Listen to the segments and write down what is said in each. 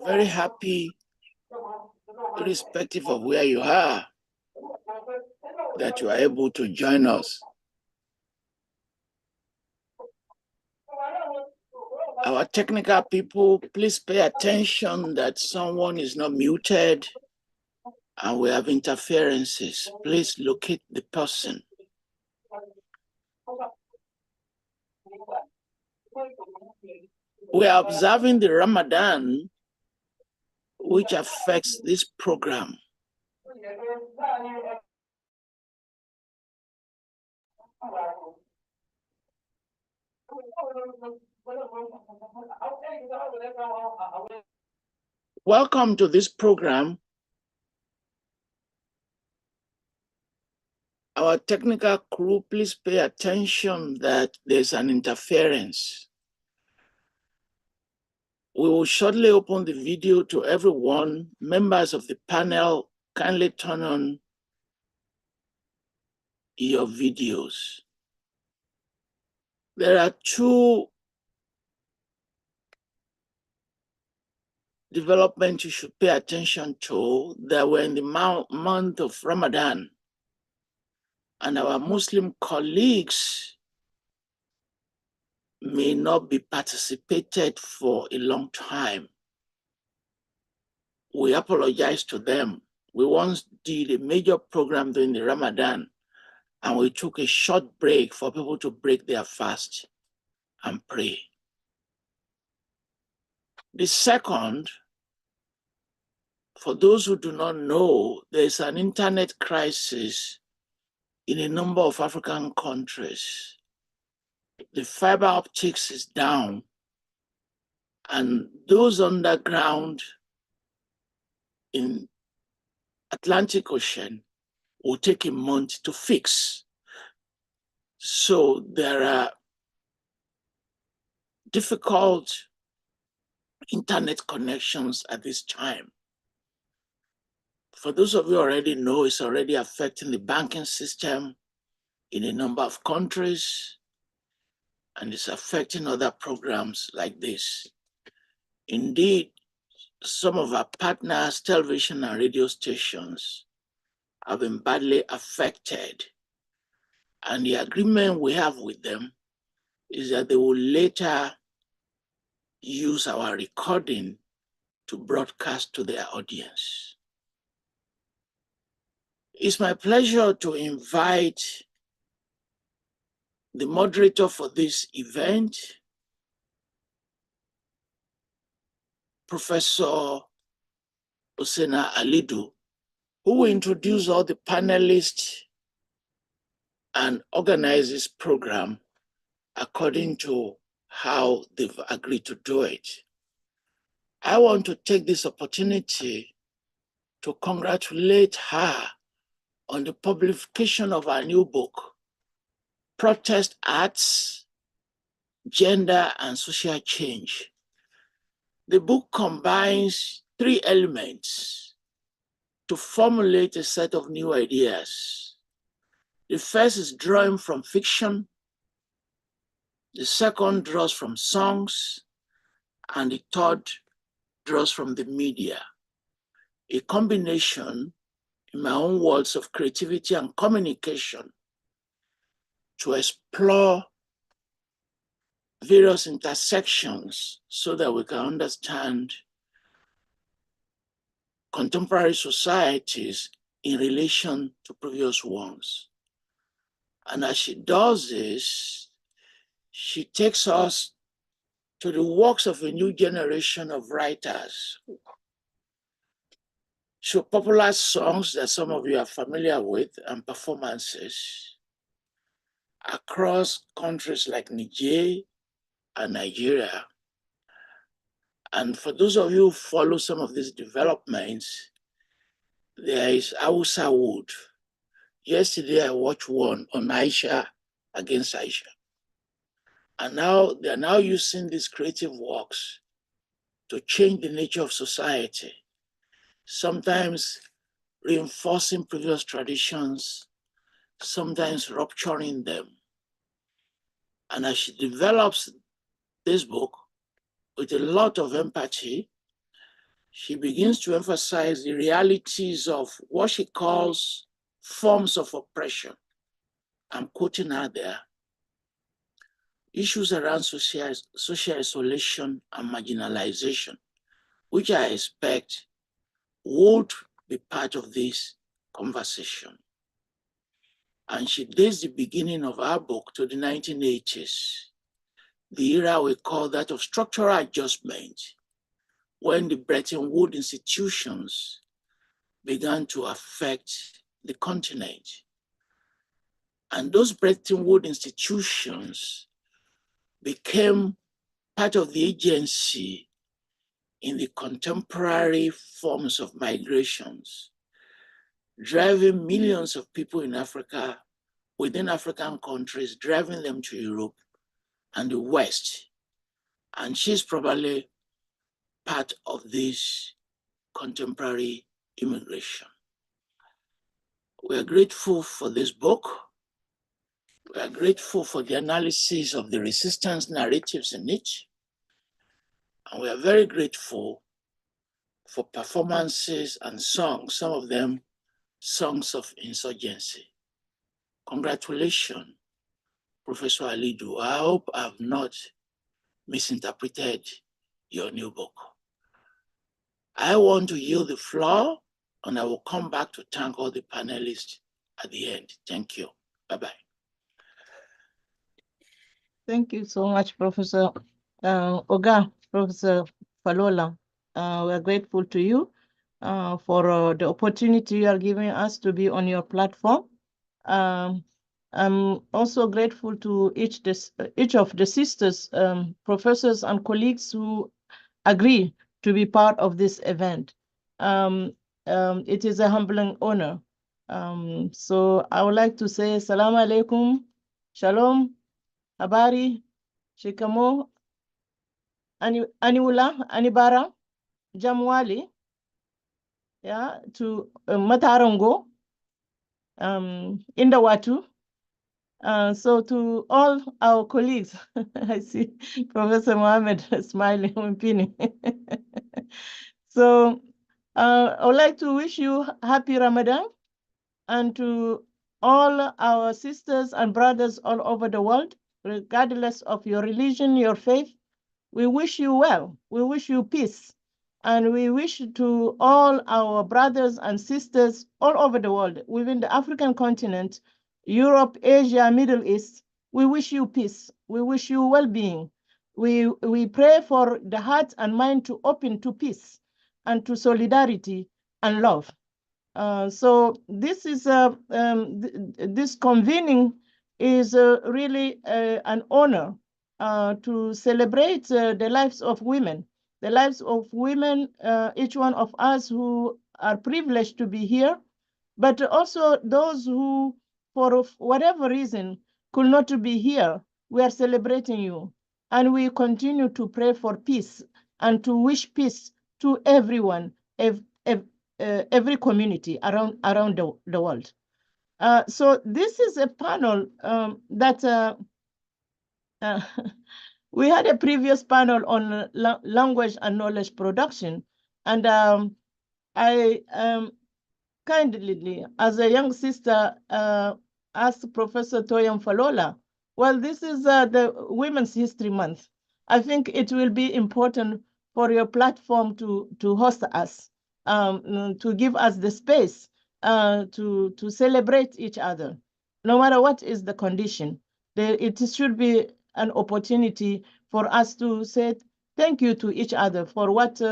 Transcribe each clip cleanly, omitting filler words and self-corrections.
very happy, irrespective of where you are, that you are able to join us. Our technical people, please pay attention that someone is not muted and we have interferences. Please locate the person. We are observing the Ramadan, which affects this program. Welcome to this program. Our technical crew, please pay attention that there's an interference. We will shortly open the video to everyone. Members of the panel, kindly turn on your videos. There are two developments you should pay attention to that were in the month of Ramadan. And our Muslim colleagues may not be participated for a long time. We apologize to them. We once did a major program during the Ramadan, and we took a short break for people to break their fast and pray. The second, for those who do not know, there is an internet crisis in a number of African countries. The fiber optics is down, and those underground in Atlantic Ocean will take a month to fix. So there are difficult internet connections at this time. For those of you who already know, it's already affecting the banking system in a number of countries, and it's affecting other programs like this. Indeed, some of our partners, television and radio stations, have been badly affected. And the agreement we have with them is that they will later use our recording to broadcast to their audience. It's my pleasure to invite the moderator for this event, Professor Osena Alidu, who will introduce all the panelists and organize this program according to how they've agreed to do it. I want to take this opportunity to congratulate her on the publication of our new book, Protest Arts, Gender and Social Change. The book combines three elements to formulate a set of new ideas. The first is drawing from fiction, the second draws from songs, and the third draws from the media. A combination, in my own words, of creativity and communication to explore various intersections so that we can understand contemporary societies in relation to previous ones. And as she does this, she takes us to the works of a new generation of writers. So popular songs that some of you are familiar with and performances across countries like Niger and Nigeria. And for those of you who follow some of these developments, there is Hausa Wood. Yesterday I watched one on Aisha against Aisha. And now they're now using these creative works to change the nature of society, sometimes reinforcing previous traditions, sometimes rupturing them. And as she develops this book with a lot of empathy, she begins to emphasize the realities of what she calls forms of oppression. I'm quoting her there. Issues around social isolation and marginalization, which I expect would be part of this conversation. And she dates the beginning of our book to the 1980s, the era we call that of structural adjustment, when the Bretton Woods institutions began to affect the continent. And those Bretton Woods institutions became part of the agency in the contemporary forms of migrations, driving millions of people in Africa, within African countries, driving them to Europe and the West. And she's probably part of this contemporary immigration. We are grateful for this book. We are grateful for the analysis of the resistance narratives in it. And we are very grateful for performances and songs, some of them songs of insurgency. Congratulations, Professor Alidu. I hope I've not misinterpreted your new book. I want to yield the floor, and I will come back to thank all the panelists at the end. Thank you. Bye-bye. Thank you so much, Professor Oga, Professor Falola. We are grateful to you for the opportunity you are giving us to be on your platform. I'm also grateful to each of the sisters, professors and colleagues who agree to be part of this event. It is a humbling honor. So I would like to say Assalamu alaikum, Shalom, Habari, Shikamo, Aniwula, Anibara, Jamwali, yeah, to Matarongo, Indawatu. So to all our colleagues, I see Professor Mohammed smiling, Wunpini. So I would like to wish you happy Ramadan, and to all our sisters and brothers all over the world, regardless of your religion, your faith, we wish you well. We wish you peace. And we wish to all our brothers and sisters all over the world, within the African continent, Europe, Asia, Middle East, we wish you peace. We wish you well-being. We pray for the heart and mind to open to peace and to solidarity and love. So this is this convening is really an honor to celebrate the lives of women, each one of us who are privileged to be here, but also those who, for whatever reason, could not be here. We are celebrating you, and we continue to pray for peace and to wish peace to everyone, every community around the world. So this is a panel that we had a previous panel on language and knowledge production, and I kindly, as a young sister, asked Professor Toyam Falola, well, this is the Women's History Month. I think it will be important for your platform to host us, to give us the space to celebrate each other, no matter what is the condition. It should be an opportunity for us to say thank you to each other for what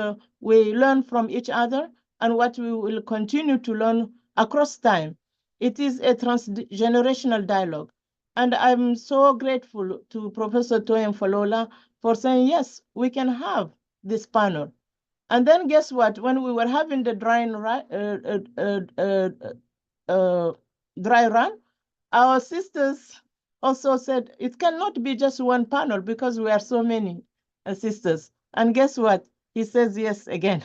we learn from each other and what we will continue to learn across time. It is a transgenerational dialogue. And I'm so grateful to Professor Toyam Falola for saying, yes, we can have this panel. And then guess what? When we were having the dry run, our sisters also said, it cannot be just one panel because we are so many sisters. And guess what? He says yes again.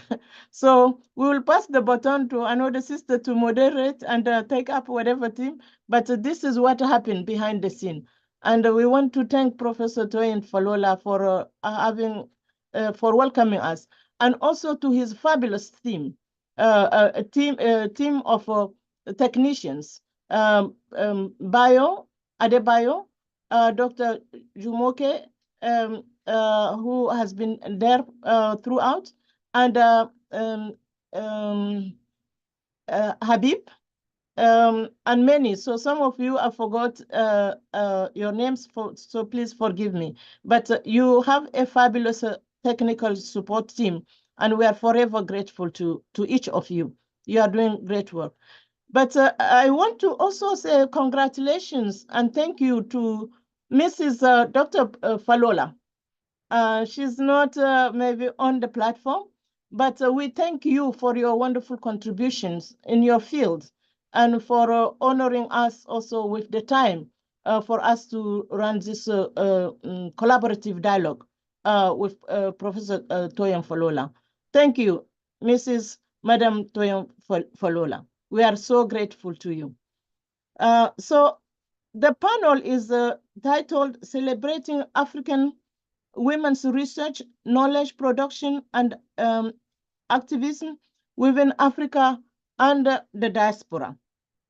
So we will pass the baton to another sister to moderate and take up whatever team. But this is what happened behind the scene. And we want to thank Professor Toyin Falola for for welcoming us. and also to his fabulous team, a team of technicians, Adebayo, Dr. Jumoke, who has been there throughout, and Habib, and many. So some of you, I forgot your names, so please forgive me. But you have a fabulous technical support team, and we are forever grateful to each of you. You are doing great work. But I want to also say congratulations and thank you to Mrs. Dr. Falola. She's not maybe on the platform, but we thank you for your wonderful contributions in your field and for honoring us also with the time for us to run this collaborative dialogue with Professor Toyin Falola. Thank you, Mrs. Madam Toyin Falola. We are so grateful to you. So the panel is titled Celebrating African Women's Research, Knowledge Production, and Activism within Africa and the Diaspora.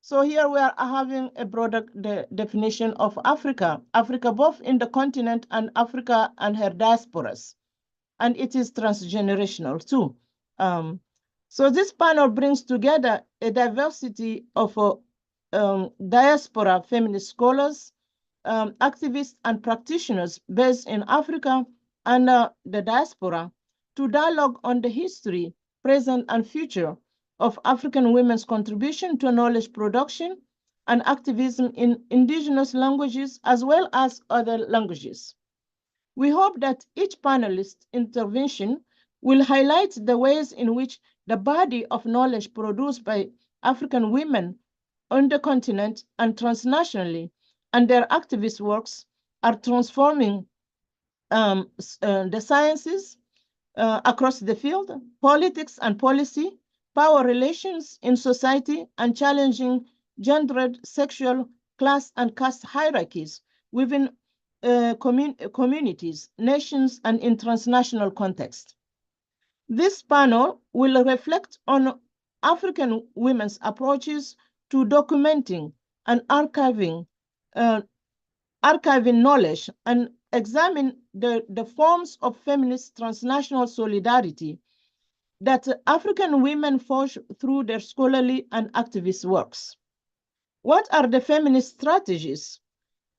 So here we are having a broader definition of Africa, Africa both in the continent and Africa and her diasporas. And it is transgenerational too. So this panel brings together a diversity of diaspora feminist scholars, activists and practitioners based in Africa and the diaspora to dialogue on the history, present and future of African women's contribution to knowledge production and activism in indigenous languages as well as other languages. We hope that each panelist's intervention will highlight the ways in which the body of knowledge produced by African women on the continent and transnationally and their activist works are transforming the sciences across the field, politics and policy, power relations in society, and challenging gendered, sexual, class, and caste hierarchies within communities, nations, and in transnational context. This panel will reflect on African women's approaches to documenting and archiving knowledge and examine the forms of feminist transnational solidarity that African women forge through their scholarly and activist works. What are the feminist strategies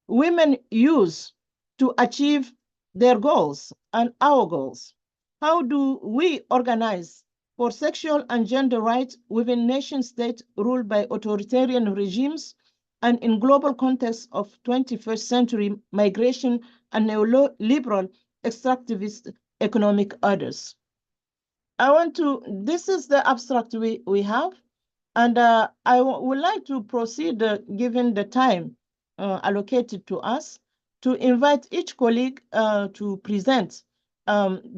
women use to achieve their goals and our goals? How do we organize for sexual and gender rights within nation states ruled by authoritarian regimes and in global context of 21st century migration and neoliberal extractivist economic orders? This is the abstract we have, and I would like to proceed, given the time allocated to us, to invite each colleague to present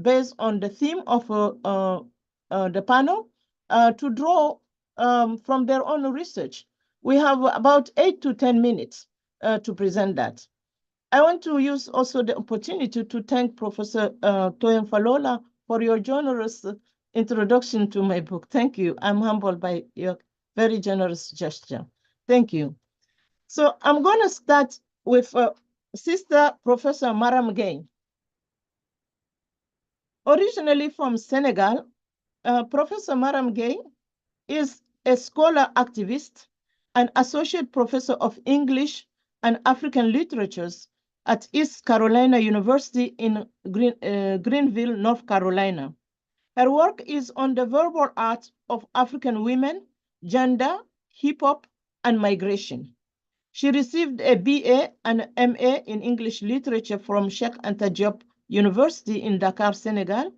based on the theme of the panel, to draw from their own research. We have about 8 to 10 minutes to present that. I want to use also the opportunity to thank Professor Toyin Falola for your generous introduction to my book. Thank you. I'm humbled by your very generous gesture. Thank you. So I'm going to start with Sister Professor Marame Gueye. Originally from Senegal, Professor Marame Gueye is a scholar activist and associate professor of English and African literatures at East Carolina University in Greenville, North Carolina. Her work is on the verbal art of African women, gender, hip-hop, and migration. She received a BA and MA in English literature from Cheikh Anta Diop University in Dakar, Senegal,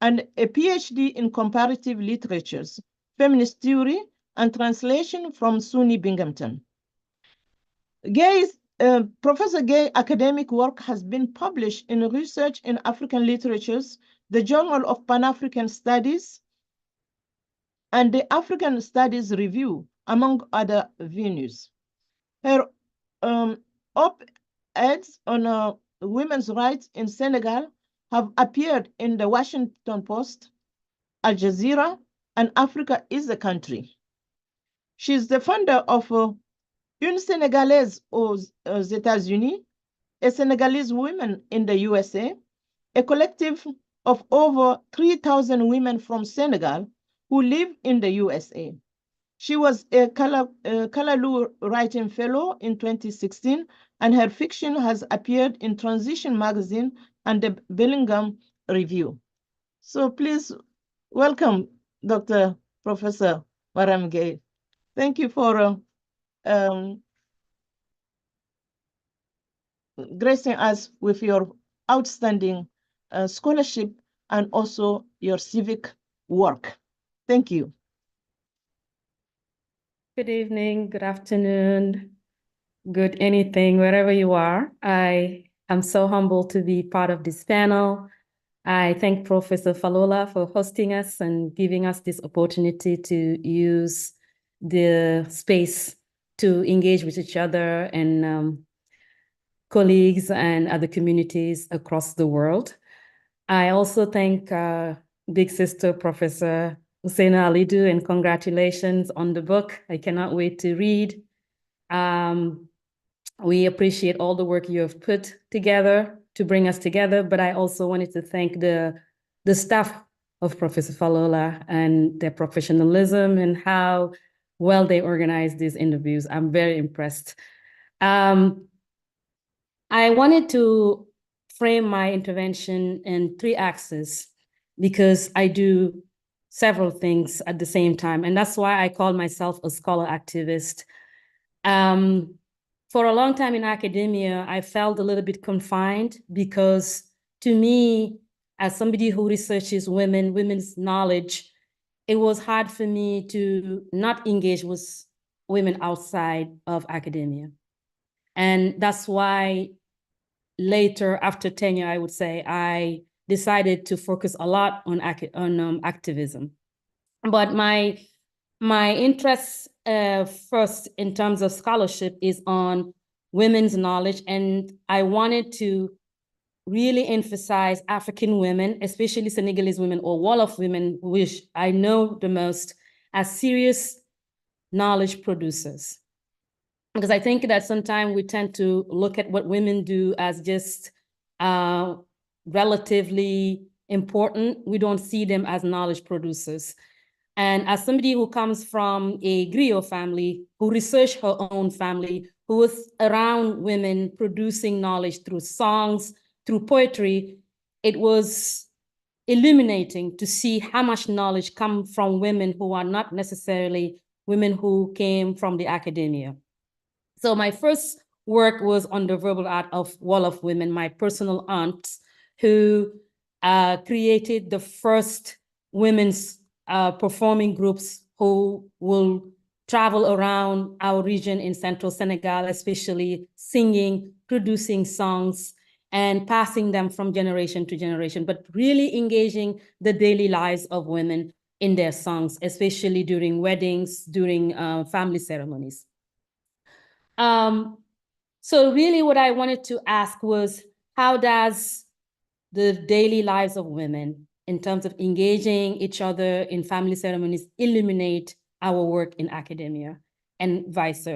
and a PhD in comparative literatures, feminist theory, and translation from SUNY Binghamton. Professor Gueye academic work has been published in Research in African Literatures, the Journal of Pan-African Studies, and the African Studies Review, among other venues. Her op-eds on women's rights in Senegal have appeared in the Washington Post, Al Jazeera, and Africa is a country. She's the founder of Une Sénégalaise aux États-Unis, a Senegalese woman in the USA, a collective of over 3,000 women from Senegal who live in the USA. She was a Kalaloo Writing Fellow in 2016, and her fiction has appeared in Transition Magazine and the Bellingham Review. So please welcome Dr. Professor Marame Gueye. Thank you for gracing us with your outstanding scholarship and also your civic work. Thank you. Good evening, good afternoon, good anything, wherever you are. I am so humbled to be part of this panel. I thank Professor Falola for hosting us and giving us this opportunity to use the space to engage with each other and colleagues and other communities across the world. I also thank Big Sister Professor Husseina Alidu, and congratulations on the book. I cannot wait to read. We appreciate all the work you have put together to bring us together, but I also wanted to thank the staff of Professor Falola and their professionalism and how well they organize these interviews. I'm very impressed. I wanted to frame my intervention in 3 axes because I do several things at the same time. And that's why I call myself a scholar activist. For a long time in academia, I felt a little bit confined because to me, as somebody who researches women's knowledge, it was hard for me to not engage with women outside of academia. And that's why later, after tenure, I would say, I decided to focus a lot on activism. But my interest first in terms of scholarship is on women's knowledge, and I wanted to really emphasize African women, especially Senegalese women or Wolof women, which I know the most, as serious knowledge producers. Because I think that sometimes we tend to look at what women do as just relatively important. We don't see them as knowledge producers. And as somebody who comes from a griot family, who researched her own family, who was around women producing knowledge through songs, through poetry, it was illuminating to see how much knowledge comes from women who are not necessarily women who came from the academia. So my first work was on the verbal art of Wolof women, my personal aunts, who created the first women's performing groups who will travel around our region in central Senegal, especially singing, producing songs, and passing them from generation to generation, but really engaging the daily lives of women in their songs, especially during weddings, during family ceremonies. So really what I wanted to ask was, how does the daily lives of women in terms of engaging each other in family ceremonies illuminate our work in academia and vice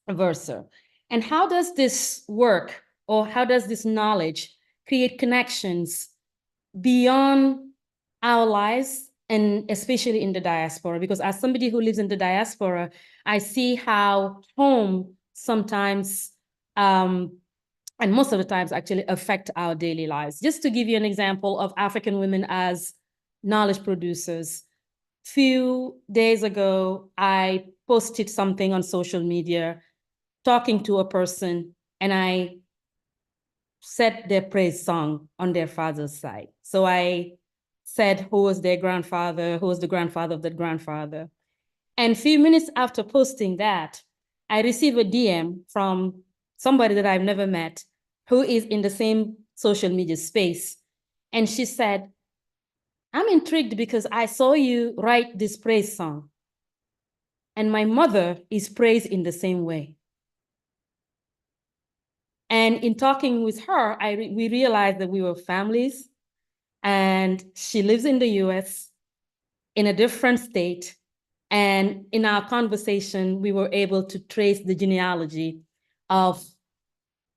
versa? And how does this work, or how does this knowledge create connections beyond our lives, and especially in the diaspora? Because as somebody who lives in the diaspora, I see how home sometimes, and most of the times actually affect our daily lives. Just to give you an example of African women as knowledge producers. Few days ago, I posted something on social media talking to a person, and I said their praise song on their father's side. So I said who was their grandfather, who was the grandfather of that grandfather. And a few minutes after posting that, I received a DM from somebody that I've never met who is in the same social media space. And she said, I'm intrigued because I saw you write this praise song, and my mother is praised in the same way. And in talking with her, we realized that we were families, and she lives in the US, in a different state. And in our conversation, we were able to trace the genealogy of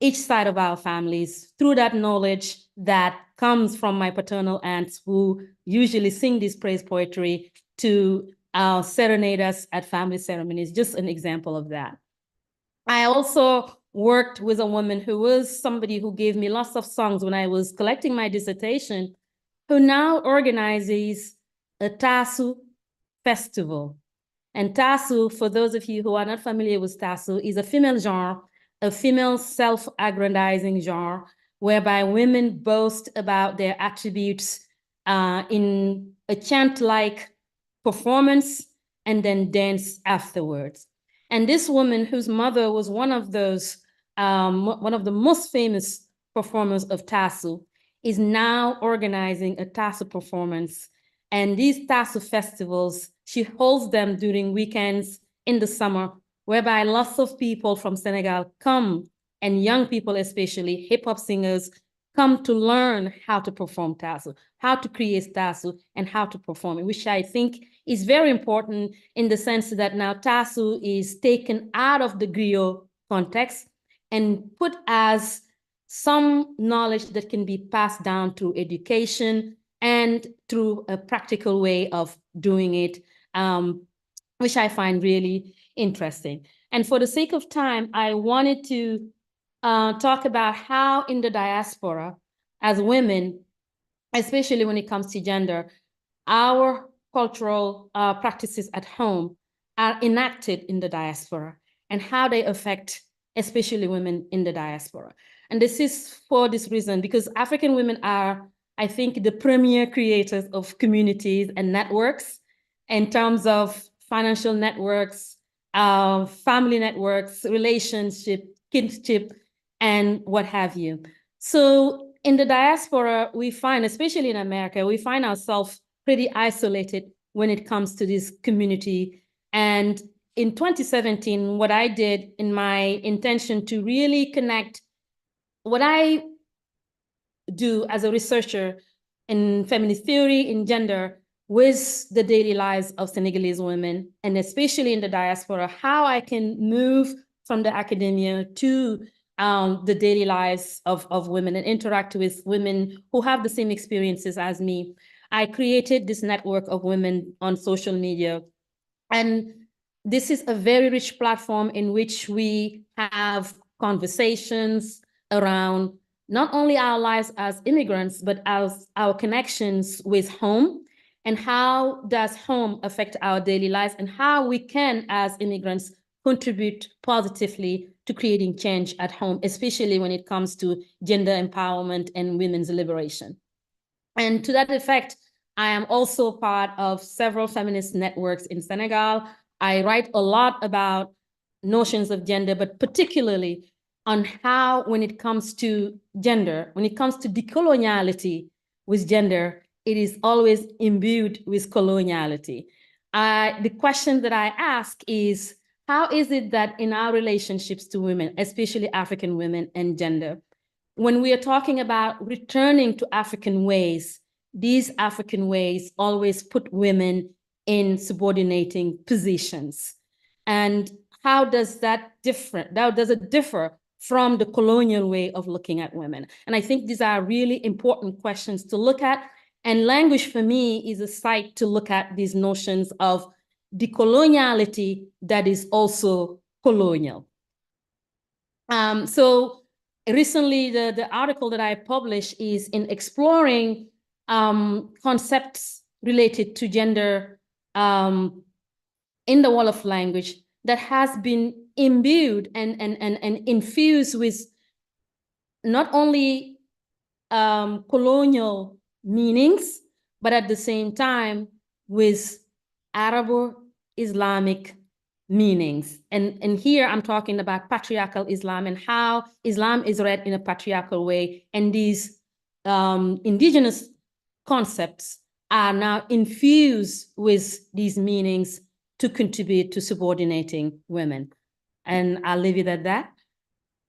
each side of our families through that knowledge that comes from my paternal aunts, who usually sing this praise poetry to serenade us at family ceremonies, just an example of that. I also worked with a woman who was somebody who gave me lots of songs when I was collecting my dissertation, who now organizes a Tasu festival. And Tasu, for those of you who are not familiar with Tasu, is a female genre, a female self-aggrandizing genre, whereby women boast about their attributes in a chant-like performance and then dance afterwards. And this woman, whose mother was one of the most famous performers of Tasu, is now organizing a Tasu performance. And these Tasu festivals, she holds them during weekends in the summer, whereby lots of people from Senegal come, and young people especially, hip-hop singers, come to learn how to perform Tasu, how to create Tasu, and how to perform it, which I think is very important in the sense that now Tasu is taken out of the griot context and put as some knowledge that can be passed down through education and through a practical way of doing it, which I find really interesting. And for the sake of time, I wanted to talk about how in the diaspora, as women, especially when it comes to gender, our cultural practices at home are enacted in the diaspora and how they affect especially women in the diaspora. And this is for this reason, because African women are, I think, the premier creators of communities and networks in terms of financial networks, family networks, relationship, kinship, and what have you. So in the diaspora, we find, especially in America, we find ourselves pretty isolated when it comes to this community. And in 2017, what I did in my intention to really connect what I do as a researcher in feminist theory, in gender, with the daily lives of Senegalese women, and especially in the diaspora, how I can move from the academia to the daily lives of women and interact with women who have the same experiences as me. I created this network of women on social media. And this is a very rich platform in which we have conversations around not only our lives as immigrants, but as our connections with home, and how does home affect our daily lives, and how we can, as immigrants, contribute positively to creating change at home, especially when it comes to gender empowerment and women's liberation. And to that effect, I am also part of several feminist networks in Senegal. I write a lot about notions of gender, but particularly on how, when it comes to gender, when it comes to decoloniality with gender, it is always imbued with coloniality. The question that I ask is, how is it that in our relationships to women, especially African women and gender, when we are talking about returning to African ways, these African ways always put women in subordinating positions? And how does that differ from the colonial way of looking at women? And I think these are really important questions to look at. And language for me is a site to look at these notions of decoloniality that is also colonial. So recently, the article that I published is in exploring concepts related to gender in the world of language that has been imbued and infused with not only colonial meanings, but at the same time with Arabo-Islamic meanings. And here I'm talking about patriarchal Islam and how Islam is read in a patriarchal way. And these indigenous concepts are now infused with these meanings to contribute to subordinating women. And I'll leave it at that.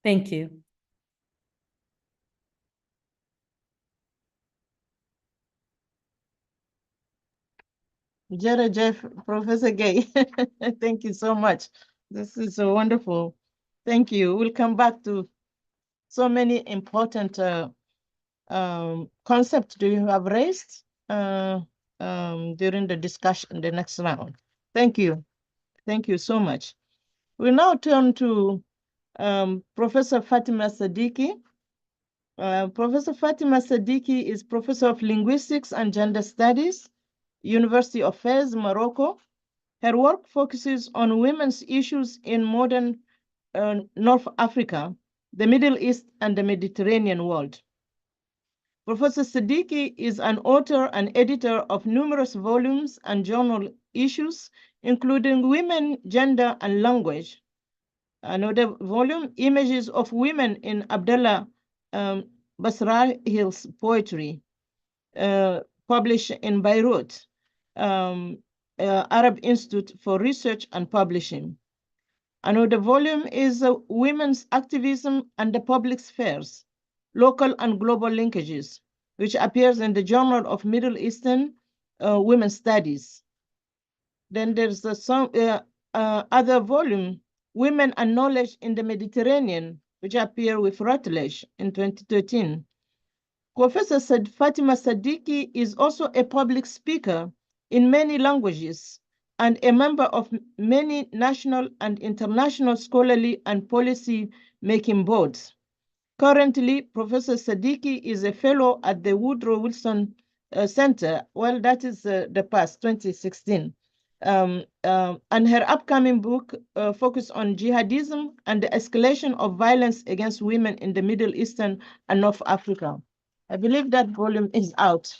Thank you. Jeff, Professor Gueye, thank you so much. This is so wonderful. Thank you. We'll come back to so many important concepts you have raised during the discussion, the next round. Thank you. Thank you so much. We now turn to Professor Fatima Sadiqi. Professor Fatima Sadiqi is Professor of Linguistics and Gender Studies, University of Fez, Morocco. Her work focuses on women's issues in modern North Africa, the Middle East, and the Mediterranean world. Professor Sadiqi is an author and editor of numerous volumes and journal issues, including Women, Gender, and Language. Another volume, Images of Women in Abdallah Basrahil's Poetry, published in Beirut, Arab Institute for Research and Publishing. Another volume is Women's Activism and the Public Spheres, Local and Global Linkages, which appears in the Journal of Middle Eastern Women's Studies. Then there's some other volume, Women and Knowledge in the Mediterranean, which appeared with Routledge in 2013. Professor Fatima Sadiqi is also a public speaker in many languages and a member of many national and international scholarly and policy-making boards. Currently, Professor Sadiqi is a fellow at the Woodrow Wilson Center. Well, that is the past, 2016. And her upcoming book focuses on jihadism and the escalation of violence against women in the Middle Eastern and North Africa. I believe that volume is out.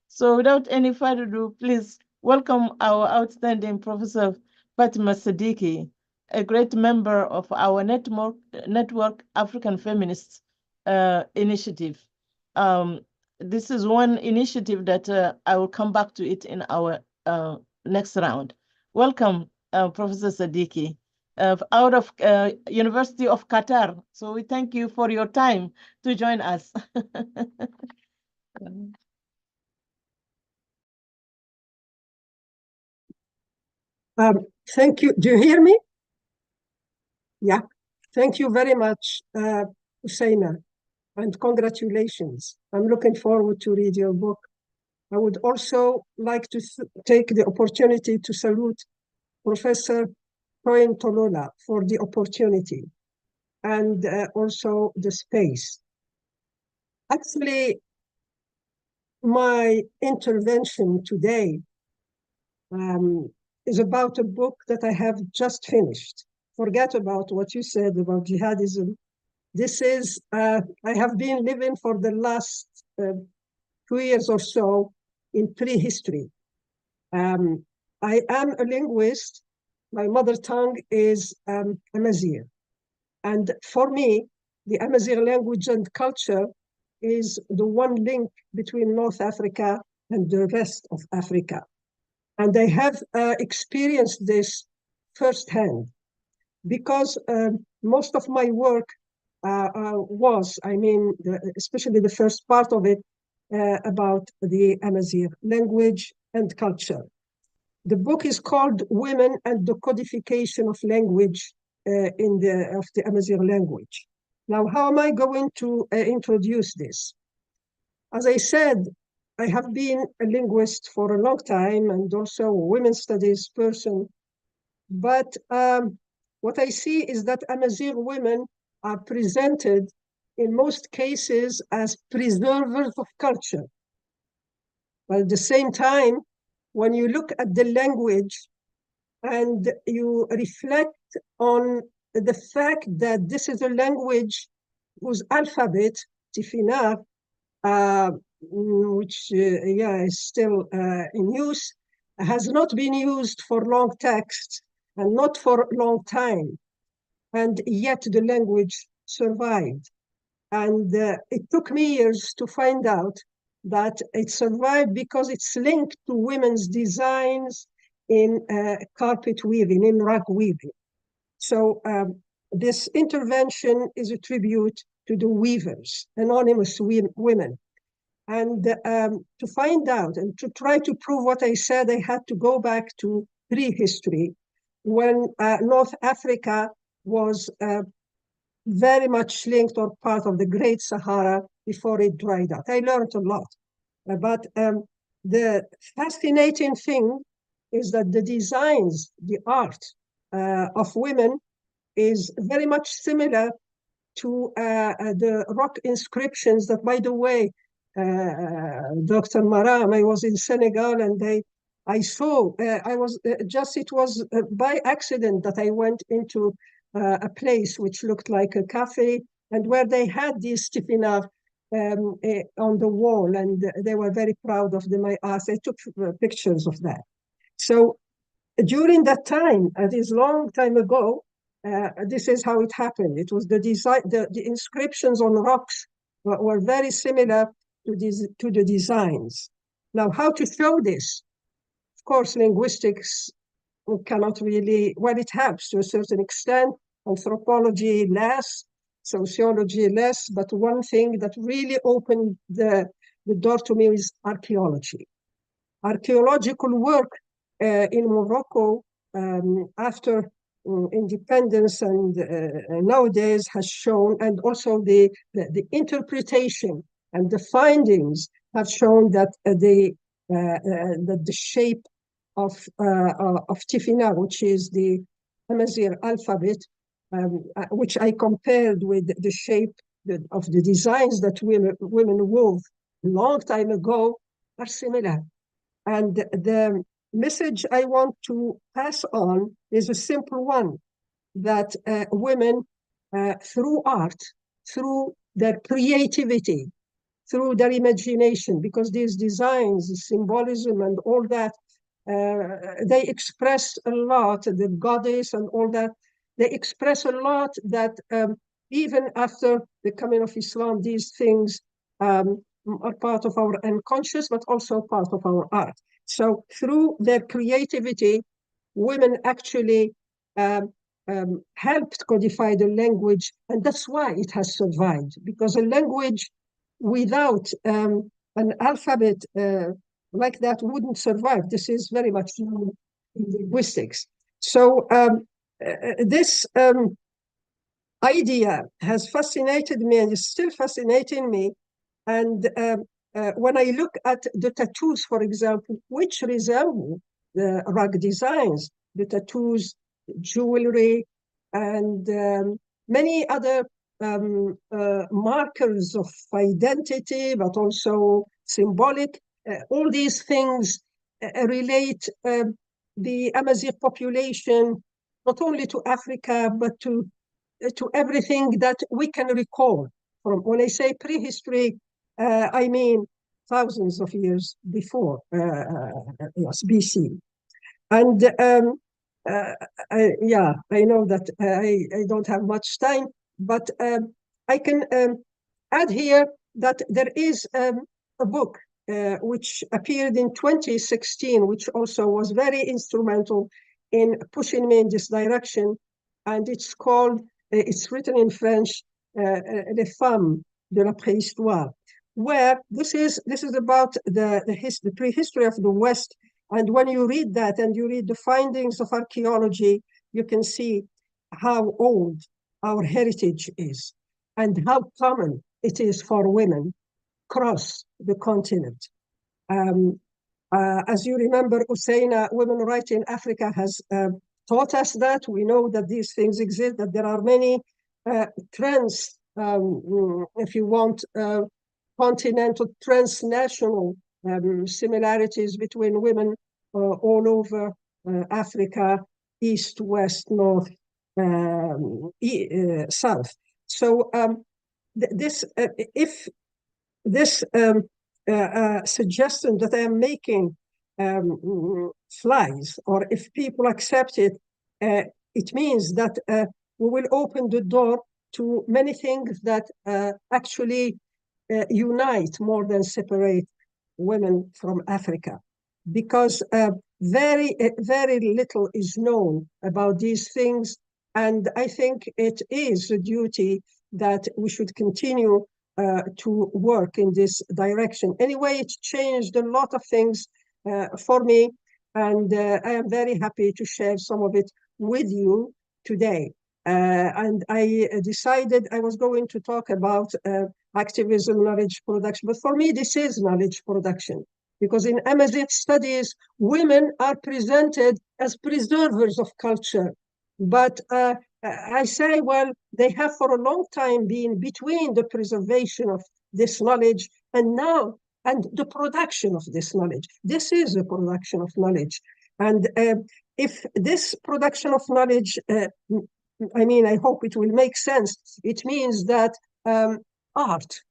So without any further ado, please welcome our outstanding Professor Fatima Sadiqi, a great member of our network African Feminists initiative. This is one initiative that I will come back to it in our next round. Welcome, Professor Sadiqi, out of University of Qatar. So we thank you for your time to join us. Thank you. Do you hear me? Yeah. Thank you very much, Husseina, and congratulations. I'm looking forward to read your book. I would also like to take the opportunity to salute Professor Cohen Tolola for the opportunity and also the space. Actually, my intervention today is about a book that I have just finished. Forget about what you said about jihadism. This is, I have been living for the last 2 years or so in prehistory. I am a linguist. My mother tongue is Amazigh. And for me, the Amazigh language and culture is the one link between North Africa and the rest of Africa. And I have experienced this firsthand because most of my work especially the first part of it, about the Amazigh language and culture. The book is called Women and the Codification of Language of the Amazigh language. Now, how am I going to introduce this? As I said, I have been a linguist for a long time and also a women's studies person. But what I see is that Amazigh women are presented in most cases as preservers of culture. But at the same time, when you look at the language and you reflect on the fact that this is a language whose alphabet, Tifinagh, which is still in use, has not been used for long texts and not for a long time. And yet the language survived. And it took me years to find out that it survived because it's linked to women's designs in carpet weaving, in rug weaving. So this intervention is a tribute to the weavers, anonymous women. And to find out and to try to prove what I said, I had to go back to prehistory, when North Africa was very much linked or part of the Great Sahara before it dried up. I learned a lot. But the fascinating thing is that the designs, the art of women is very much similar to the rock inscriptions that, by the way, Dr. Marame, I was in Senegal and I saw, it was by accident that I went into a place which looked like a cafe, and where they had these stifina on the wall, and they were very proud of my art. I took pictures of that. So during that time, this long time ago, this is how it happened. It was the design, the inscriptions on rocks were very similar to the designs. Now, how to show this? Of course, linguistics cannot really, well, it helps to a certain extent, anthropology less, sociology less, but one thing that really opened the door to me is archaeology. Archaeological work in Morocco after independence and nowadays has shown, and also the interpretation and the findings have shown that the shape of Tifina, which is the Amazigh alphabet, which I compared with the shape of the designs that women wove a long time ago, are similar. And the message I want to pass on is a simple one, that women, through art, through their creativity, through their imagination, because these designs, the symbolism and all that, they express a lot, the goddess and all that, they express a lot that even after the coming of Islam, these things are part of our unconscious, but also part of our art. So through their creativity, women actually helped codify the language, and that's why it has survived, because a language without an alphabet like that wouldn't survive. This is very much known in linguistics. So this idea has fascinated me and is still fascinating me. And when I look at the tattoos, for example, which resemble the rug designs, the tattoos, jewelry, and many other markers of identity, but also symbolic, all these things relate the Amazigh population not only to Africa, but to everything that we can recall. From, when I say prehistory, I mean thousands of years before, yes, BC. And I know that I don't have much time, but I can add here that there is a book which appeared in 2016, which also was very instrumental in pushing me in this direction. And it's called, it's written in French, Les Femmes de la Préhistoire, where this is about the prehistory of the West. And when you read that and you read the findings of archaeology, you can see how old our heritage is and how common it is for women across the continent. As you remember, Usaina, Women Right in Africa has taught us that. We know that these things exist, that there are many trends, if you want, continental, transnational similarities between women all over Africa, east, west, north, south. So if this suggestion that I am making flies, or if people accept it, it means that we will open the door to many things that actually unite more than separate women from Africa, because very little is known about these things. And I think it is a duty that we should continue to work in this direction. Anyway, it changed a lot of things for me, and I am very happy to share some of it with you today. And I decided I was going to talk about activism, knowledge production. But for me, this is knowledge production, because in Amazigh studies, women are presented as preservers of culture. But I say, well, they have for a long time been between the preservation of this knowledge and the production of this knowledge. This is a production of knowledge. And if this production of knowledge, I mean, I hope it will make sense. It means that art,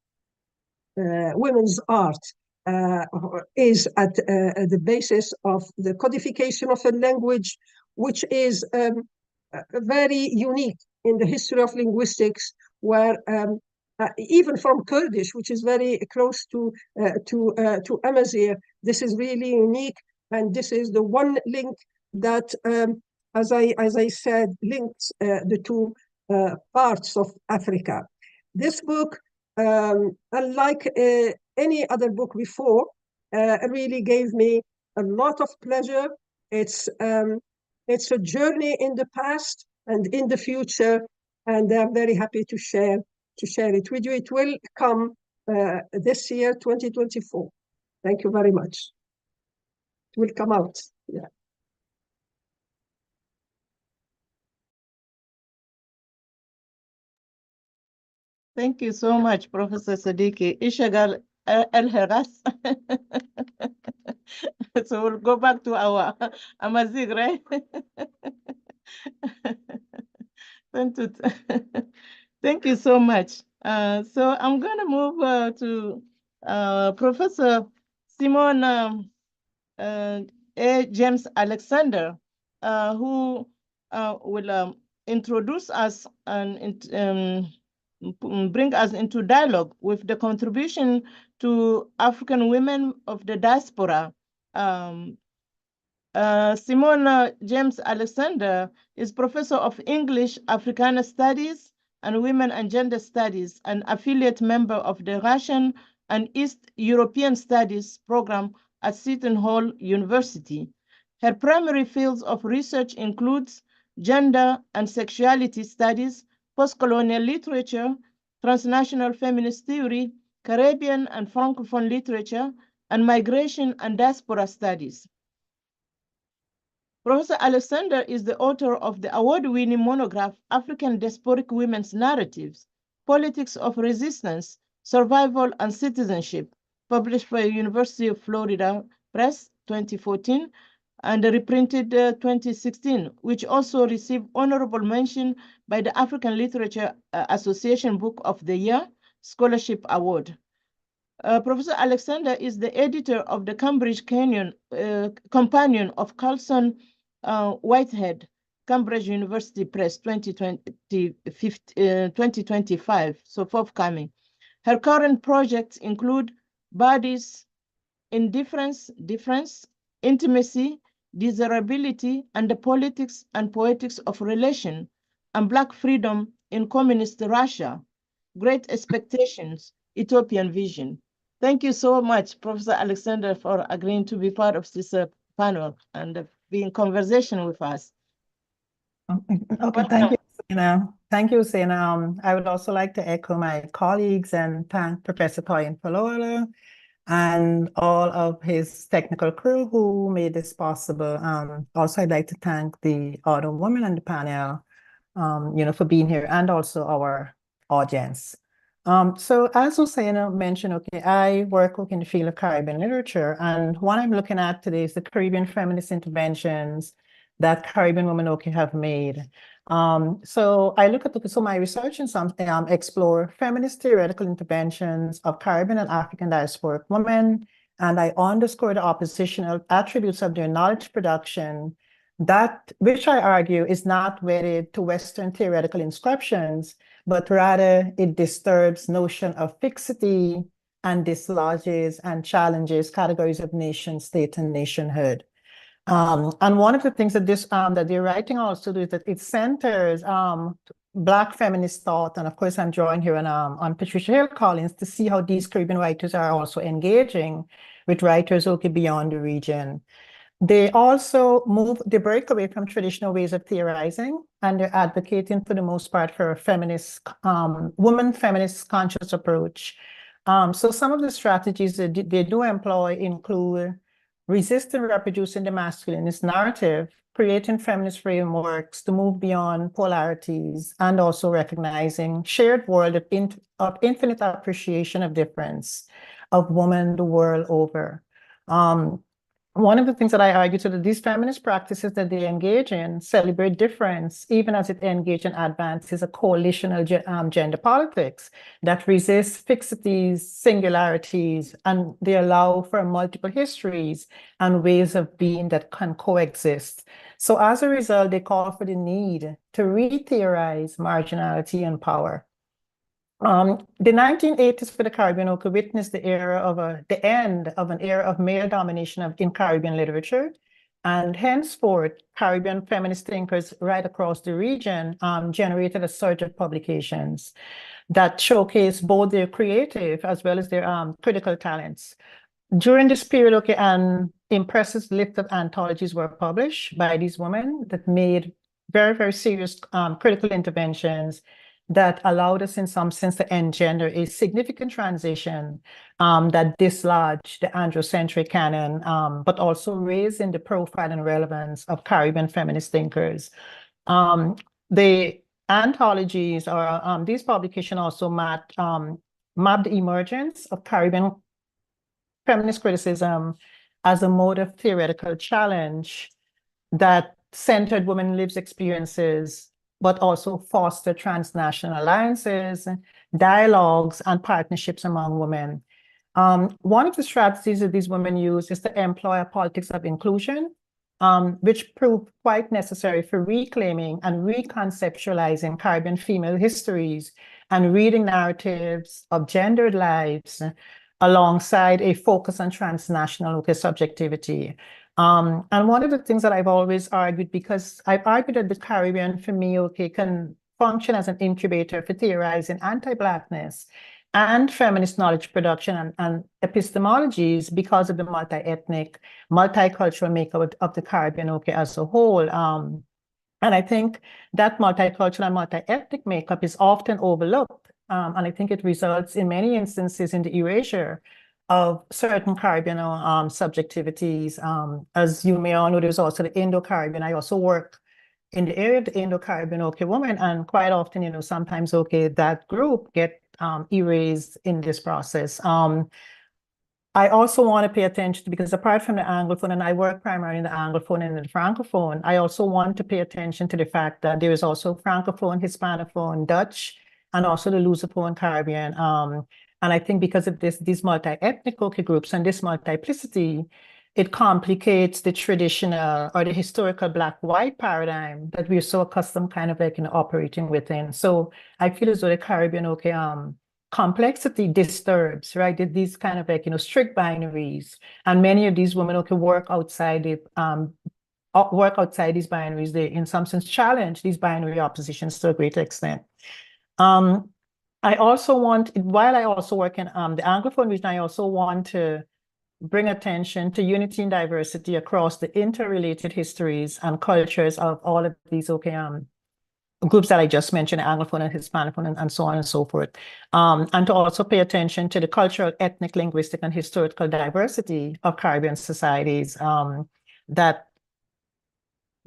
women's art, is at the basis of the codification of a language which is very unique in the history of linguistics, where even from Kurdish, which is very close to Amazigh, this is really unique, and this is the one link that, as I said, links the two parts of Africa. This book, unlike any other book before, really gave me a lot of pleasure. It's a journey in the past and in the future, and I'm very happy to share it with you. It will come this year, 2024. Thank you very much. It will come out. Yeah. Thank you so much, Professor Sadiqi. Ishagal El-Heras. So we'll go back to our Amazigh, right? Thank you so much. So I'm going to move to Professor Simone A. James Alexander, who will introduce us and bring us into dialogue with the contribution to African women of the diaspora. Simone James Alexander is Professor of English, Africana Studies, and Women and Gender Studies, an affiliate member of the Russian and East European Studies program at Seton Hall University. Her primary fields of research includes gender and sexuality studies, post-colonial literature, transnational feminist theory, Caribbean and Francophone literature, and migration and diaspora studies. Professor Alexander is the author of the award-winning monograph, African Diasporic Women's Narratives, Politics of Resistance, Survival and Citizenship, published by University of Florida Press, 2014, and reprinted 2016, which also received honorable mention by the African Literature Association Book of the Year Scholarship Award. Professor Alexander is the editor of the Cambridge Companion of Carlson Whitehead, Cambridge University Press, 2025, so forthcoming. Her current projects include Bodies, Indifference, Difference, Intimacy, Desirability, and the Politics and Poetics of Relation, and Black Freedom in Communist Russia, Great Expectations, Utopian Vision. Thank you so much, Professor Alexander, for agreeing to be part of this panel and be in conversation with us. Okay, thank you, Zaina. Thank you, Zaina. I would also like to echo my colleagues and thank Professor Toyin Falola and all of his technical crew who made this possible. Also, I'd like to thank the other women on the panel, for being here, and also our audience. So as Zaina mentioned, okay, I work in the field of Caribbean literature, and what I'm looking at today is the Caribbean feminist interventions that Caribbean women have made. So I look at my research and some explore feminist theoretical interventions of Caribbean and African diasporic women, and I underscore the oppositional attributes of their knowledge production, that which I argue is not wedded to Western theoretical inscriptions, but rather it disturbs notion of fixity and dislodges and challenges categories of nation, state, and nationhood. And one of the things that that they're writing also is that it centers Black feminist thought, and of course I'm drawing here on Patricia Hill Collins, to see how these Caribbean writers are also engaging with writers who could beyond the region. They also break away from traditional ways of theorizing, and they're advocating for the most part for a feminist, woman feminist conscious approach. So some of the strategies that they do employ include resisting reproducing the masculinist narrative, creating feminist frameworks to move beyond polarities, and also recognizing shared world of infinite appreciation of difference of women the world over. One of the things that I argue to these feminist practices that they engage in celebrate difference, even as it engages and advances a coalitional gender politics that resists fixities, singularities, and they allow for multiple histories and ways of being that can coexist. So as a result, they call for the need to re-theorize marginality and power. The 1980s for the Caribbean witnessed the end of an era of male domination in Caribbean literature, and henceforth, Caribbean feminist thinkers right across the region generated a surge of publications that showcase both their creative as well as their critical talents. During this period, an impressive list of anthologies were published by these women that made very, very serious critical interventions that allowed us in some sense to engender a significant transition that dislodged the androcentric canon, but also raising the profile and relevance of Caribbean feminist thinkers. The anthologies or these publications also mapped the emergence of Caribbean feminist criticism as a mode of theoretical challenge that centered women's lived experiences, but also foster transnational alliances, dialogues, and partnerships among women. One of the strategies that these women use is to employ a politics of inclusion, which proved quite necessary for reclaiming and reconceptualizing Caribbean female histories and reading narratives of gendered lives alongside a focus on transnational subjectivity. And one of the things that I've always argued, because I've argued that the Caribbean, for me, can function as an incubator for theorizing anti-Blackness and feminist knowledge production and epistemologies because of the multi-ethnic, multicultural makeup of the Caribbean as a whole. And I think that multicultural and multi-ethnic makeup is often overlooked. And I think it results in many instances in the erasure of certain Caribbean subjectivities. As you may all know, there's also the Indo-Caribbean. I also work in the area of the Indo-Caribbean women, and quite often, sometimes that group get erased in this process. I also want to pay attention to, because apart from the Anglophone, and I work primarily in the Anglophone and the Francophone, I also want to pay attention to the fact that there is also Francophone, Hispanophone, Dutch, and also the Lusophone Caribbean. And I think because of these multi-ethnic groups and this multiplicity, it complicates the traditional or the historical Black-white paradigm that we're so accustomed operating within. So I feel as though the Caribbean complexity disturbs, right? These strict binaries, and many of these women work outside these binaries. They, in some sense, challenge these binary oppositions to a great extent. I also want, while I also work in the Anglophone region, I also want to bring attention to unity and diversity across the interrelated histories and cultures of all of these groups that I just mentioned, Anglophone and Hispanophone and so on and so forth. And to also pay attention to the cultural, ethnic, linguistic, and historical diversity of Caribbean societies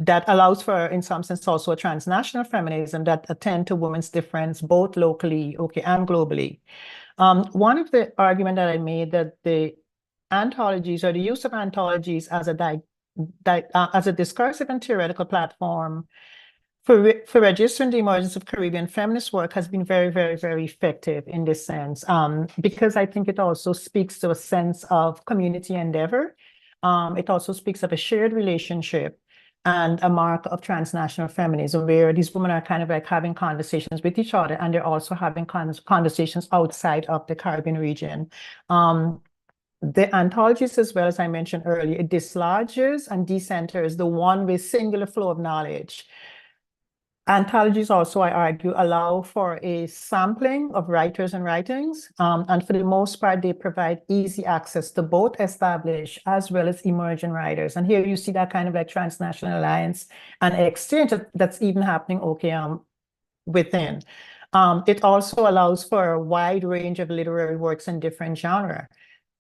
that allows for, in some sense, also a transnational feminism that attend to women's difference, both locally, and globally. One of the arguments that I made that the anthologies or the use of anthologies as a discursive and theoretical platform for registering the emergence of Caribbean feminist work has been very, very, very effective in this sense, because I think it also speaks to a sense of community endeavor. It also speaks of a shared relationship and a mark of transnational feminism, where these women are having conversations with each other, and they're also having conversations outside of the Caribbean region. The anthologies, as well as I mentioned earlier, it dislodges and decenters the one-way singular flow of knowledge Anthologies also, I argue, allow for a sampling of writers and writings, and for the most part, they provide easy access to both established as well as emerging writers. And here you see that kind of like transnational alliance and exchange that's even happening, within. It also allows for a wide range of literary works in different genres.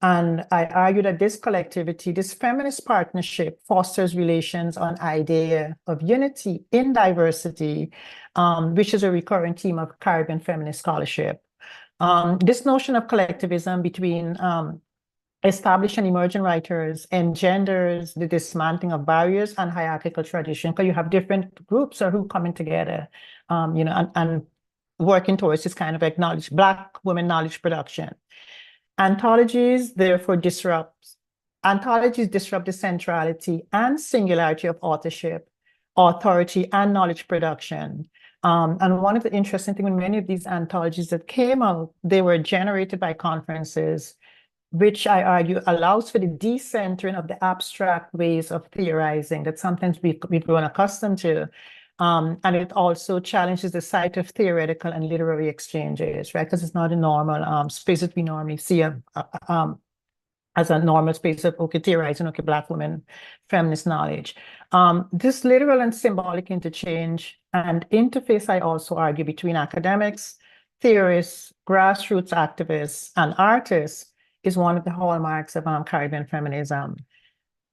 And I argue that this collectivity, this feminist partnership fosters relations on idea of unity in diversity, which is a recurring theme of Caribbean feminist scholarship. This notion of collectivism between established and emerging writers engenders the dismantling of barriers and hierarchical tradition, because you have different groups who coming together, and working towards this kind of Black women knowledge production. Anthologies disrupt the centrality and singularity of authorship, authority, and knowledge production. And one of the interesting things with many of these anthologies that came out, they were generated by conferences, which I argue allows for the decentering of the abstract ways of theorizing that sometimes we've grown accustomed to. And it also challenges the site of theoretical and literary exchanges, right? Because it's not a normal space that we normally see as a normal space of theorizing, Black women, feminist knowledge. This literal and symbolic interchange and interface, I also argue, between academics, theorists, grassroots activists, and artists is one of the hallmarks of Caribbean feminism.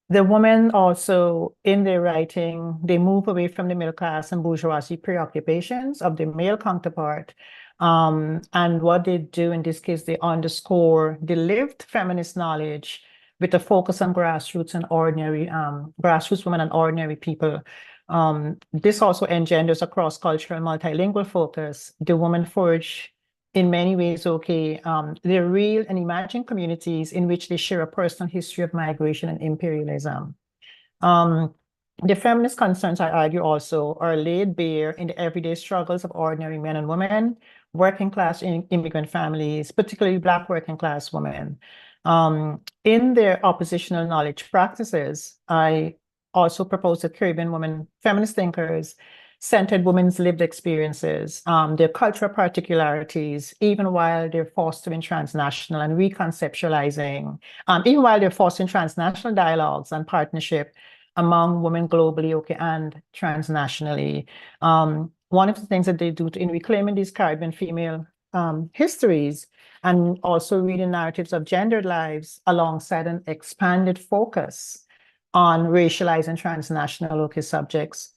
The women also, in their writing, they move away from the middle class and bourgeoisie preoccupations of their male counterpart. And what they do in this case, they underscore the lived feminist knowledge with a focus on grassroots and ordinary, grassroots women and ordinary people. This also engenders a cross-cultural multilingual focus. The women forge in many ways, they're real and imagined communities in which they share a personal history of migration and imperialism. The feminist concerns, I argue, also are laid bare in the everyday struggles of ordinary men and women, working class immigrant families, particularly Black working class women. In their oppositional knowledge practices, I also propose that Caribbean women, feminist thinkers, centered women's lived experiences, their cultural particularities, even while they're fostering transnational and reconceptualizing, even while they're fostering transnational dialogues and partnership among women globally, and transnationally. One of the things that they do in reclaiming these Caribbean female histories and also reading narratives of gendered lives alongside an expanded focus on racialized and transnational subjects.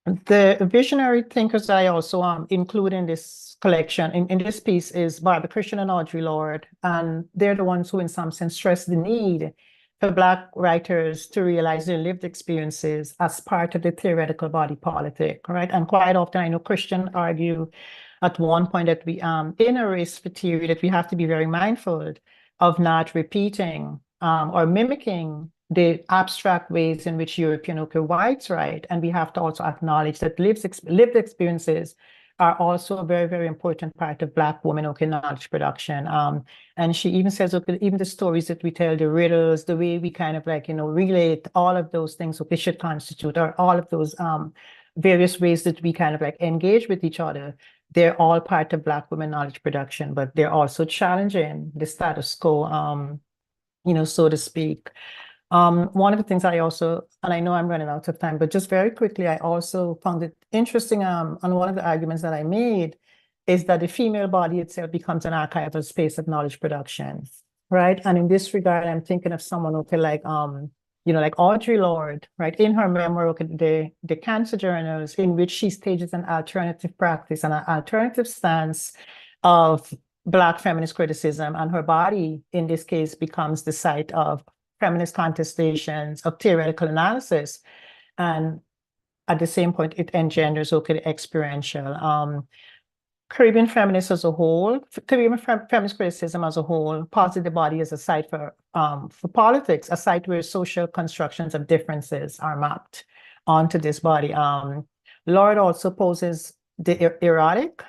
The visionary thinkers that I also include in this collection, in this piece, is Barbara Christian and Audre Lorde, and they're the ones who in some sense stress the need for Black writers to realize their lived experiences as part of the theoretical body politic, right? And quite often, I know Christian argue at one point that we, in a race for theory, that we have to be very mindful of not repeating or mimicking the abstract ways in which European whites write. And we have to also acknowledge that lived experiences are also a very, very important part of Black women knowledge production. And she even says, even the stories that we tell, the riddles, the way we kind of relate, all of those things should constitute, or all of those various ways that we kind of engage with each other, they're all part of Black women knowledge production, but they're also challenging the status quo, so to speak. One of the things I also, and I know I'm running out of time, but just very quickly, I also found it interesting, on one of the arguments that I made is that the female body itself becomes an archival space of knowledge production, right? And in this regard, I'm thinking of someone like Audre Lorde, right? In her memoir, the Cancer Journals, in which she stages an alternative practice and an alternative stance of Black feminist criticism, and her body, in this case, becomes the site of feminist contestations, of theoretical analysis. And at the same point, it engenders the experiential. Caribbean feminists as a whole, Caribbean feminist criticism as a whole, posit the body as a site for politics, a site where social constructions of differences are mapped onto this body. Lorde also poses the erotic,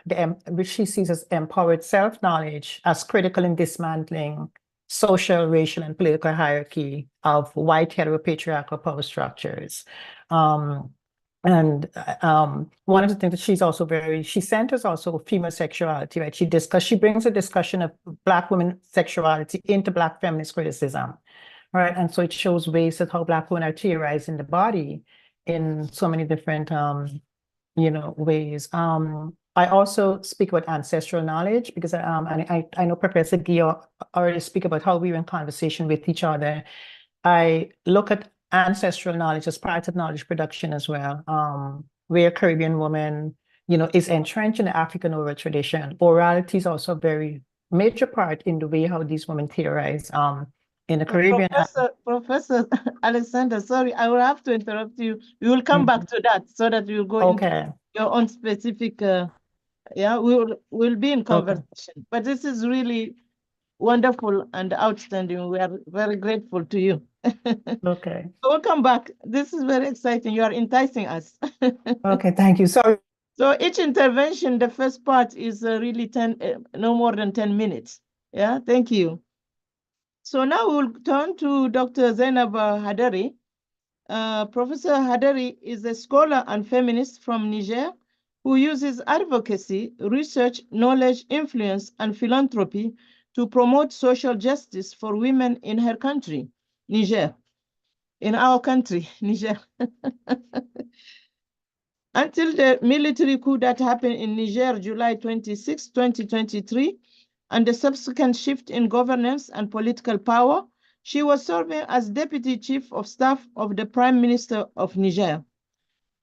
which she sees as empowered self-knowledge, as critical in dismantling social, racial, and political hierarchy of white heteropatriarchal power structures. And one of the things that she's also she centers also female sexuality, right? She brings a discussion of Black women sexuality into Black feminist criticism, right? And so it shows ways of how Black women are theorizing the body in so many different, ways. I also speak about ancestral knowledge because I know Professor Gueye already speak about how we were in conversation with each other. I look at ancestral knowledge as part of knowledge production as well, where a Caribbean woman, is entrenched in the African oral tradition. Orality is also a very major part in the way how these women theorize in the Caribbean. Professor Alexander, sorry, I will have to interrupt you. We will come back to that so that we'll go into your own specific, we'll be in conversation. But this is really wonderful and outstanding. We are very grateful to you. Okay. Welcome back. This is very exciting. You are enticing us. Okay, thank you. Sorry. So each intervention, the first part is really no more than 10 minutes. Yeah, thank you. So now we'll turn to Dr. Zeinabou Hadari. Professor Hadari is a scholar and feminist from Niger who uses advocacy, research, knowledge, influence, and philanthropy to promote social justice for women in her country, Niger. In our country, Niger. Until the military coup that happened in Niger, July 26, 2023, and the subsequent shift in governance and political power, she was serving as Deputy Chief of Staff of the Prime Minister of Niger.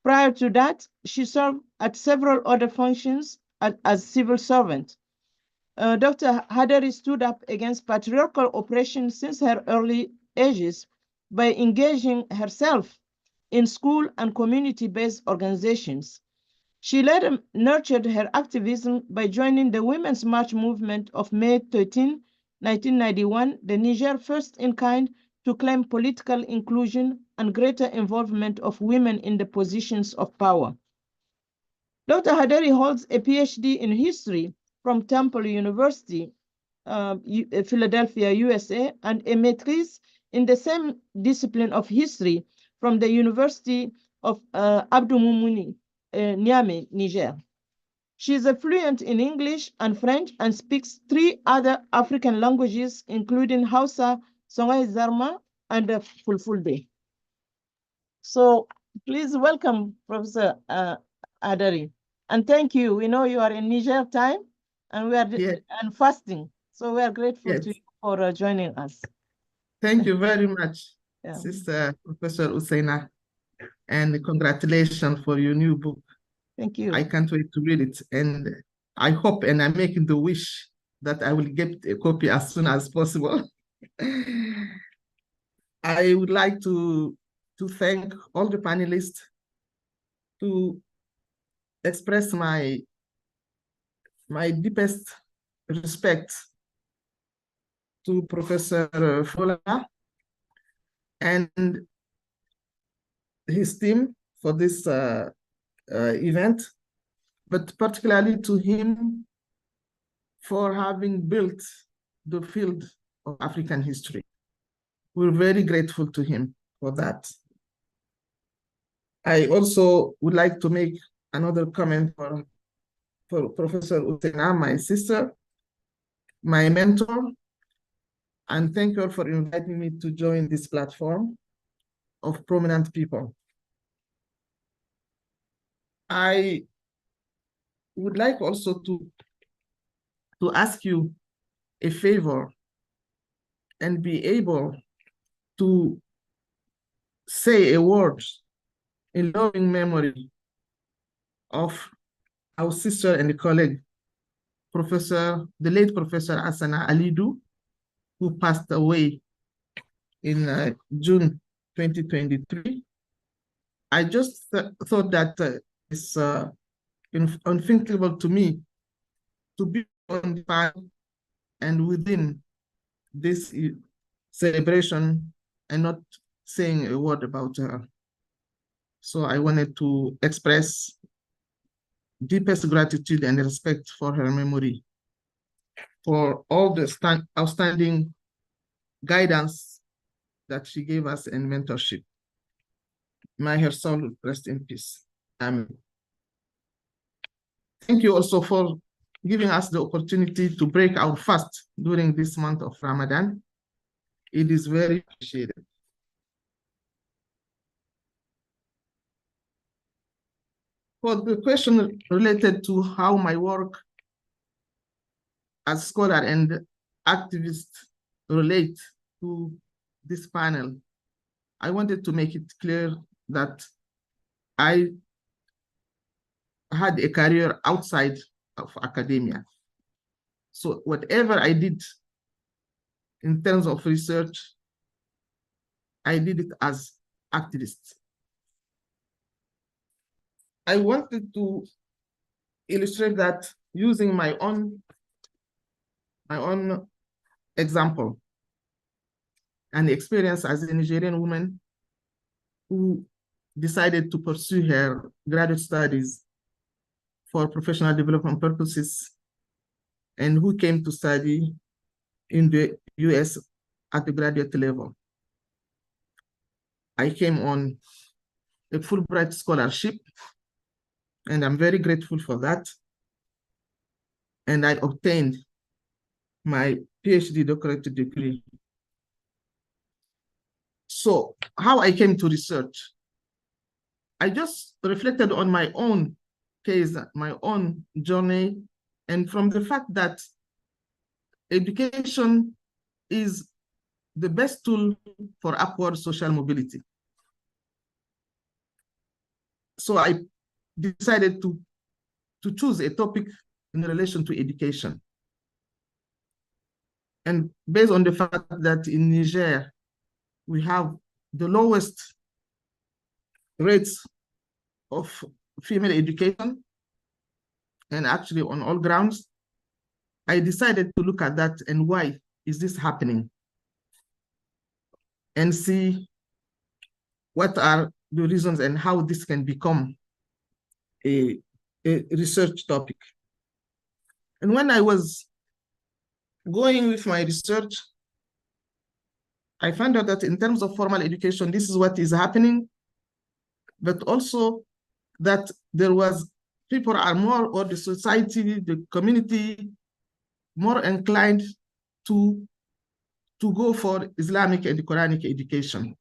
Prior to that, she served at several other functions as civil servant. Dr. Hadari stood up against patriarchal oppression since her early ages by engaging herself in school and community-based organizations. She led and nurtured her activism by joining the Women's March movement of May 13, 1991, the Niger first in kind to claim political inclusion and greater involvement of women in the positions of power. Dr. Hadari holds a PhD in history from Temple University, Philadelphia, USA, and a maîtrise in the same discipline of history from the University of Abdou Moumouni, Niamey, Niger. She is fluent in English and French and speaks 3 other African languages, including Hausa, Songhai Zarma, and Fulfulde. So please welcome Professor Hadari. And thank you. We know you are in Niger time and we are and fasting. So we are grateful to you for joining us. Thank you very much, Sister Professor Usaina, and congratulations for your new book. Thank you. I can't wait to read it, and I hope, and I'm making the wish that I will get a copy as soon as possible. I would like to thank all the panelists, to express my deepest respect to Professor Fola and his team for this event, but particularly to him for having built the field of African history. We're very grateful to him for that. I also would like to make another comment for Professor Usaina, my sister, my mentor, and thank her for inviting me to join this platform of prominent people. I would like also to ask you a favor and be able to say a word in loving memory of our sister and colleague, the late Professor Asana Alidou, who passed away in June 2023. I just thought that it's unthinkable to me to be on the panel and within this celebration and not saying a word about her. So I wanted to express deepest gratitude and respect for her memory, for all the outstanding guidance that she gave us and mentorship. May her soul rest in peace. Thank you also for giving us the opportunity to break our fast during this month of Ramadan. It is very appreciated. For the question related to how my work as scholar and activist relate to this panel, I wanted to make it clear that I had a career outside of academia. So whatever I did in terms of research, I did it as activist. I wanted to illustrate that using my own example and experience as a Nigerian woman who decided to pursue her graduate studies for professional development purposes and who came to study in the US at the graduate level. I came on a Fulbright scholarship, and I'm very grateful for that. And I obtained my PhD doctorate degree. So how I came to research, I just reflected on my own case, my own journey, and from the fact that education is the best tool for upward social mobility. So I decided to choose a topic in relation to education. And based on the fact that in Niger, we have the lowest rates of female education, and actually on all grounds, I decided to look at that and why is this happening, and see what are the reasons and how this can become a research topic. And when I was going with my research, I found out that in terms of formal education, this is what is happening, but also that there was people are more, or the society, the community, more inclined to go for Islamic and Quranic education,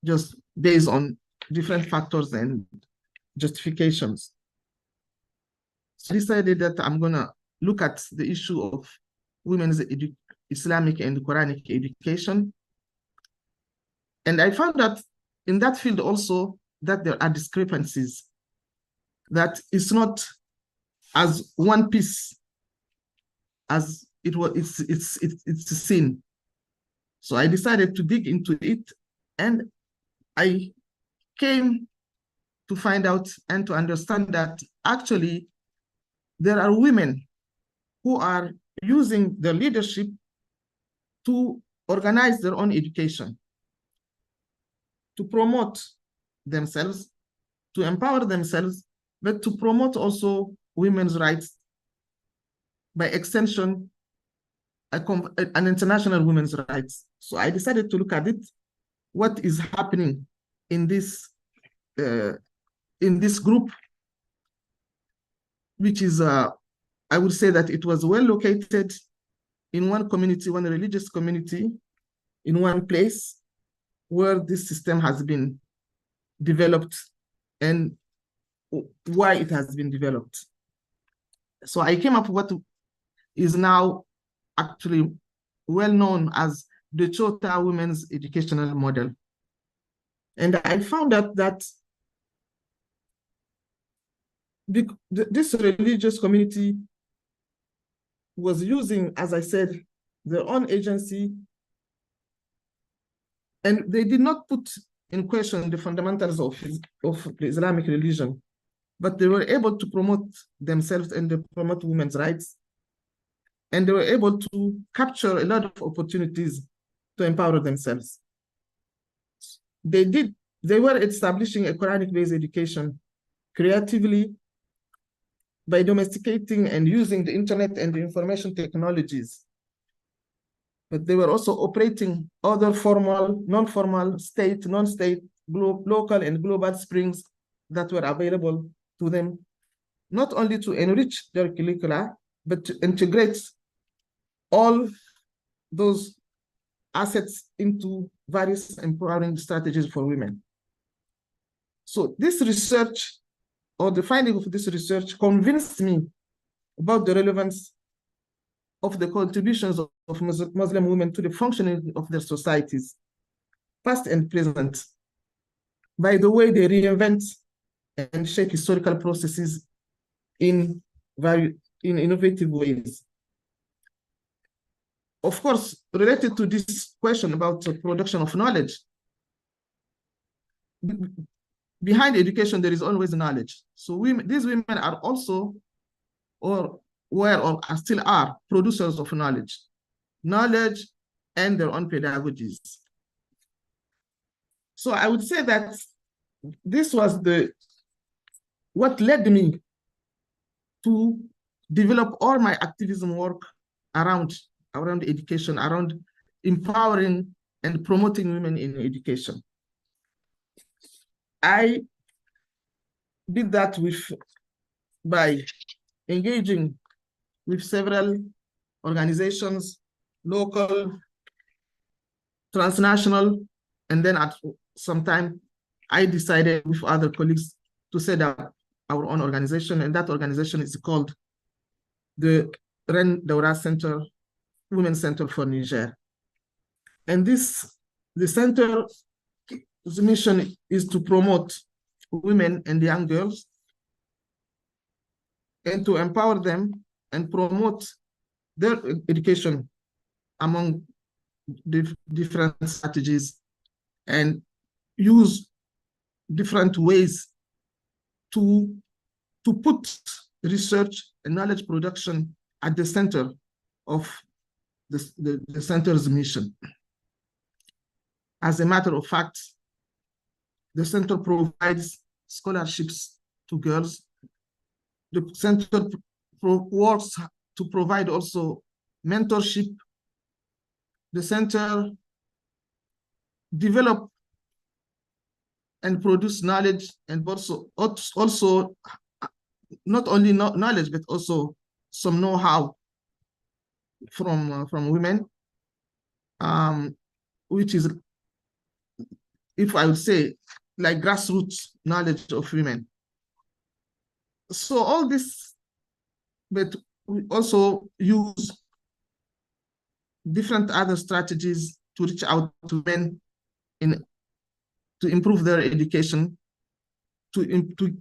just based on different factors and justifications. So I decided that I'm gonna look at the issue of women's Islamic and Quranic education. And I found that in that field also that there are discrepancies, that it's not as one piece as it's seen. So I decided to dig into it, and I came to find out and to understand that actually there are women who are using their leadership to organize their own education, to promote themselves, to empower themselves, but to promote also women's rights, by extension, an international women's rights. So I decided to look at it, what is happening in this group, which is, I would say that it was well located in one community, one religious community, in one place where this system has been developed and why it has been developed. So I came up with what is now actually well known as the Chota Women's Educational Model. And I found out that this religious community was using, as I said, their own agency, and they did not put in question the fundamentals of the Islamic religion, but they were able to promote themselves and they promote women's rights, and they were able to capture a lot of opportunities to empower themselves. They were establishing a Quranic-based education creatively by domesticating and using the internet and the information technologies. But they were also operating other formal, non-formal, state, non-state, local and global springs that were available to them, not only to enrich their curricula, but to integrate all those assets into various empowering strategies for women. So this research, or the finding of this research, convinced me about the relevance of the contributions of Muslim women to the functioning of their societies, past and present, by the way they reinvent and shape historical processes in innovative ways. Of course, related to this question about the production of knowledge, behind education, there is always knowledge. So these women are also, or were, or still are, producers of knowledge and their own pedagogies. So I would say that this was what led me to develop all my activism work around education, around empowering and promoting women in education. I did that by engaging with several organizations, local, transnational, and then at some time, I decided with other colleagues to set up our own organization, and that organization is called the Ren Daura Center, Women's Center for Niger. And the center's mission is to promote women and young girls and to empower them and promote their education among different strategies and use different ways to put research and knowledge production at the center of the center's mission. As a matter of fact, the center provides scholarships to girls. The center works to provide also mentorship. The center develop and produce knowledge, and also not only knowledge, but also some know-how from women, which is, if I would say, like grassroots knowledge of women. So all this, but we also use different other strategies to reach out to men to improve their education, to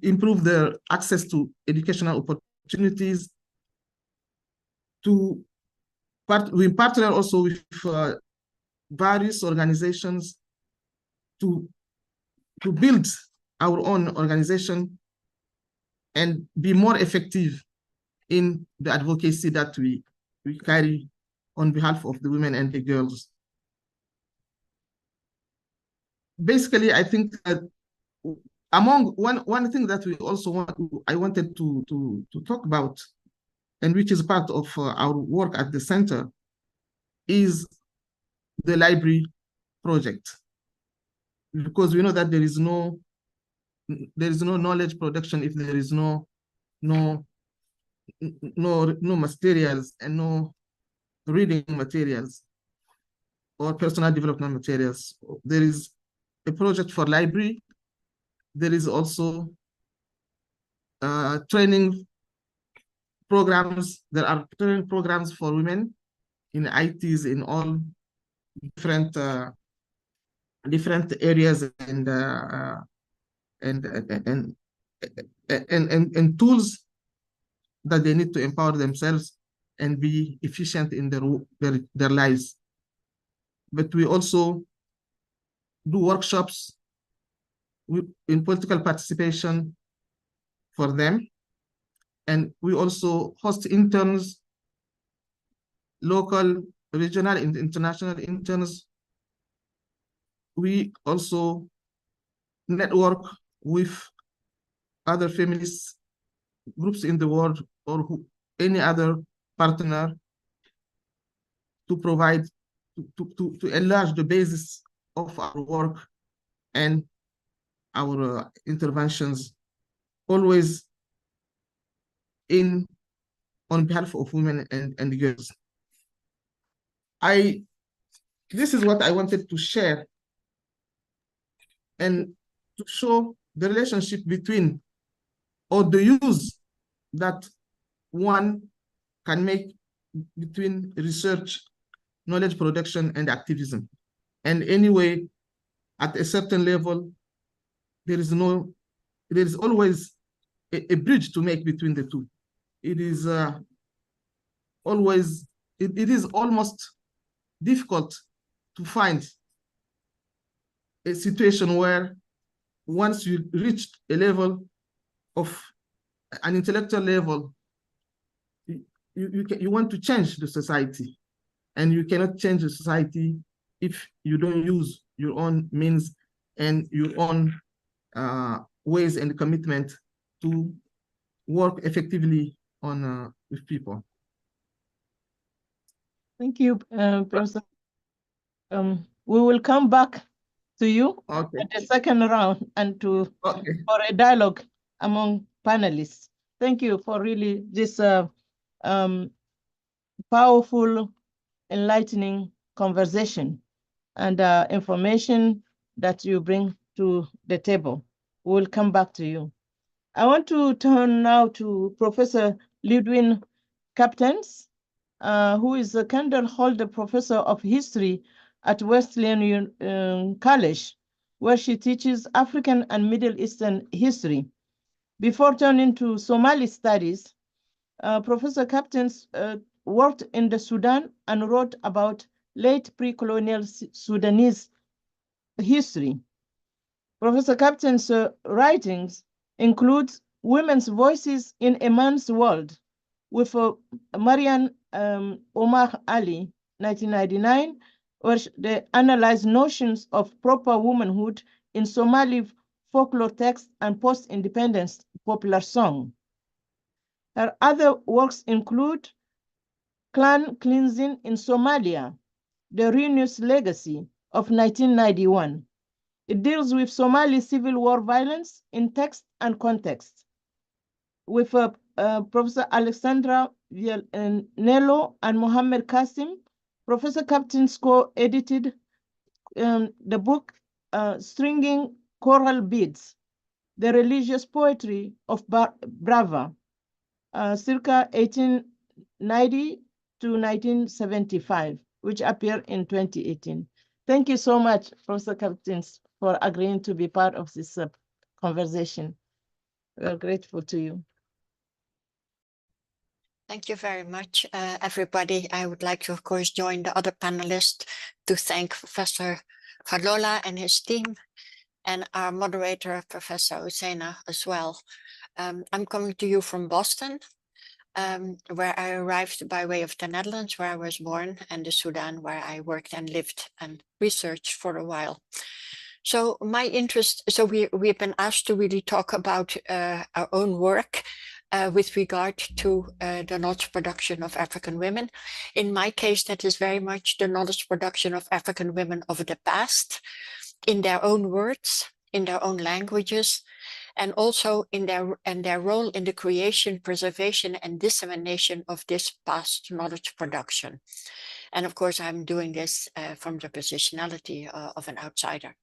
improve their access to educational opportunities. We partner also with various organizations to build our own organization and be more effective in the advocacy that we carry on behalf of the women and the girls. Basically, I think that among one thing that we also I wanted to talk about, and which is part of our work at the center, is the library project. Because we know that there is no knowledge production if there is no materials and no reading materials or personal development materials. There is a project for library. There is also training programs. There are training programs for women in ITs in all different areas and tools that they need to empower themselves and be efficient in their lives. But we also do workshops in political participation for them. And we also host interns, local, regional, and international interns. We also network with other feminist groups in the world or any other partner to provide, to enlarge the basis of our work and our interventions always on behalf of women and girls. This is what I wanted to share and to show the relationship between, or the use that one can make between research, knowledge production, and activism. And anyway, at a certain level, there is always a bridge to make between the two. It is almost difficult to find a situation where once you reach a level of an intellectual level, you want to change the society, and you cannot change the society if you don't use your own means and your own ways and commitment to work effectively on with people. Thank you, Professor. We will come back to you at the second round and for a dialogue among panelists. Thank you for really this powerful, enlightening conversation and information that you bring to the table. We'll come back to you. I want to turn now to Professor Lidwien Kapteijns, who is a Kendall Holder Professor of History at Wesleyan College, where she teaches African and Middle Eastern history. Before turning to Somali studies, Professor Kapteijns worked in the Sudan and wrote about late pre-colonial Sudanese history. Professor Kapteijns' writings include Women's Voices in a Man's World with Marian Omar Ali, 1999, where they analyze notions of proper womanhood in Somali folklore text and post-independence popular song. Her other works include Clan Cleansing in Somalia, the Ruinous Legacy of 1991. It deals with Somali civil war violence in text and context. With Professor Alexandra Nello and Mohammed Qasim, Professor Kapteijns co-edited the book Stringing Choral Beads, the Religious Poetry of Brava, circa 1890 to 1975, which appeared in 2018. Thank you so much, Professor Kapteijns, for agreeing to be part of this conversation. We are grateful to you. Thank you very much, everybody. I would like to, of course, join the other panelists to thank Professor Falola and his team, and our moderator, Professor Usaina, as well. I'm coming to you from Boston, where I arrived by way of the Netherlands, where I was born, and the Sudan, where I worked and lived and researched for a while. So my interest, so we've been asked to really talk about our own work with regard to the knowledge production of African women. In my case, that is very much the knowledge production of African women of the past, in their own words, in their own languages, and also in their role in the creation, preservation, and dissemination of this past knowledge production. And of course, I'm doing this from the positionality of an outsider.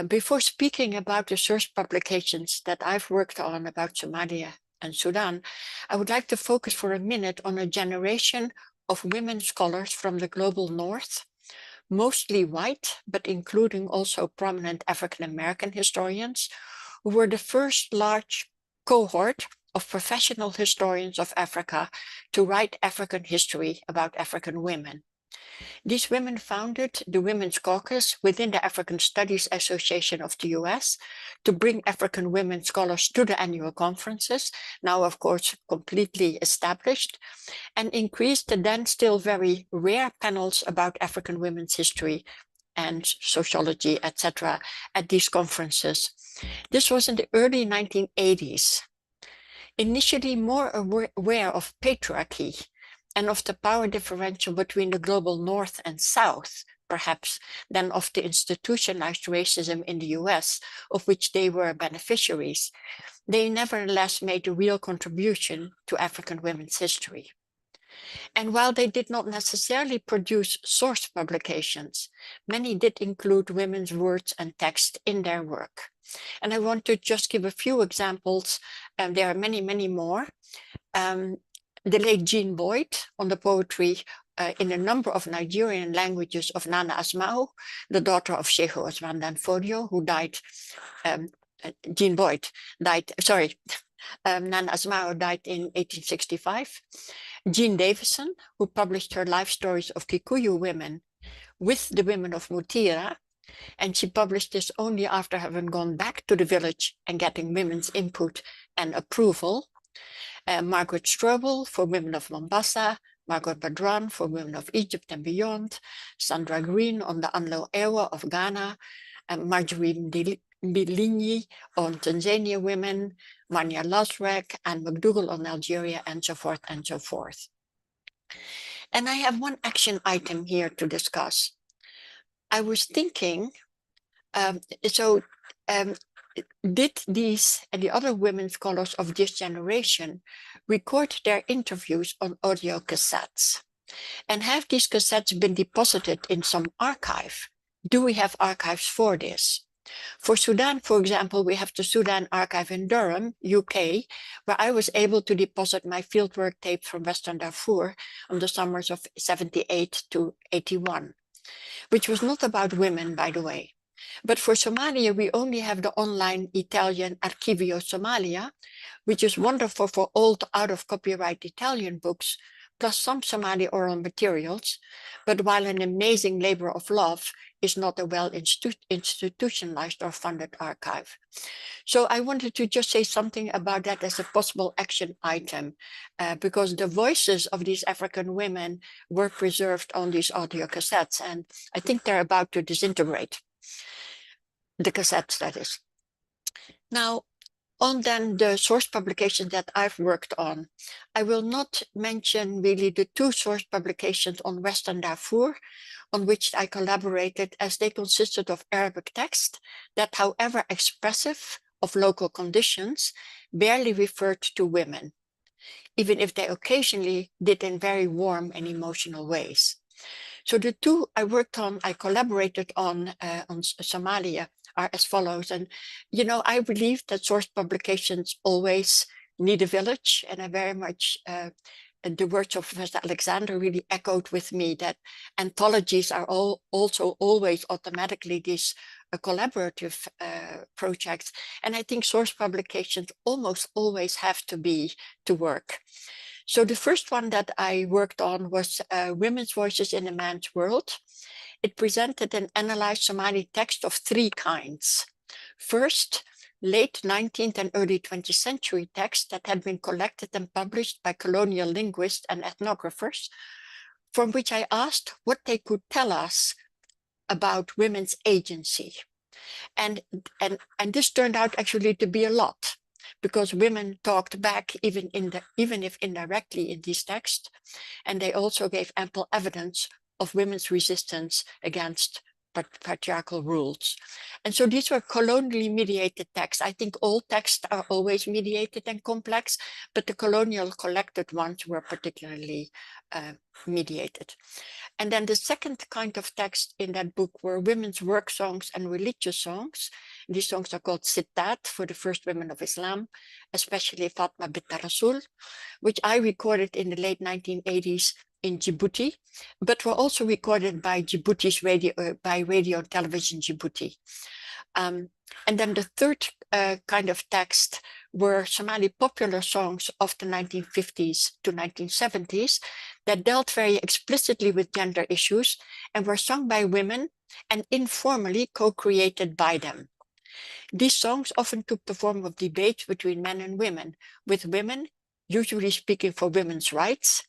Before speaking about the source publications that I've worked on about Somalia and Sudan, I would like to focus for a minute on a generation of women scholars from the global north, mostly white, but including also prominent African-American historians, who were the first large cohort of professional historians of Africa to write African history about African women. These women founded the Women's Caucus within the African Studies Association of the US to bring African women scholars to the annual conferences, now of course completely established, and increased the then still very rare panels about African women's history and sociology, etc., at these conferences. This was in the early 1980s. Initially more aware of patriarchy and of the power differential between the global north and south, perhaps, than of the institutionalized racism in the US, of which they were beneficiaries, they nevertheless made a real contribution to African women's history. And while they did not necessarily produce source publications, many did include women's words and text in their work. And I want to just give a few examples, and there are many, many more. The late Jean Boyd on the poetry in a number of Nigerian languages of Nana Asma'u, the daughter of Sheikh Osman Danfodio, who died, Jean Boyd died, sorry, Nana Asma'u died in 1865. Jean Davison, who published her life stories of Kikuyu women with the women of Mutira, and she published this only after having gone back to the village and getting women's input and approval. Margaret Strobel for Women of Mombasa, Margaret Badran for Women of Egypt and Beyond, Sandra Green on the Anlo Ewa of Ghana, and Marjorie Mbilinyi on Tanzania women, Mania Lasrek and McDougall on Algeria, and so forth and so forth. And I have one action item here to discuss. I was thinking, did these and the other women scholars of this generation record their interviews on audio cassettes? And have these cassettes been deposited in some archive? Do we have archives for this? For Sudan, for example, we have the Sudan archive in Durham, UK, where I was able to deposit my fieldwork tapes from Western Darfur on the summers of 78 to 81, which was not about women, by the way. But for Somalia, we only have the online Italian Archivio Somalia, which is wonderful for old out-of-copyright Italian books, plus some Somali oral materials, but while an amazing labor of love, is not a well-institutionalized or funded archive. So I wanted to just say something about that as a possible action item, because the voices of these African women were preserved on these audio cassettes, and I think they're about to disintegrate. The cassettes, that is. Now, on then the source publications that I've worked on, I will not mention really the two source publications on Western Darfur, on which I collaborated, as they consisted of Arabic text that, however expressive of local conditions, barely referred to women, even if they occasionally did in very warm and emotional ways. So the two I worked on, I collaborated on Somalia, are as follows. And, you know, I believe that source publications always need a village, and I very much, the words of Professor Alexander really echoed with me that anthologies are also always automatically these collaborative projects. And I think source publications almost always have to work. So the first one that I worked on was Women's Voices in a Man's World. It presented and analyzed Somali text of three kinds. First, late 19th and early 20th century texts that had been collected and published by colonial linguists and ethnographers, from which I asked what they could tell us about women's agency. And this turned out actually to be a lot, because women talked back even if indirectly in these texts, and they also gave ample evidence of women's resistance against patriarchal rules. And so these were colonially mediated texts. I think all texts are always mediated and complex, but the colonial collected ones were particularly mediated. And then the second kind of text in that book were women's work songs and religious songs. These songs are called Sittat for the first women of Islam, especially Fatma bint Rasul, which I recorded in the late 1980s in Djibouti, but were also recorded by Djibouti's radio and television Djibouti. And then the third kind of text were Somali popular songs of the 1950s to 1970s that dealt very explicitly with gender issues and were sung by women and informally co-created by them. These songs often took the form of debates between men and women, with women usually speaking for women's rights,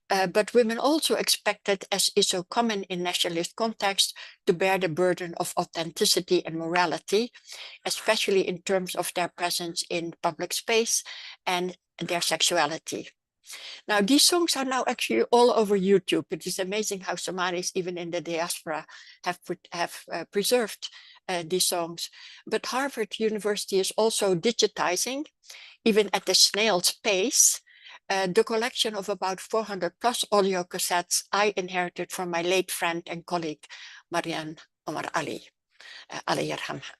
but women also expected, as is so common in nationalist contexts, to bear the burden of authenticity and morality, especially in terms of their presence in public space and their sexuality. Now, these songs are now actually all over YouTube. It is amazing how Somalis, even in the diaspora, have preserved these songs. But Harvard University is also digitizing, even at the snail's pace, the collection of about 400 plus audio cassettes I inherited from my late friend and colleague, Marianne Omar Ali, Allah yarhamha.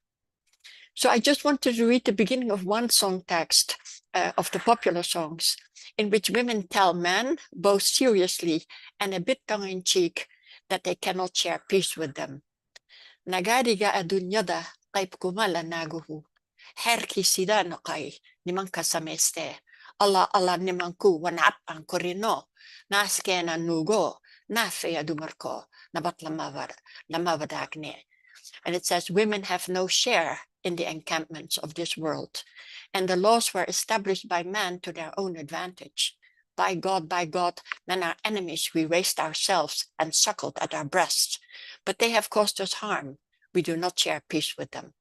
So I just wanted to read the beginning of one song text of the popular songs, in which women tell men, both seriously and a bit tongue-in-cheek, that they cannot share peace with them. Nagariga adunyada qayb kumala naguhu. Herki sida naqay niman kasameste. Allah Allah nimanku wanap ang korino. Naskena nugo. Nafeya dumarko. Nabat lamavadagne. And it says, women have no share in the encampments of this world, and the laws were established by man to their own advantage. By God, then our enemies we raised ourselves and suckled at our breasts, but they have caused us harm. We do not share peace with them.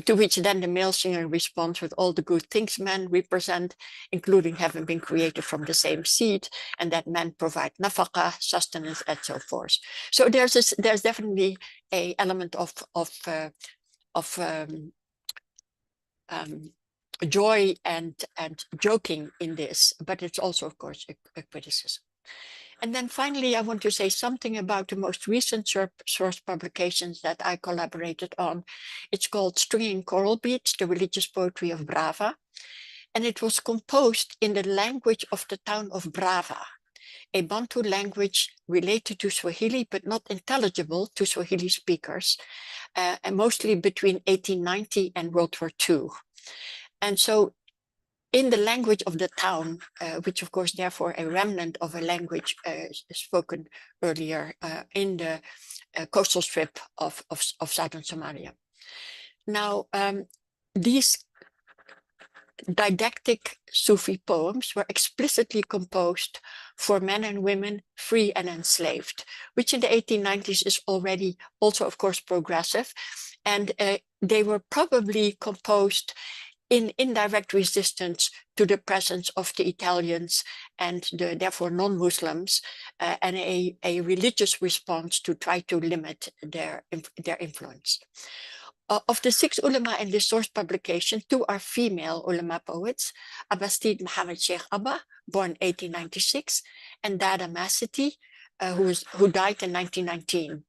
To which then the male singer responds with all the good things men represent, including having been created from the same seed, and that men provide nafaqah, sustenance, and so forth. So there's definitely an element of joy and joking in this, but it's also, of course, a criticism. And then finally, I want to say something about the most recent source publications that I collaborated on. It's called Stringing Coral Beads, the Religious Poetry of Brava. And it was composed in the language of the town of Brava, a Bantu language related to Swahili, but not intelligible to Swahili speakers, and mostly between 1890 and World War II. And so in the language of the town, which of course therefore a remnant of a language spoken earlier in the coastal strip of southern Somalia. Now, these didactic Sufi poems were explicitly composed for men and women free and enslaved, which in the 1890s is already also, of course, progressive. And they were probably composed in indirect resistance to the presence of the Italians and the therefore non-Muslims, and a religious response to try to limit their influence. Of the 6 ulama in this source publication, 2 are female ulama poets, Abastid Mohammed Sheikh Abba, born 1896, and Dada Masiti, who died in 1919.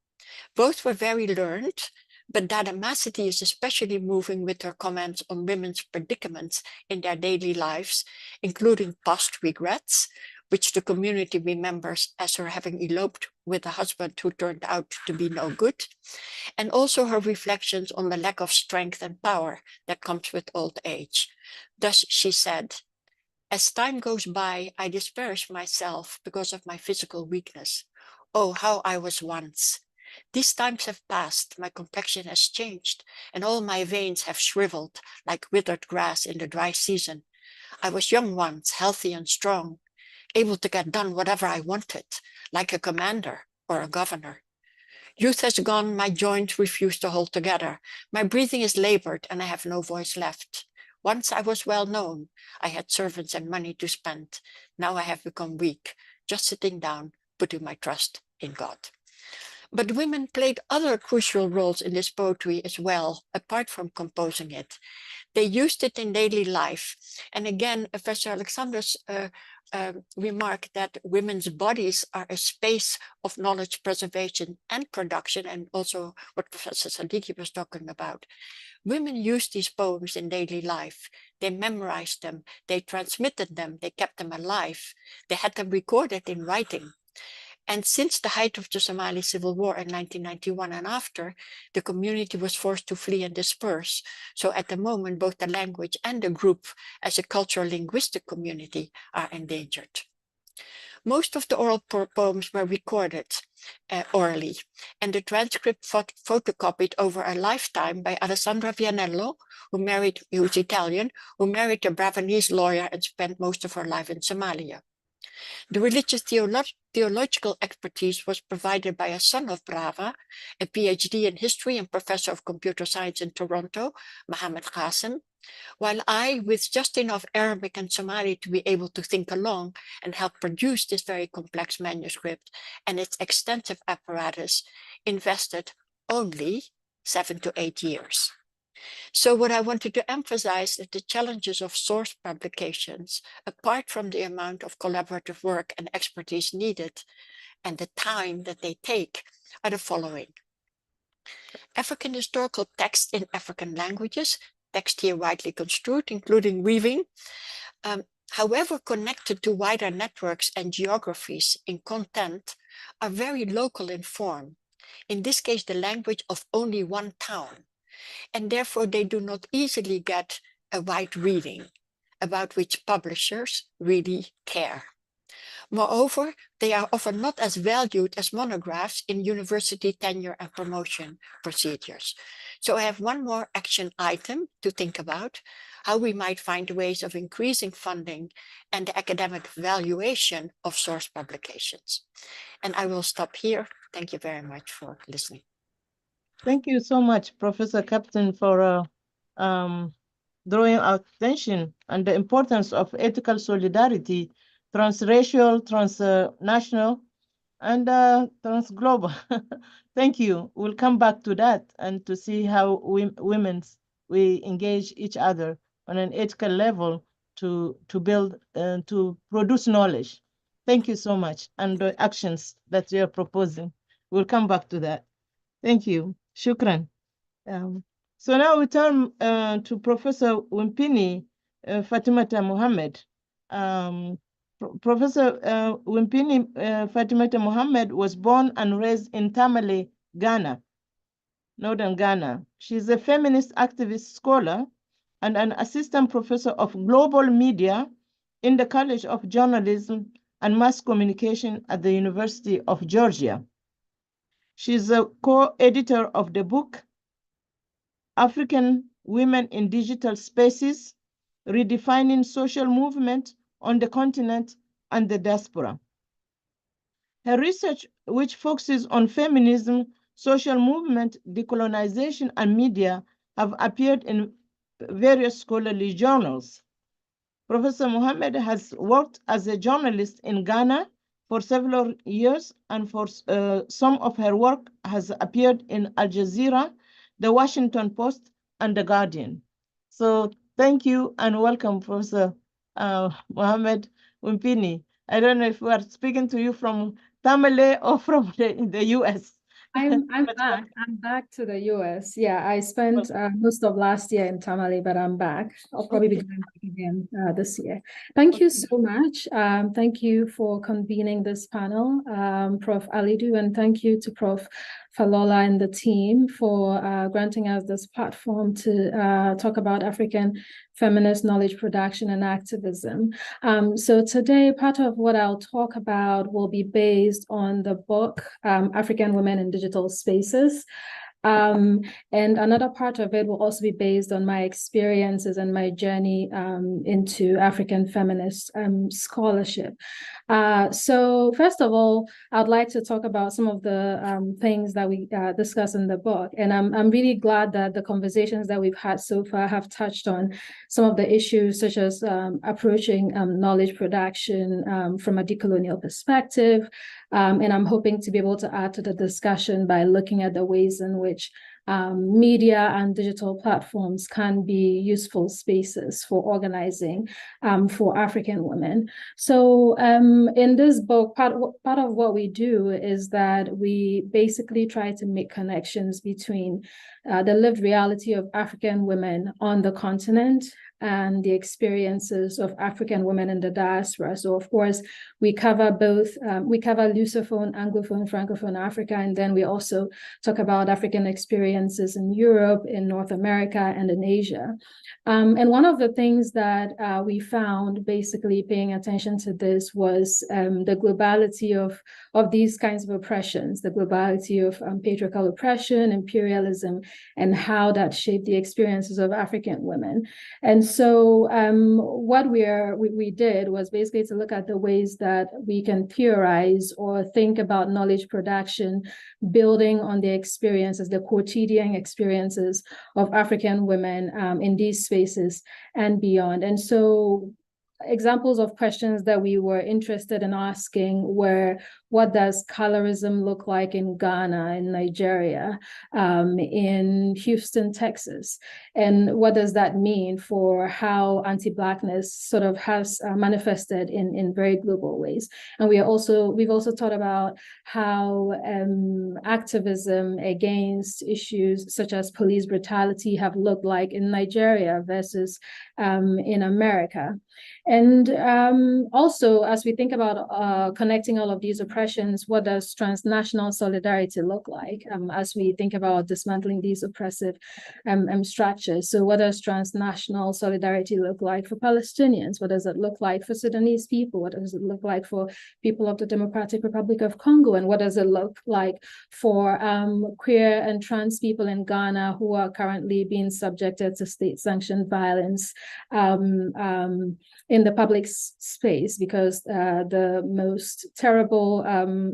Both were very learned, but Dada Masiti is especially moving with her comments on women's predicaments in their daily lives, including past regrets, which the community remembers as her having eloped with a husband who turned out to be no good, and also her reflections on the lack of strength and power that comes with old age. Thus she said, "As time goes by, I disparage myself because of my physical weakness. Oh, how I was once. These times have passed, my complexion has changed, and all my veins have shriveled like withered grass in the dry season. I was young once, healthy and strong, able to get done whatever I wanted, like a commander or a governor. Youth has gone, my joints refuse to hold together. My breathing is labored and I have no voice left. Once I was well known. I had servants and money to spend. Now I have become weak, just sitting down, putting my trust in God." But women played other crucial roles in this poetry as well, apart from composing it. They used it in daily life. And again, Professor Alexander's remark that women's bodies are a space of knowledge preservation and production, and also what Professor Sadiqi was talking about. Women used these poems in daily life. They memorized them, they transmitted them, they kept them alive. They had them recorded in writing. And since the height of the Somali Civil War in 1991 and after, the community was forced to flee and disperse. So at the moment, both the language and the group as a cultural linguistic community are endangered. Most of the oral poems were recorded orally, and the transcript photocopied over a lifetime by Alessandra Vianello, who's Italian, who married a Bravanese lawyer and spent most of her life in Somalia. The religious theological expertise was provided by a son of Brava, a PhD in history and professor of computer science in Toronto, Mohammed Qasim, While I, with just enough Arabic and Somali to be able to think along and help produce this very complex manuscript and its extensive apparatus, invested only 7 to 8 years. So what I wanted to emphasize is the challenges of source publications, apart from the amount of collaborative work and expertise needed and the time that they take, are the following. African historical text in African languages, text here widely construed, including weaving, however connected to wider networks and geographies in content, are very local in form. In this case, the language of only one town, and therefore they do not easily get a wide reading about which publishers really care. Moreover, they are often not as valued as monographs in university tenure and promotion procedures. So I have one more action item to think about, how we might find ways of increasing funding and the academic valuation of source publications. And I will stop here. Thank you very much for listening. Thank you so much, Professor Kapteijns, for drawing our attention on the importance of ethical solidarity, transracial, transnational, and transglobal. Thank you. We'll come back to that and to see how we engage each other on an ethical level to build and to produce knowledge. Thank you so much. And the actions that you are proposing. We'll come back to that. Thank you. Shukran. So now we turn to Professor Wunpini Fatimata Mohammed. Professor Wunpini Fatimata Mohammed was born and raised in Tamale, Ghana, northern Ghana. She's a feminist activist scholar and an assistant professor of global media in the College of Journalism and Mass Communication at the University of Georgia. She's a co-editor of the book, African Women in Digital Spaces, Redefining Social Movement on the Continent and the Diaspora. Her research, which focuses on feminism, social movement, decolonization, and media, have appeared in various scholarly journals. Professor Mohammed has worked as a journalist in Ghana for several years, and for some of her work has appeared in Al Jazeera, the Washington Post, and the Guardian. So thank you and welcome, Professor Mohammed Wunpini. I don't know if we are speaking to you from Tamale or from the US. I'm back. I'm back to the US. Yeah, I spent most of last year in Tamale, but I'm back. I'll probably be going back again this year. Thank you so much. Thank you for convening this panel, Prof. Alidou, and thank you to Prof. Falola and the team for granting us this platform to talk about African feminist knowledge production and activism. So today, part of what I'll talk about will be based on the book, African Women in Digital Spaces. And another part of it will also be based on my experiences and my journey into African feminist scholarship. So first of all, I'd like to talk about some of the things that we discuss in the book. And I'm really glad that the conversations that we've had so far have touched on some of the issues, such as approaching knowledge production from a decolonial perspective. And I'm hoping to be able to add to the discussion by looking at the ways in which media and digital platforms can be useful spaces for organizing for African women. So in this book, part of what we do is that we basically try to make connections between the lived reality of African women on the continent and the experiences of African women in the diaspora. So of course, we cover both, we cover Lusophone, Anglophone, Francophone Africa, and then we also talk about African experiences in Europe, in North America, and in Asia. And one of the things that we found basically paying attention to this was the globality of these kinds of oppressions, the globality of patriarchal oppression, imperialism, and how that shaped the experiences of African women. And So what we did was basically to look at the ways that we can theorize or think about knowledge production, building on the experiences, the quotidian experiences of African women in these spaces and beyond. And so examples of questions that we were interested in asking were, what does colorism look like in Ghana, in Nigeria, in Houston, Texas? And what does that mean for how anti-Blackness sort of has manifested in very global ways? And we've also thought about how activism against issues such as police brutality have looked like in Nigeria versus in America. And also, as we think about connecting all of these oppressions, what does transnational solidarity look like as we think about dismantling these oppressive structures? So what does transnational solidarity look like for Palestinians? What does it look like for Sudanese people? What does it look like for people of the Democratic Republic of Congo? And what does it look like for queer and trans people in Ghana who are currently being subjected to state-sanctioned violence in the public space, because the most terrible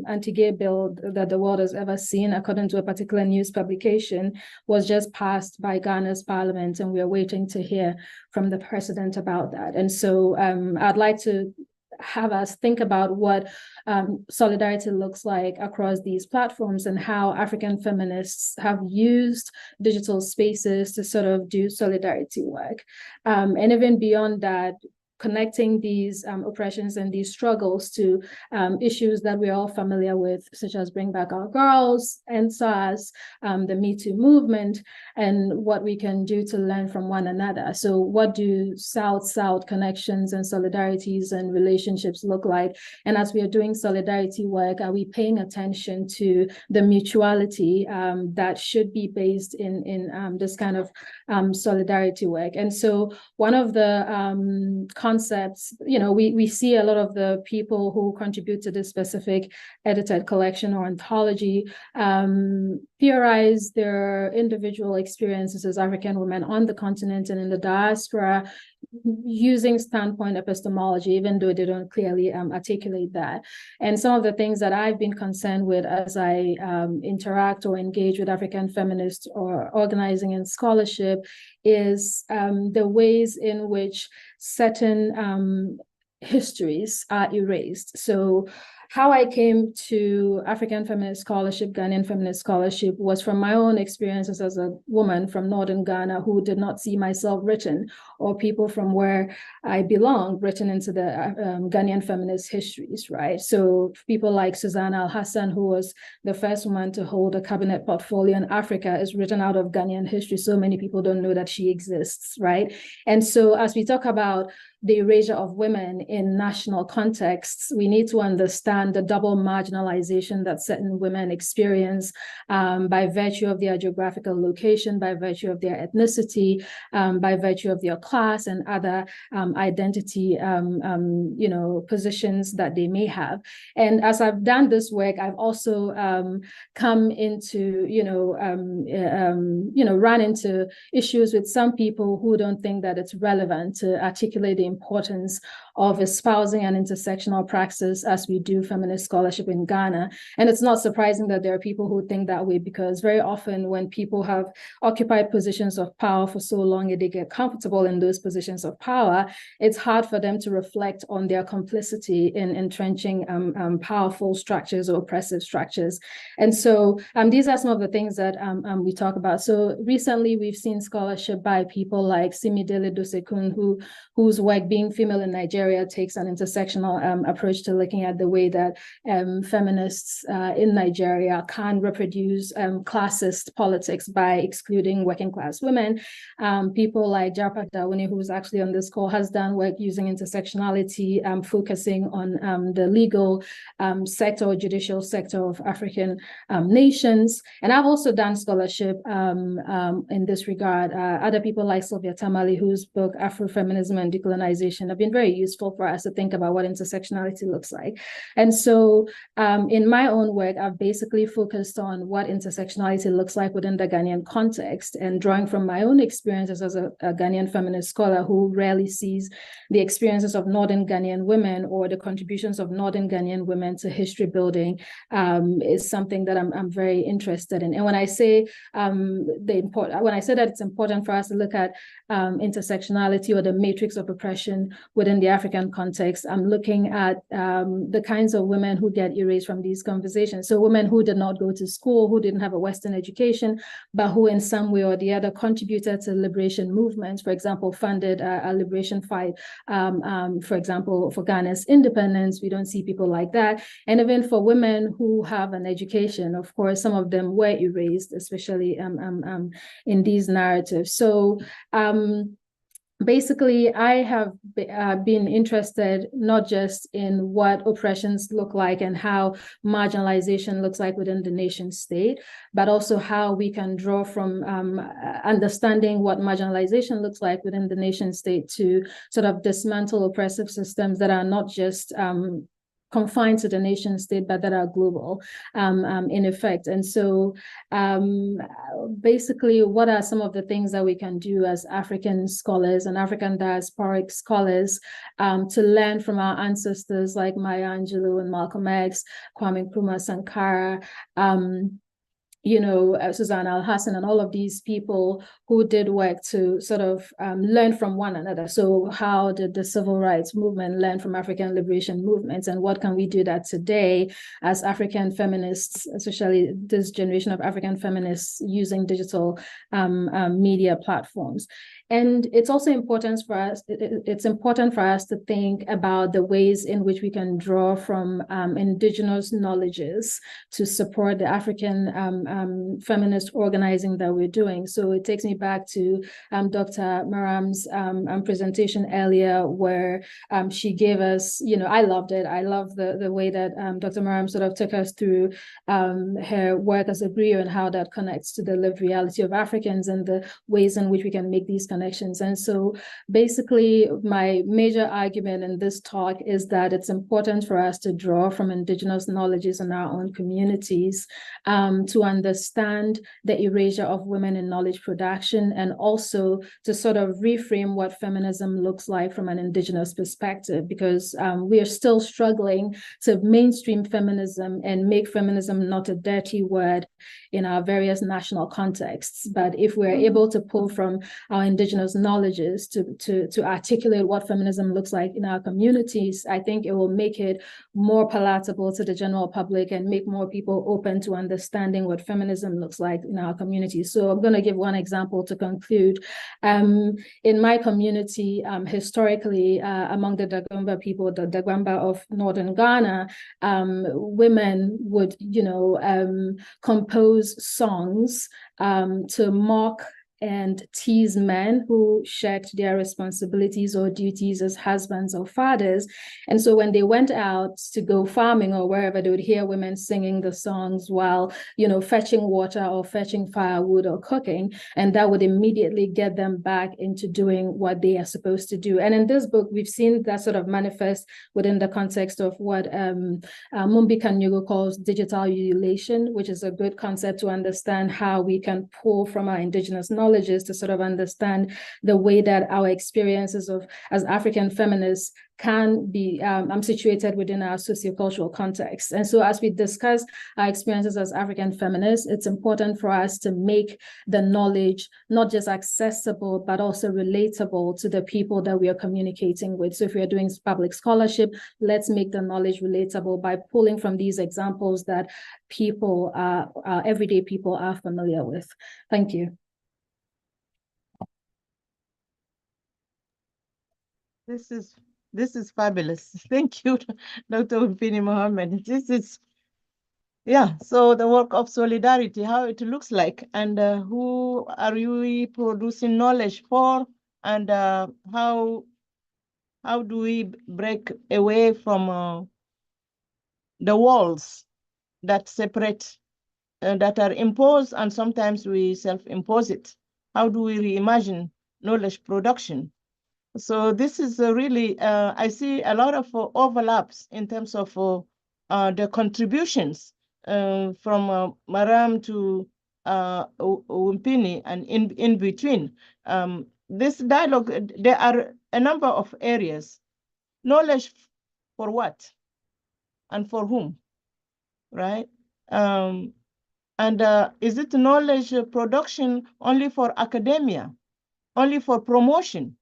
anti-gay bill that the world has ever seen, according to a particular news publication, was just passed by Ghana's parliament, and we are waiting to hear from the president about that. And so I'd like to have us think about what solidarity looks like across these platforms and how African feminists have used digital spaces to sort of do solidarity work. And even beyond that, connecting these oppressions and these struggles to issues that we're all familiar with, such as Bring Back Our Girls, NSAS, the Me Too movement, and what we can do to learn from one another. So what do South-South connections and solidarities and relationships look like? And as we are doing solidarity work, are we paying attention to the mutuality that should be based in this kind of solidarity work? And so one of the concepts, we see a lot of the people who contribute to this specific edited collection or anthology theorize their individual experiences as African women on the continent and in the diaspora using standpoint epistemology, even though they don't clearly articulate that. And some of the things that I've been concerned with as I interact or engage with African feminists or organizing and scholarship is the ways in which certain histories are erased. So how I came to African feminist scholarship, Ghanaian feminist scholarship, was from my own experiences as a woman from northern Ghana who did not see myself written, or people from where I belong written into the Ghanaian feminist histories, right? So people like Susanna Al-Hassan, who was the first woman to hold a cabinet portfolio in Africa, is written out of Ghanaian history. So many people don't know that she exists, right? And so as we talk about the erasure of women in national contexts, we need to understand the double marginalization that certain women experience by virtue of their geographical location, by virtue of their ethnicity, by virtue of their class and other identity, positions that they may have. And as I've done this work, I've also come into, run into issues with some people who don't think that it's relevant to articulate the importance of espousing an intersectional praxis as we do feminist scholarship in Ghana. And it's not surprising that there are people who think that way, because very often when people have occupied positions of power for so long and they get comfortable in those positions of power, it's hard for them to reflect on their complicity in entrenching powerful structures or oppressive structures. And so these are some of the things that we talk about. So recently we've seen scholarship by people like Simidele Dosekun, whose work, Being Female in Nigeria, takes an intersectional approach to looking at the way that feminists in Nigeria can reproduce classist politics by excluding working class women. People like Jarpak Dawuni, who's actually on this call, has done work using intersectionality, focusing on the legal sector or judicial sector of African nations. And I've also done scholarship in this regard. Other people like Sylvia Tamale, whose book Afrofeminism and Decolonization marginalization have been very useful for us to think about what intersectionality looks like. And so in my own work, I've basically focused on what intersectionality looks like within the Ghanaian context, and drawing from my own experiences as a Ghanaian feminist scholar who rarely sees the experiences of Northern Ghanaian women or the contributions of Northern Ghanaian women to history building is something that I'm very interested in. And when I say that it's important for us to look at intersectionality or the matrix of oppression within the African context, I'm looking at the kinds of women who get erased from these conversations. So women who did not go to school, who didn't have a Western education, but who in some way or the other contributed to liberation movements, for example, funded a liberation fight, for example, for Ghana's independence. We don't see people like that. And even for women who have an education, of course, some of them were erased, especially in these narratives. So basically, I have been interested not just in what oppressions look like and how marginalization looks like within the nation state, but also how we can draw from understanding what marginalization looks like within the nation state to sort of dismantle oppressive systems that are not just confined to the nation state, but that are global in effect. And so basically, what are some of the things that we can do as African scholars and African diasporic scholars to learn from our ancestors like Maya Angelou and Malcolm X, Kwame Nkrumah Sankara, Susanna Al-Hassan, and all of these people who did work to sort of learn from one another. So how did the civil rights movement learn from African liberation movements, and what can we do that today as African feminists, especially this generation of African feminists using digital media platforms? And it's also important for us, it's important for us to think about the ways in which we can draw from indigenous knowledges to support the African feminist organizing that we're doing. So it takes me back to Dr. Marame's presentation earlier, where she gave us, I loved it. I love the way that Dr. Marame sort of took us through her work as a griot and how that connects to the lived reality of Africans and the ways in which we can make these connections. And so basically, my major argument in this talk is that it's important for us to draw from indigenous knowledges in our own communities to understand the erasure of women in knowledge production, and also to sort of reframe what feminism looks like from an indigenous perspective, because we are still struggling to mainstream feminism and make feminism not a dirty word in our various national contexts. But if we're able to pull from our indigenous knowledges to articulate what feminism looks like in our communities, I think it will make it more palatable to the general public and make more people open to understanding what feminism looks like in our communities. So I'm going to give one example to conclude. In my community, historically, among the Dagomba people, the Dagomba of Northern Ghana, women would, compose songs to mock and tease men who shirked their responsibilities or duties as husbands or fathers. And so when they went out to go farming or wherever, they would hear women singing the songs while, fetching water or fetching firewood or cooking. And that would immediately get them back into doing what they are supposed to do. And in this book, we've seen that sort of manifest within the context of what Mumbi Kanyugo calls digital ululation, which is a good concept to understand how we can pull from our indigenous knowledge to sort of understand the way that our experiences as African feminists can be situated within our sociocultural context. And so as we discuss our experiences as African feminists, it's important for us to make the knowledge not just accessible, but also relatable to the people that we are communicating with. So if we are doing public scholarship, let's make the knowledge relatable by pulling from these examples that people, everyday people are familiar with. Thank you. This is fabulous. Thank you, Dr. Wunpini Mohammed. This is, so the work of solidarity, how it looks like, and who are we producing knowledge for, and how do we break away from the walls that separate, that are imposed, and sometimes we self-impose it. How do we reimagine knowledge production So this is really, I see a lot of overlaps in terms of the contributions from Marame to Wunpini and in between. This dialogue, there are a number of areas. Knowledge for what and for whom, right? Is it knowledge production only for academia, only for promotion?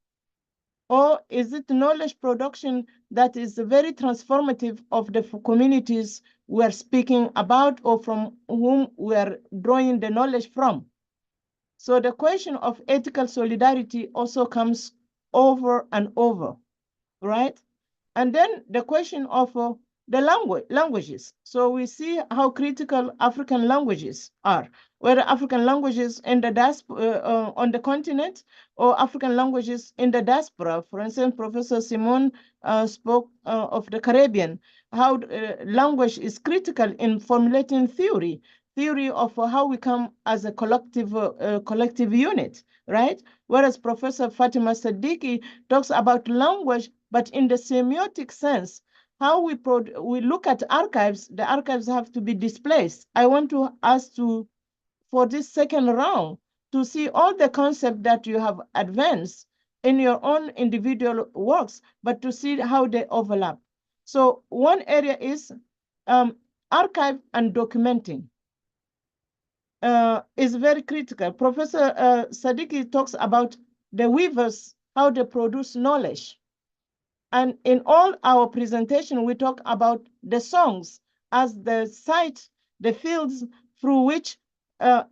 Or is it knowledge production that is very transformative of the communities we're speaking about or from whom we're drawing the knowledge from? So the question of ethical solidarity also comes over and over, right? And then the question of the languages. So we see how critical African languages are, whether African languages in the diaspora, on the continent, or African languages in the diaspora. For instance, Professor Simone spoke of the Caribbean, how language is critical in formulating theory of how we come as a collective unit, right? Whereas Professor Fatima Sadiqi talks about language, but in the semiotic sense, how we look at archives, the archives have to be displaced. I want to ask for this second round, to see all the concepts that you have advanced in your own individual works, but to see how they overlap. So one area is archive and documenting. Is very critical. Professor Sadiqi talks about the weavers, how they produce knowledge. And in all our presentation, we talk about the songs as the site, the fields through which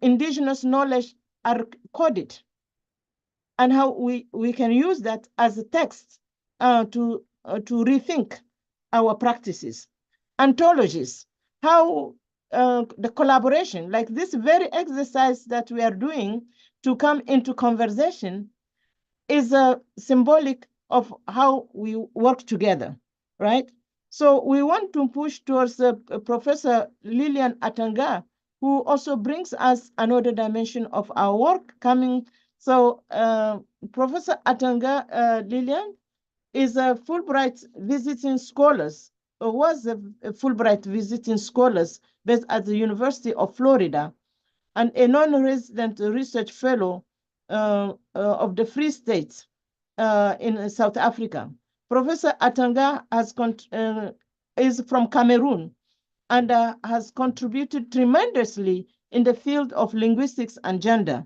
indigenous knowledge are coded, and how we can use that as a text to rethink our practices. Anthologies, how the collaboration, like this very exercise that we are doing to come into conversation, is a symbolic of how we work together, right? So we want to push towards Professor Lilian Atanga, who also brings us another dimension of our work coming. So Professor Atanga, Lilian, is a Fulbright visiting scholars, or was a Fulbright visiting scholars based at the University of Florida, and a non-resident research fellow of the Free State in South Africa. Professor Atanga is from Cameroon and has contributed tremendously in the field of linguistics and gender.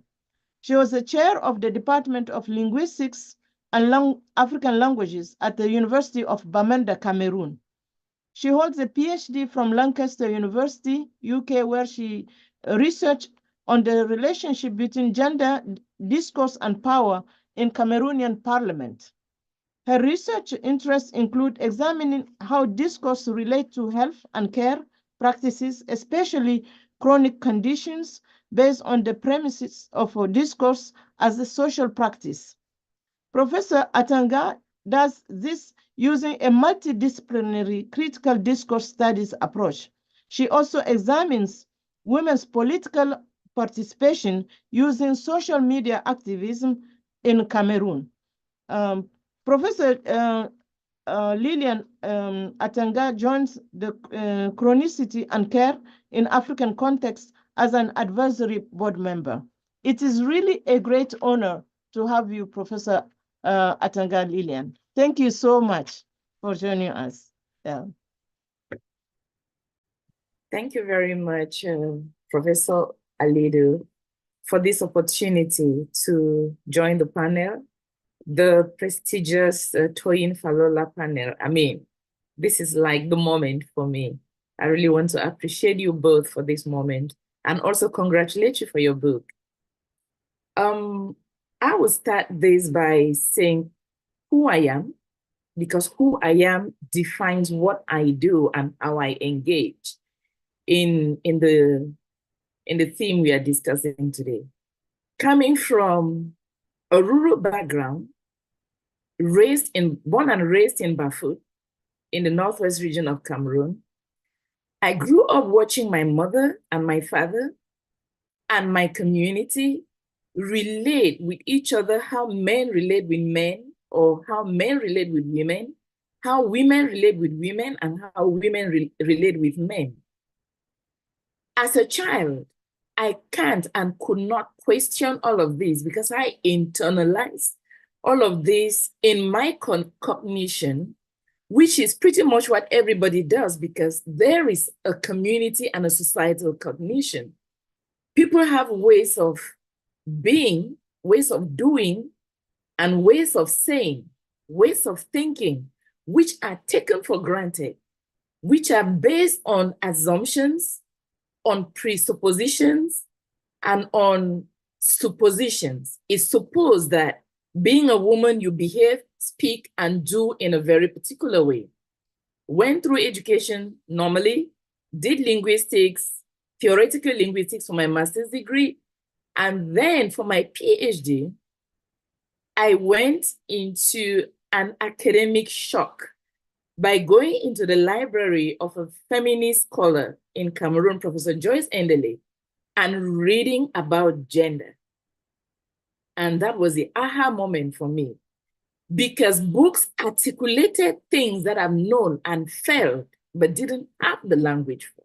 She was the chair of the Department of Linguistics and African Languages at the University of Bamenda, Cameroon. She holds a PhD from Lancaster University, UK, where she researched on the relationship between gender, discourse, and power in Cameroonian parliament. Her research interests include examining how discourse relates to health and care practices, especially chronic conditions, based on the premises of discourse as a social practice. Professor Atanga does this using a multidisciplinary critical discourse studies approach. She also examines women's political participation using social media activism in Cameroon. Professor Lilian Atanga joins the Chronicity and Care in African Context as an advisory board member. It is really a great honor to have you, Professor Atanga Lilian. Thank you so much for joining us. Yeah. Thank you very much, Professor Alidu, for this opportunity to join the panel, the prestigious Toyin Falola panel. I mean, this is like the moment for me. I really want to appreciate you both for this moment and also congratulate you for your book. I will start this by saying who I am, because who I am defines what I do and how I engage in the theme we are discussing today. Coming from a rural background, born and raised in Bafut, in the northwest region of Cameroon, I grew up watching my mother and my father and my community relate with each other, how men relate with men, or how men relate with women, how women relate with women, and how women relate with men. As a child, I can't and could not question all of this because I internalized all of this in my cognition, which is pretty much what everybody does because there is a community and a societal cognition. People have ways of being, ways of doing, and ways of saying, ways of thinking, which are taken for granted, which are based on assumptions, on presuppositions, and on suppositions. It's supposed that being a woman, you behave, speak, and do in a very particular way. Went through education normally, did linguistics, theoretical linguistics for my master's degree, and then for my PhD, I went into an academic shock by going into the library of a feminist scholar in Cameroon, Professor Joyce Endele, and reading about gender. And that was the aha moment for me, because books articulated things that I've known and felt, but didn't have the language for.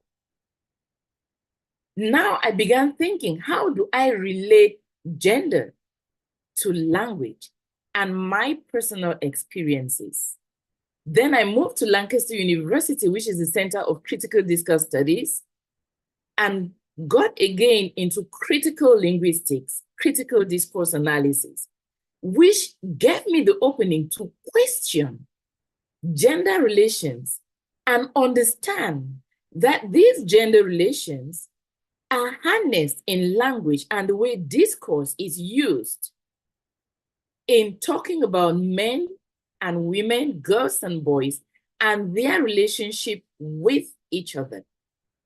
Now I began thinking, how do I relate gender to language and my personal experiences? Then I moved to Lancaster University, which is the Center of Critical Discourse Studies, and got again into critical linguistics, critical discourse analysis, which gave me the opening to question gender relations and understand that these gender relations are harnessed in language and the way discourse is used in talking about men and women, girls and boys, and their relationship with each other.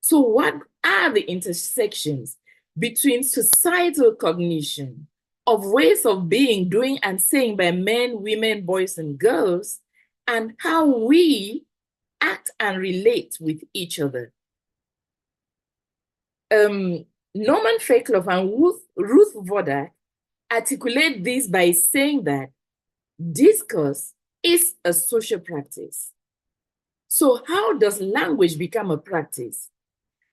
So what are the intersections between societal cognition of ways of being, doing, and saying by men, women, boys, and girls, and how we act and relate with each other? Norman Fakelov and Ruth Vodak articulate this by saying that discourse is a social practice. So how does language become a practice?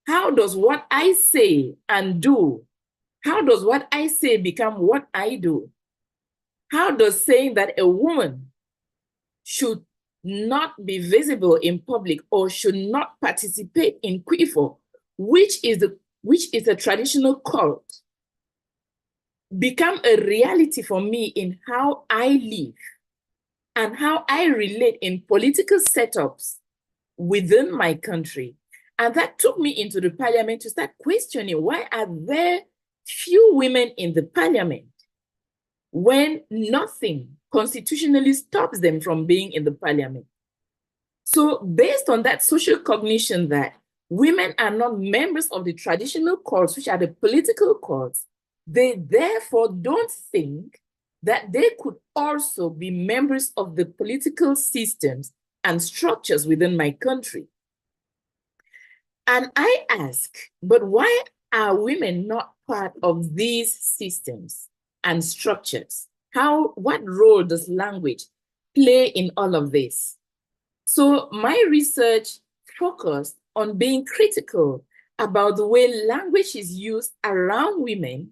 How does what I say and do, how does what I say become what I do? How does saying that a woman should not be visible in public or should not participate in Kwifo, which is a traditional cult, become a reality for me in how I live and how I relate in political setups within my country? And that took me into the parliament to start questioning, why are there few women in the parliament when nothing constitutionally stops them from being in the parliament? So based on that social cognition that women are not members of the traditional courts, which are the political courts, they therefore don't think that they could also be members of the political systems and structures within my country. And I ask, but why are women not part of these systems and structures? What role does language play in all of this? So my research focused on being critical about the way language is used around women,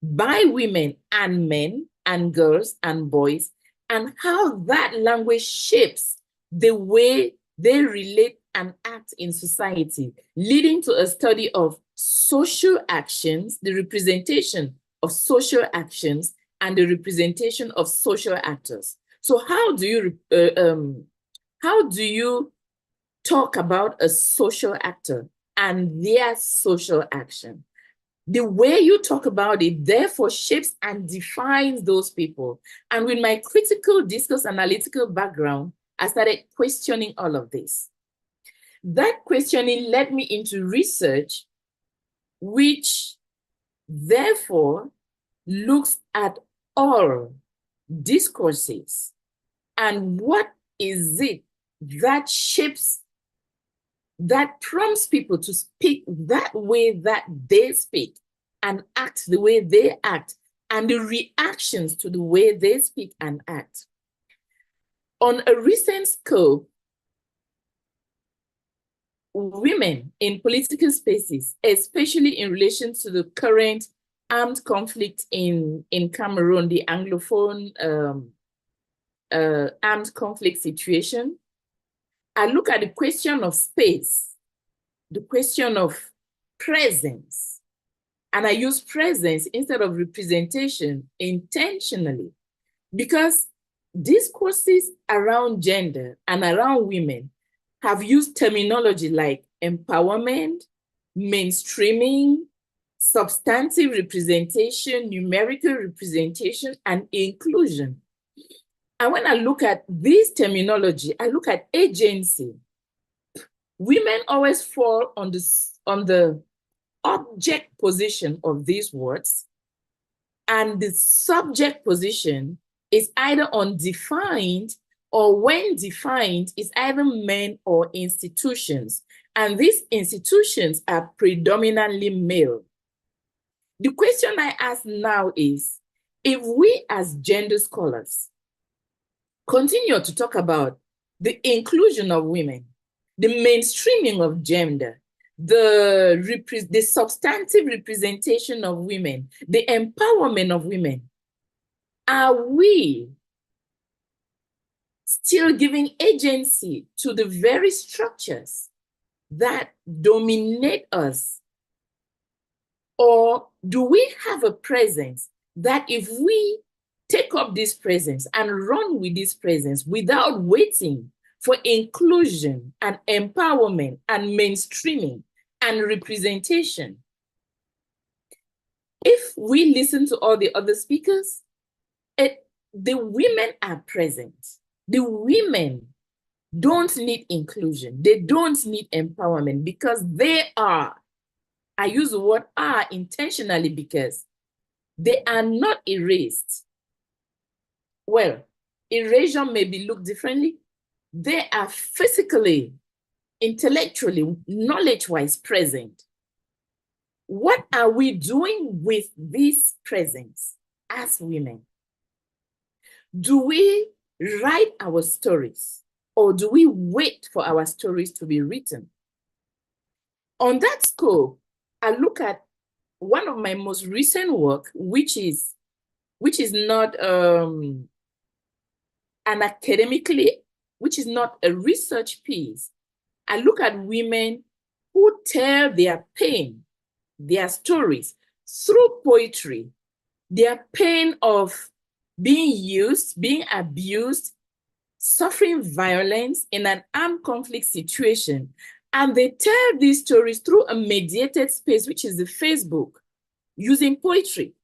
by women and men and girls and boys, and how that language shapes the way they relate and act in society, leading to a study of social actions, the representation of social actions, and the representation of social actors. So how do you talk about a social actor and their social action? The way you talk about it therefore shapes and defines those people. And with my critical discourse analytical background, I started questioning all of this. That questioning led me into research, which therefore looks at all discourses and what is it that shapes, that prompts people to speak that way that they speak and act the way they act, and the reactions to the way they speak and act. On a recent scope, women in political spaces, especially in relation to the current armed conflict in Cameroon, the Anglophone armed conflict situation, I look at the question of space, the question of presence, and I use presence instead of representation intentionally, because discourses around gender and around women have used terminology like empowerment, mainstreaming, substantive representation, numerical representation, and inclusion. And when I look at this terminology, I look at agency. Women always fall on the object position of these words, and the subject position is either undefined, or when defined, is either men or institutions. And these institutions are predominantly male. The question I ask now is, if we as gender scholars continue to talk about the inclusion of women, the mainstreaming of gender, the substantive representation of women, the empowerment of women, are we still giving agency to the very structures that dominate us? Or do we have a presence that if we take up this presence and run with this presence without waiting for inclusion and empowerment and mainstreaming and representation, if we listen to all the other speakers, the women are present. The women don't need inclusion. They don't need empowerment because they are. I use the word are intentionally because they are not erased. Well, erasure may be looked differently. They are physically, intellectually, knowledge-wise present. What are we doing with this presence as women? Do we write our stories, or do we wait for our stories to be written? On that scope, I look at one of my most recent work, which is not an academically, which is not a research piece. I look at women who tell their pain, their stories through poetry, their pain of being used, being abused, suffering violence in an armed conflict situation. And they tell these stories through a mediated space, which is the Facebook, using poetry.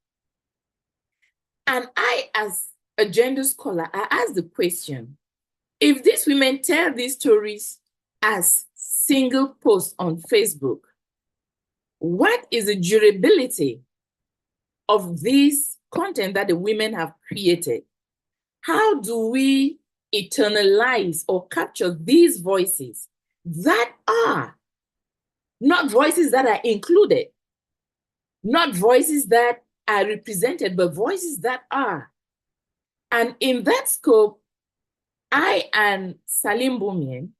And I, as a gender scholar, I ask the question, if these women tell these stories as single posts on Facebook, what is the durability of this content that the women have created? How do we eternalize or capture these voices that are not voices that are included, not voices that are represented, but voices that are? And in that scope, I and Salim Boumien,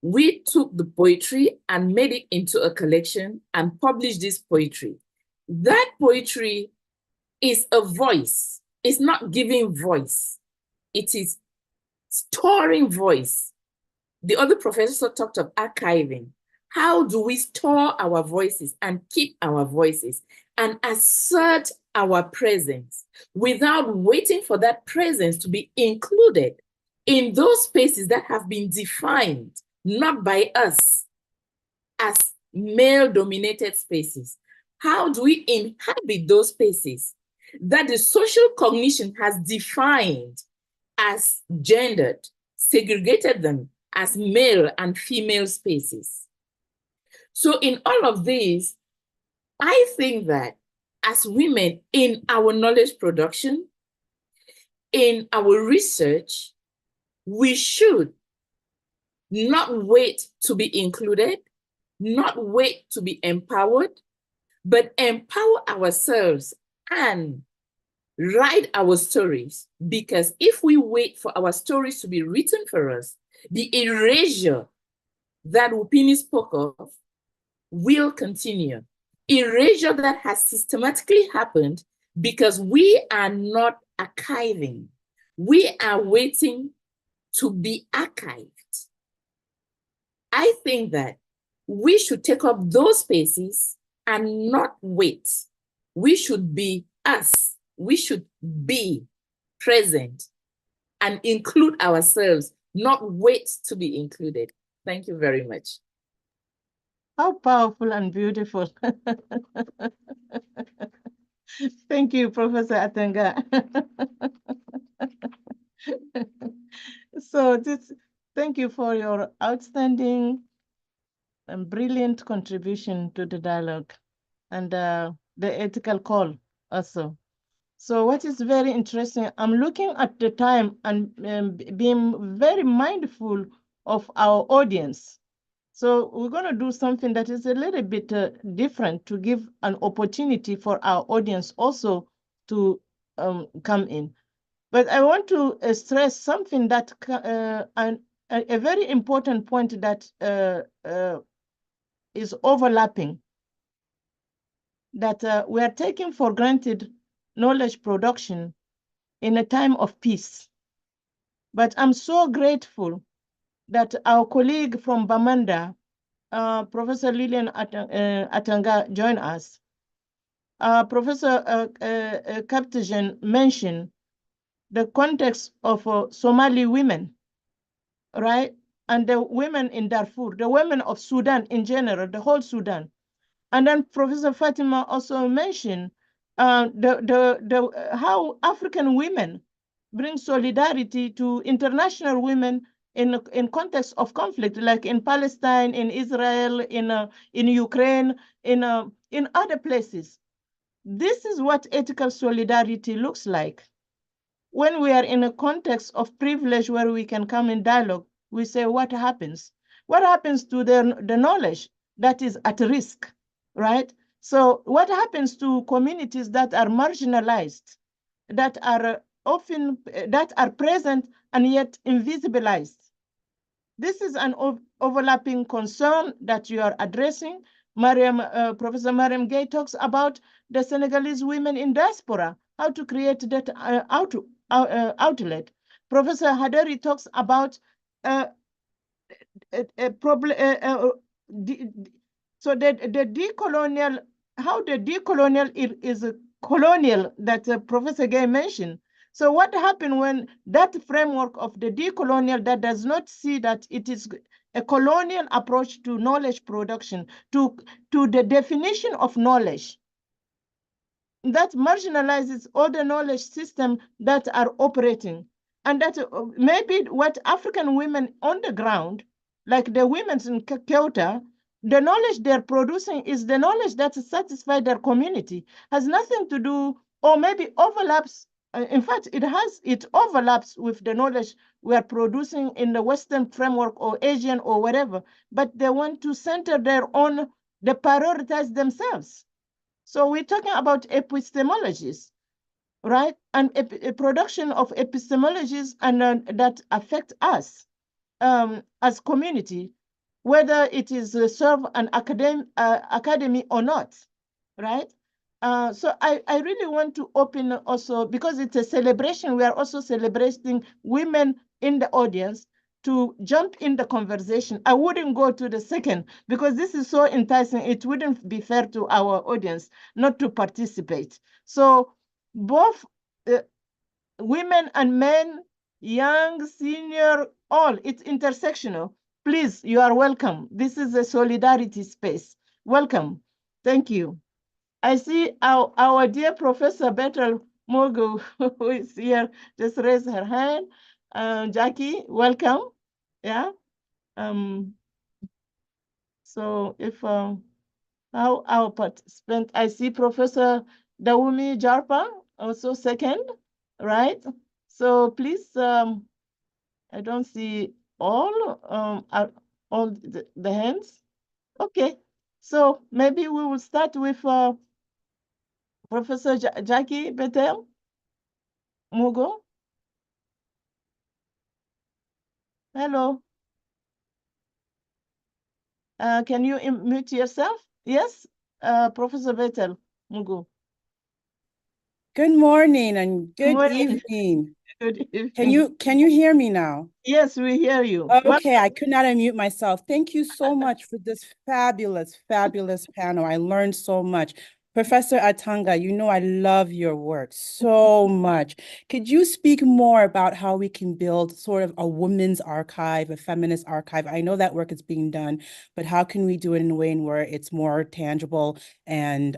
we took the poetry and made it into a collection and published this poetry. That poetry is a voice. It's not giving voice. It is storing voice. The other professor talked of archiving. How do we store our voices and keep our voices and assert our presence without waiting for that presence to be included in those spaces that have been defined not by us as male-dominated spaces? How do we inhabit those spaces that the social cognition has defined as gendered, segregated them as male and female spaces? So in all of this, I think that as women in our knowledge production, in our research, we should not wait to be included, not wait to be empowered, but empower ourselves and write our stories, because if we wait for our stories to be written for us, the erasure that Wunpini spoke of will continue. Erasure that has systematically happened because we are not archiving. We are waiting to be archived. I think that we should take up those spaces and not wait. We should be us. We should be present and include ourselves, not wait to be included. Thank you very much. How powerful and beautiful. Thank you, Professor Atanga. So thank you for your outstanding and brilliant contribution to the dialogue and the ethical call also. So what is very interesting, I'm looking at the time and being very mindful of our audience. So we're going to do something that is a little bit different to give an opportunity for our audience also to come in. But I want to stress something that a very important point that is overlapping, that we are taking for granted knowledge production in a time of peace. But I'm so grateful that our colleague from Bamanda, Professor Lilian Atanga, joined us. Professor Kapteijns mentioned the context of Somali women, right? And the women in Darfur, the women of Sudan in general, the whole Sudan. And then Professor Fatima also mentioned how African women bring solidarity to international women in context of conflict, like in Palestine, in Israel, in Ukraine, in other places. This is what ethical solidarity looks like. When we are in a context of privilege where we can come in dialogue, we say, what happens? What happens to the knowledge that is at risk, right? So what happens to communities that are marginalized, that are often, that are present and yet invisibilized? This is an overlapping concern that you are addressing. Professor Marame Gueye talks about the Senegalese women in diaspora, how to create that outlet. Professor Hadari talks about a problem. So the decolonial, how the decolonial is a colonial that Professor Gueye mentioned. So what happened when that framework of the decolonial that does not see that it is a colonial approach to knowledge production, to the definition of knowledge, that marginalizes all the knowledge systems that are operating, and that maybe what African women on the ground, like the women in Kyoto, the knowledge they're producing is the knowledge that satisfies their community, has nothing to do, or maybe overlaps. In fact, it overlaps with the knowledge we are producing in the Western framework or Asian or whatever, but they want to center their own, they prioritize themselves. So we're talking about epistemologies, right? And a production of epistemologies and that affect us as community, whether it is serve an academy or not, right? So I really want to open also, because it's a celebration, we are also celebrating women in the audience to jump in the conversation. I wouldn't go to the second because this is so enticing. It wouldn't be fair to our audience not to participate. So both women and men, young, senior, all, it's intersectional. Please, you are welcome. This is a solidarity space. Welcome. Thank you. I see our dear Professor Bertel Mogu, who is here, just raise her hand. Jackie, welcome. Yeah. So if how our participant, I see Professor Dawumi Jarpa, also second, right? So please, I don't see all the hands. Okay, so maybe we will start with Professor Jackie Bertel. Mugo? Hello. Can you mute yourself? Yes, Professor Vettel, Mugo. Good morning and good Morning. evening. Good evening. Can you hear me now? Yes, we hear you. Okay, I could not unmute myself. Thank you so much for this fabulous panel. I learned so much. Professor Atanga, you know I love your work so much. Could you speak more about how we can build sort of a women's archive, a feminist archive? I know that work is being done, but how can we do it in a way where it's more tangible and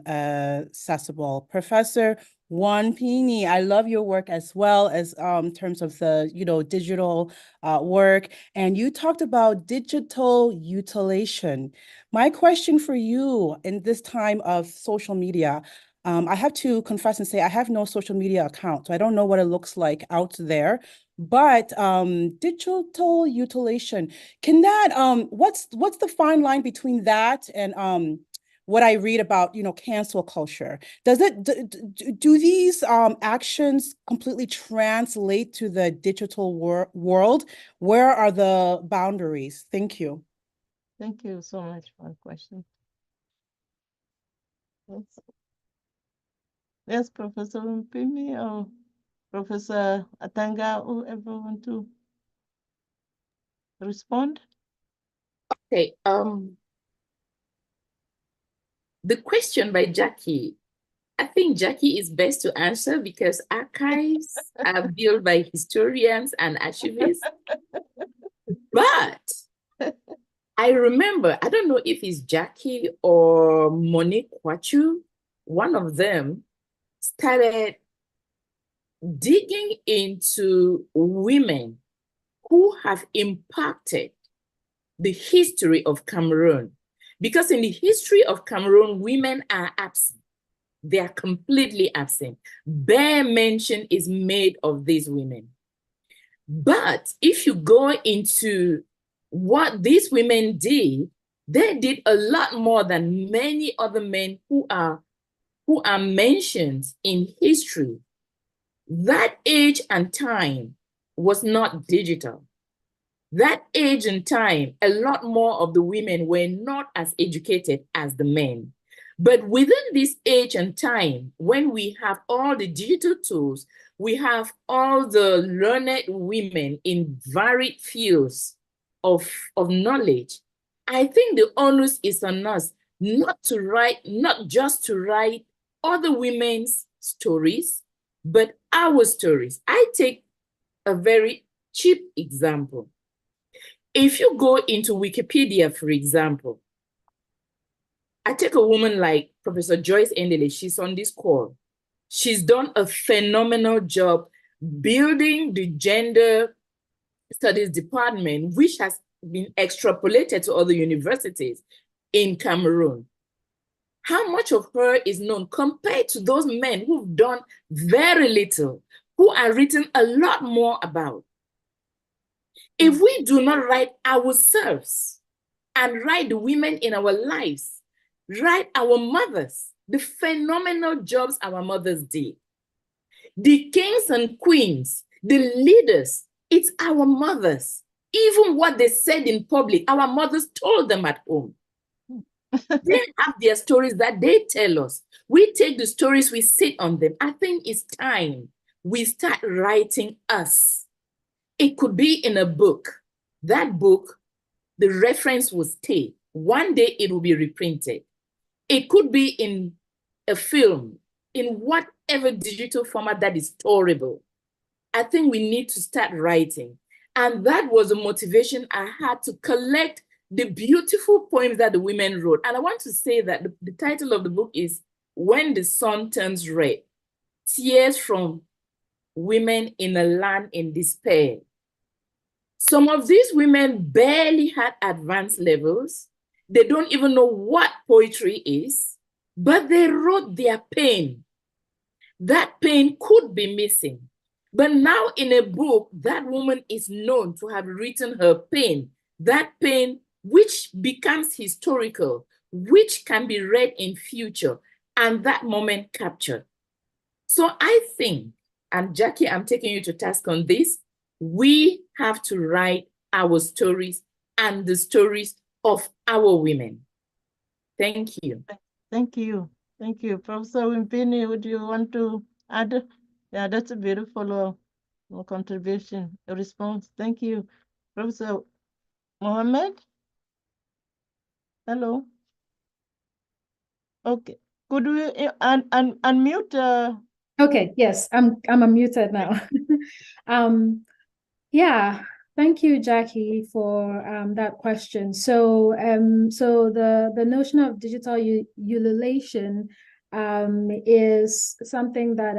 accessible? Professor Wunpini, I love your work as well as in terms of the digital work, and you talked about digital utilization. My question for you in this time of social media, I have to confess and say I have no social media account, so I don't know what it looks like out there. But digital utilization, can that what's the fine line between that and what I read about, cancel culture? Does it do these actions completely translate to the digital world? Where are the boundaries? Thank you. Thank you so much for the question. Yes, Professor Wunpini or Professor Atanga, whoever want to respond? Okay. The question by Jackie, I think Jackie is best to answer because archives are built by historians and archivists. But I remember, I don't know if it's Jackie or Monique Kwachu, one of them started digging into women who have impacted the history of Cameroon. Because in the history of Cameroon, women are absent. They are completely absent. Bare mention is made of these women. But if you go into what these women did, they did a lot more than many other men who are mentioned in history. That age and time was not digital. That age and time, a lot more of the women were not as educated as the men. But within this age and time, when we have all the digital tools, we have all the learned women in varied fields of knowledge, I think the onus is on us not just to write other women's stories, but our stories. I take a very cheap example. If you go into Wikipedia, for example, I take a woman like Professor Joyce Endele, she's on this call. She's done a phenomenal job building the gender studies department, which has been extrapolated to other universities in Cameroon. How much of her is known compared to those men who've done very little, who are written a lot more about? If we do not write ourselves and write the women in our lives, write our mothers, the phenomenal jobs our mothers did, the kings and queens, the leaders, it's our mothers. Even what they said in public, our mothers told them at home. They have their stories that they tell us. We take the stories, we sit on them. I think it's time we start writing us. It could be in a book. That book, the reference will stay. One day it will be reprinted. It could be in a film, in whatever digital format that is storable. I think we need to start writing. And that was a motivation I had to collect the beautiful poems that the women wrote. And I want to say that the title of the book is When the Sun Turns Red, Tears from Women in a Land in Despair. Some of these women barely had advanced levels. They don't even know what poetry is, but they wrote their pain. That pain could be missing. But now in a book, that woman is known to have written her pain, that pain which becomes historical, which can be read in future, and that moment captured. So I think and Jackie, I'm taking you to task on this, we have to write our stories and the stories of our women. Thank you. Thank you. Thank you. Professor Wunpini, would you want to add? Yeah, that's a beautiful contribution, a response. Thank you. Professor Mohammed? Hello? Okay. Could we unmute? Okay, yes, I'm unmuted now. Yeah, thank you, Jackie, for that question. So the notion of digital ululation is something that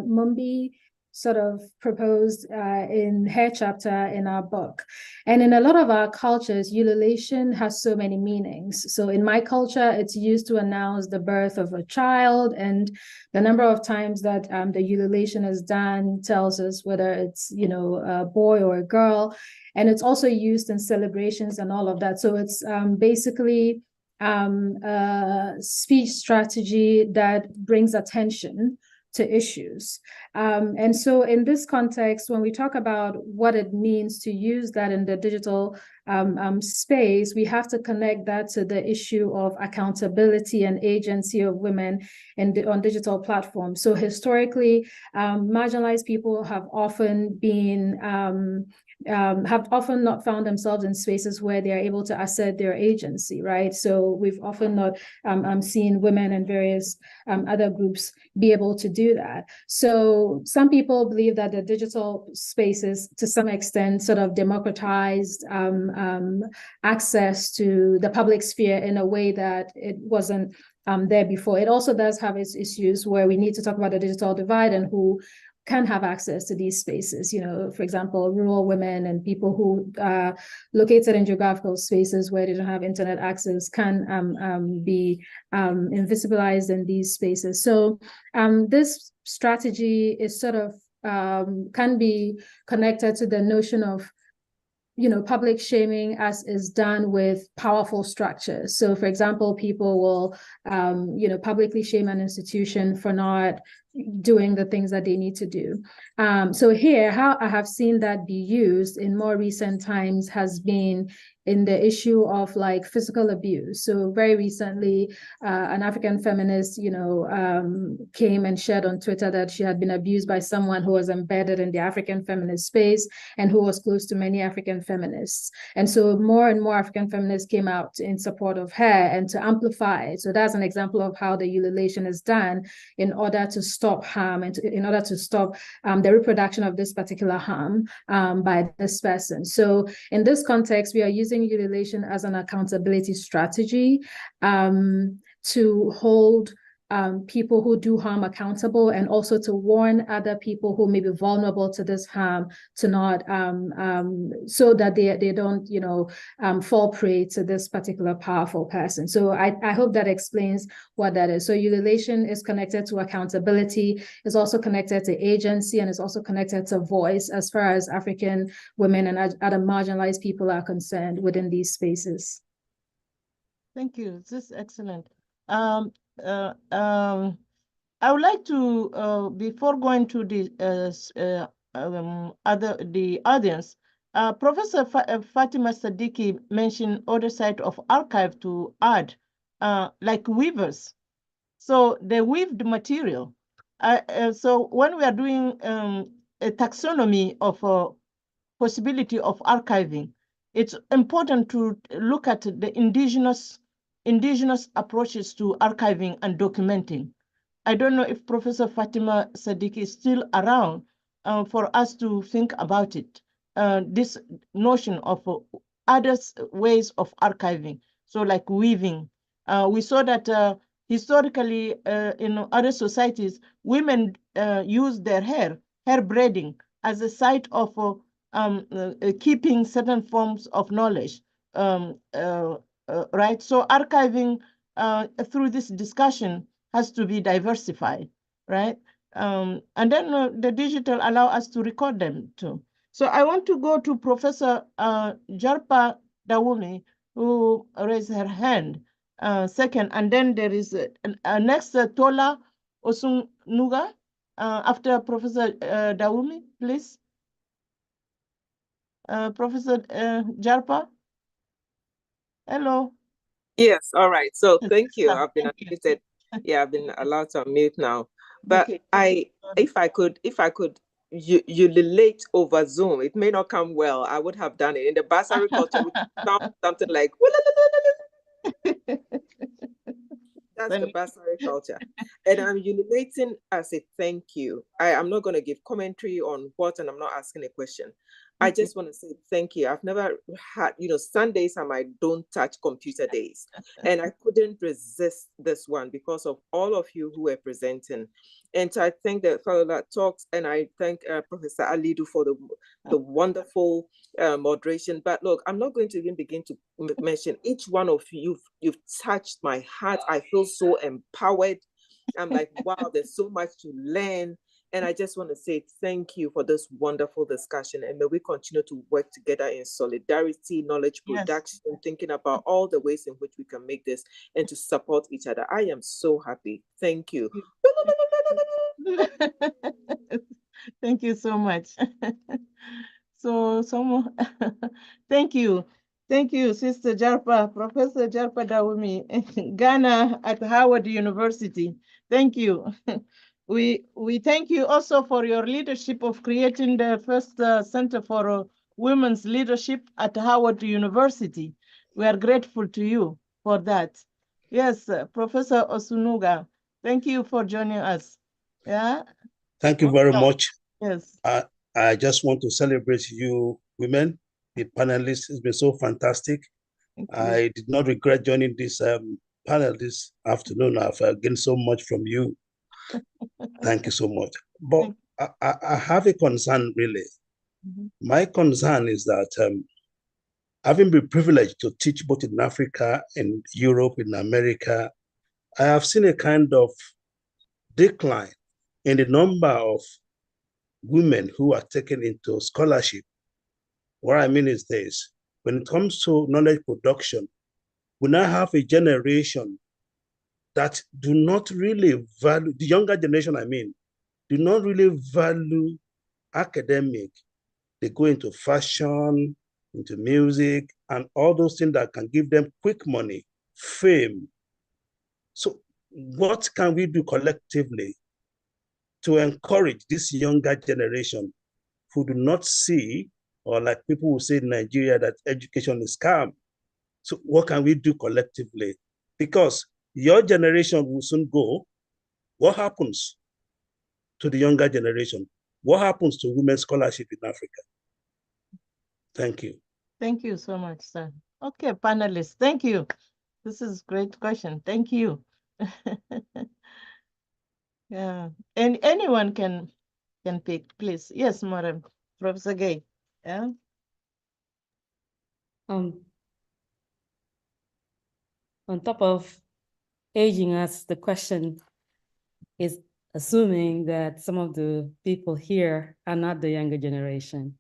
Mumbi sort of proposed in her chapter in our book. And in a lot of our cultures, ululation has so many meanings. So in my culture, it's used to announce the birth of a child, and the number of times that the ululation is done tells us whether it's, you know, a boy or a girl. And it's also used in celebrations and all of that. So it's basically a speech strategy that brings attention to issues. And so in this context, when we talk about what it means to use that in the digital space, we have to connect that to the issue of accountability and agency of women on digital platforms. So historically, marginalized people have often been have often not found themselves in spaces where they are able to assert their agency, right? So we've often not seen women and various other groups be able to do that. So some people believe that the digital spaces, to some extent, sort of democratized access to the public sphere in a way that it wasn't there before. It also does have its issues where we need to talk about the digital divide and who can have access to these spaces. You know, for example, rural women and people who are located in geographical spaces where they don't have internet access can be invisibilized in these spaces. So this strategy is sort of can be connected to the notion of, you know, public shaming as is done with powerful structures. So for example, people will, you know, publicly shame an institution for not doing the things that they need to do. So here, how I have seen that be used in more recent times has been in the issue of like physical abuse. So very recently, an African feminist, you know, came and shared on Twitter that she had been abused by someone who was embedded in the African feminist space and who was close to many African feminists. And so more and more African feminists came out in support of her and to amplify it. So that's an example of how the ululation is done in order to stop harm and in order to stop the reproduction of this particular harm by this person. So in this context, we are using ululation as an accountability strategy to hold people who do harm accountable, and also to warn other people who may be vulnerable to this harm to not, so that they don't, you know, fall prey to this particular powerful person. So I hope that explains what that is. So ululation is connected to accountability, is also connected to agency, and is also connected to voice as far as African women and other marginalized people are concerned within these spaces. Thank you. This is excellent. I would like to, before going to the audience, Professor Fatima Sadiqi mentioned other side of archive to add, like weavers. So they weaved material. So when we are doing a taxonomy of possibility of archiving, it's important to look at the indigenous approaches to archiving and documenting. I don't know if Professor Fatima Sadiqi is still around for us to think about it. This notion of other ways of archiving, so like weaving. We saw that historically in other societies, women use their hair braiding as a site of keeping certain forms of knowledge, right? So archiving through this discussion has to be diversified, right? And then the digital allow us to record them too. So I want to go to Professor Jarpa Dawumi, who raised her hand second, and then there is next Tola Osunuga. after Professor Daoumi, please. Professor Jarpa. Hello. Yes, all right. So thank you. I've been unmuted. Yeah, I've been allowed to unmute now. But Okay. if I could you relate over Zoom, it may not come well. I would have done it in the Basari culture, which sounds something like that's the Basari culture. And I'm ululating as a thank you. I'm not going to give commentary on what, and I'm not asking a question. I just want to say thank you. I've never had, Sundays are my don't touch computer days. And I couldn't resist this one because of all of you who were presenting. And so I thank the fellow that talks, and I thank Professor Alidou for the wonderful moderation. But look, I'm not going to even begin to mention each one of you. You've touched my heart. I feel so empowered. I'm like, wow, there's so much to learn. And I just want to say thank you for this wonderful discussion. And may we continue to work together in solidarity, knowledge production, thinking about all the ways in which we can make this and to support each other. I am so happy. Thank you. Thank you so much. Thank you. Thank you, Sister Jarpa, Professor Jarpa Daoumi, Ghana at Howard University. Thank you. We thank you also for your leadership of creating the first Center for Women's Leadership at Howard University. We are grateful to you for that. Yes, Professor Osunuga, thank you for joining us. Yeah. Thank you very much. Yes. I just want to celebrate you women, the panelists. It's been so fantastic. I did not regret joining this panel this afternoon. I've gained so much from you. Thank you so much. But I have a concern, really. My concern is that having been privileged to teach both in Africa, in Europe, in America, I have seen a kind of decline in the number of women who are taken into scholarship. What I mean is this: when it comes to knowledge production, we now have a generation that do not really value, the younger generation, I mean, do not really value academic. They go into fashion, into music, and all those things that can give them quick money, fame. So what can we do collectively to encourage this younger generation who do not see, or like people who say in Nigeria, that education is scam? So what can we do collectively? Because your generation will soon go. What happens to the younger generation? What happens to women's scholarship in Africa? Thank you. Thank you so much, sir. Okay, panelists, thank you. This is a great question. Thank you. Yeah, and anyone can pick, please. Yes, Madam Professor Gueye. Yeah. On top of aging us, the question is assuming that some of the people here are not the younger generation.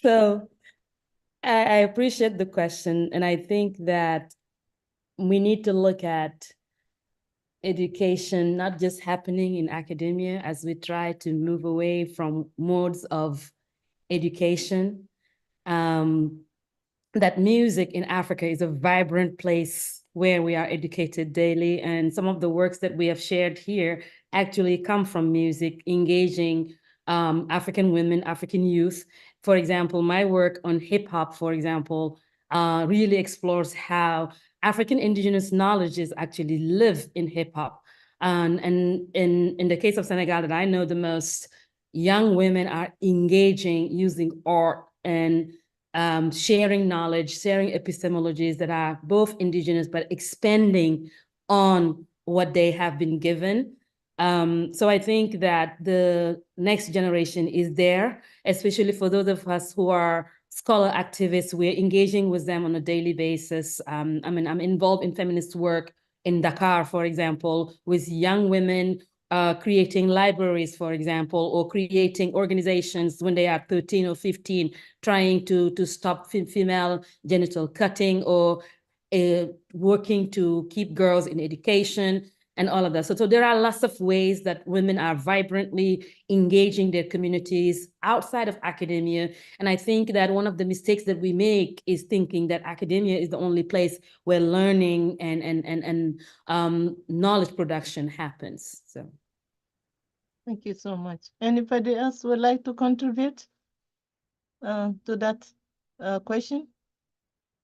So I appreciate the question, and I think that we need to look at education not just happening in academia as we try to move away from modes of education. That music in Africa is a vibrant place where we are educated daily, and some of the works that we have shared here actually come from music, engaging African women, African youth. For example, my work on hip hop, for example, really explores how African indigenous knowledges actually live in hip hop. And in the case of Senegal that I know the most, young women are engaging using art and sharing knowledge, sharing epistemologies that are both indigenous, but expanding on what they have been given. So I think that the next generation is there, especially for those of us who are scholar activists. We're engaging with them on a daily basis. I mean, I'm involved in feminist work in Dakar, for example, with young women creating libraries, for example, or creating organizations when they are 13 or 15, trying to stop female genital cutting, or working to keep girls in education and all of that. So there are lots of ways that women are vibrantly engaging their communities outside of academia. And I think that one of the mistakes that we make is thinking that academia is the only place where learning and knowledge production happens. So. Thank you so much. Anybody else would like to contribute to that question?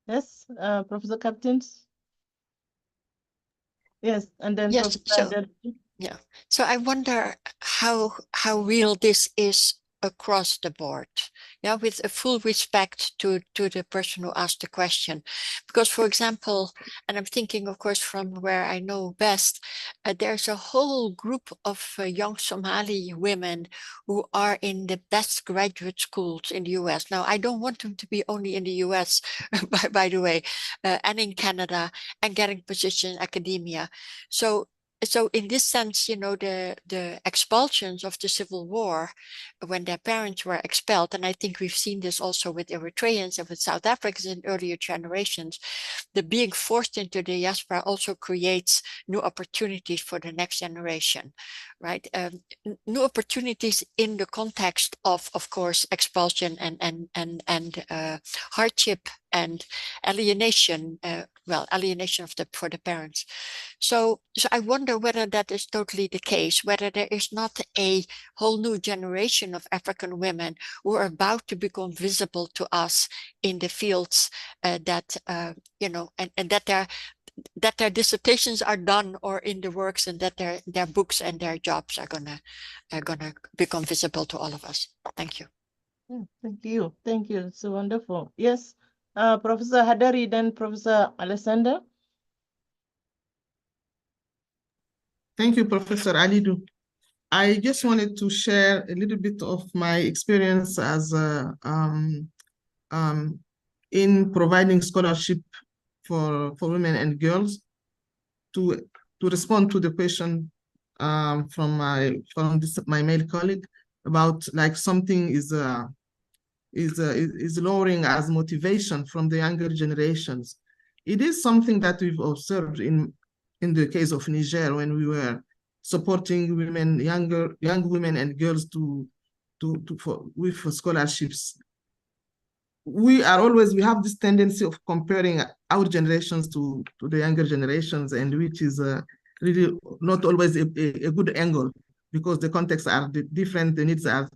Yes, Professor Kapteijns? Yes, and then Yes, Professor yeah. So I wonder how real this is across the board. Yeah, with a full respect to the person who asked the question. Because, for example, and I'm thinking, of course, from where I know best, there's a whole group of young Somali women who are in the best graduate schools in the US. Now, I don't want them to be only in the US, by the way, and in Canada, and getting position in academia. So in this sense, you know, the expulsions of the Civil War, when their parents were expelled, and I think we've seen this also with Eritreans and with South Africans in earlier generations, the being forced into the diaspora also creates new opportunities for the next generation, right? New opportunities in the context of course, expulsion and hardship and alienation, alienation for the parents. So I wonder whether that is totally the case, whether there is not a whole new generation of African women who are about to become visible to us in the fields that, you know, and that their dissertations are done or in the works, and that their books and their jobs are gonna become visible to all of us. Thank you. Thank you. Thank you. It's so wonderful. Yes, Professor Hadari, then Professor Alexander. Thank you, Professor Alidou. I just wanted to share a little bit of my experience as in providing scholarship for women and girls to respond to the question from my male colleague about like something is lowering as motivation from the younger generations. It is something that we've observed in the case of Niger, when we were supporting women, young women and girls with scholarships. We have this tendency of comparing our generations to the younger generations, and which is really not always a good angle, because the contexts are different, the needs are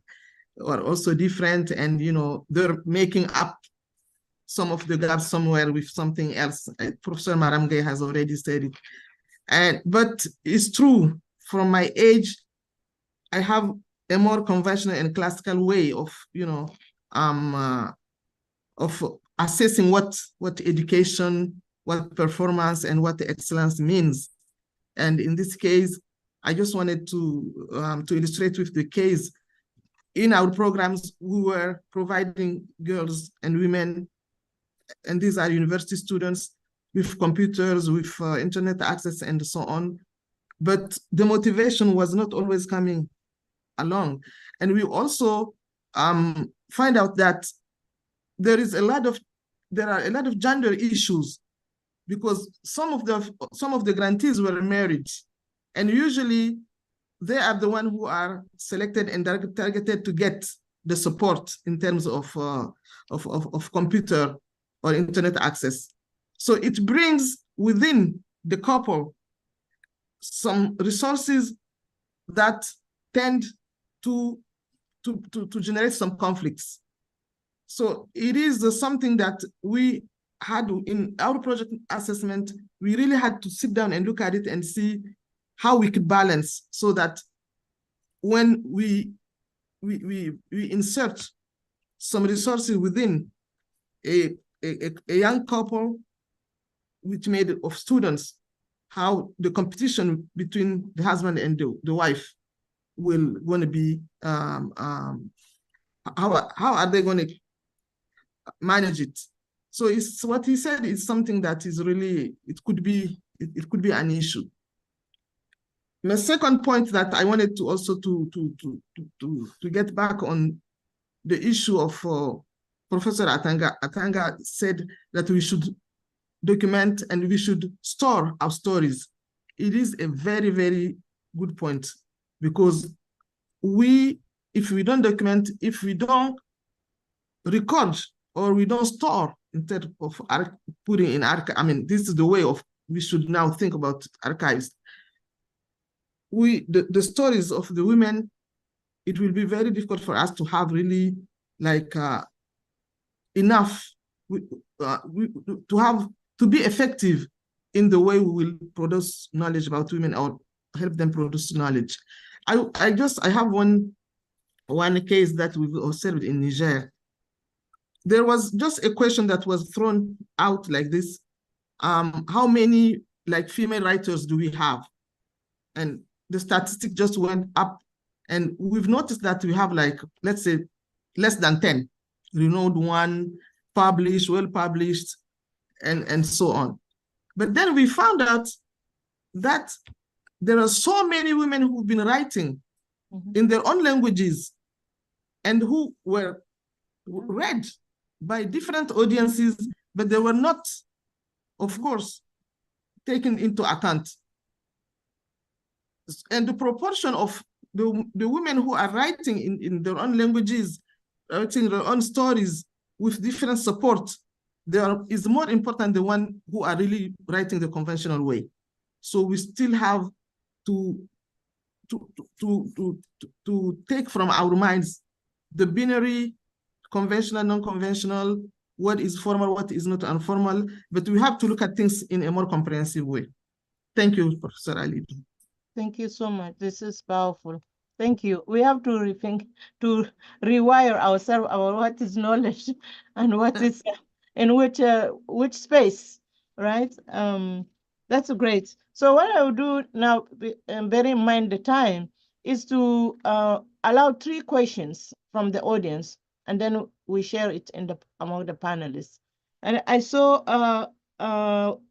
also different, and you know, they're making up some of the gaps somewhere with something else. Professor Marame has already said it. But it's true, from my age, I have a more conventional and classical way of, you know, of assessing what education, what performance, and what excellence means. And in this case, I just wanted to illustrate with the case. In our programs, we were providing girls and women, and these are university students, with computers, with internet access, and so on. But the motivation was not always coming along. And we also find out that there are a lot of gender issues, because some of the grantees were married, and usually they are the ones who are selected and targeted to get the support in terms of computer or internet access. So it brings within the couple some resources that tend to generate some conflicts. So it is something that we had in our project assessment. We really had to sit down and look at it and see how we could balance, so that when we insert some resources within a young couple, which made of students, how the competition between the husband and the wife will going to be, how are they going to manage it? So it's what he said is something that is really, it could be an issue. My second point that I wanted to also to get back on the issue of Professor Atanga. Atanga said that we should document and we should store our stories. It is a very, very good point, because if we don't document, if we don't record, or we don't store instead of putting in archive, I mean, this is the way of we should now think about archives. The stories of the women, it will be very difficult for us to have really like enough to be effective in the way we will produce knowledge about women or help them produce knowledge. I have one case that we've observed in Niger. There was just a question that was thrown out like this: how many like female writers do we have? And the statistic just went up, and we've noticed that we have, like, let's say less than 10 renowned one, published, well published, and so on. But then we found out that there are so many women who've been writing in their own languages and who were read by different audiences, but they were not, of course, taken into account. And the proportion of the women who are writing in their own languages, writing their own stories with different support, is more important than the one who are really writing the conventional way. So we still have to take from our minds the binary, conventional, non-conventional, what is formal, what is not informal, but we have to look at things in a more comprehensive way. Thank you, Professor Ali. Thank you so much. This is powerful. Thank you. We have to rethink, to rewire ourselves about what is knowledge and what is in which space, right? That's great. So what I will do now, bear in mind the time, is to allow 3 questions from the audience, and then we share it among the panelists. And I saw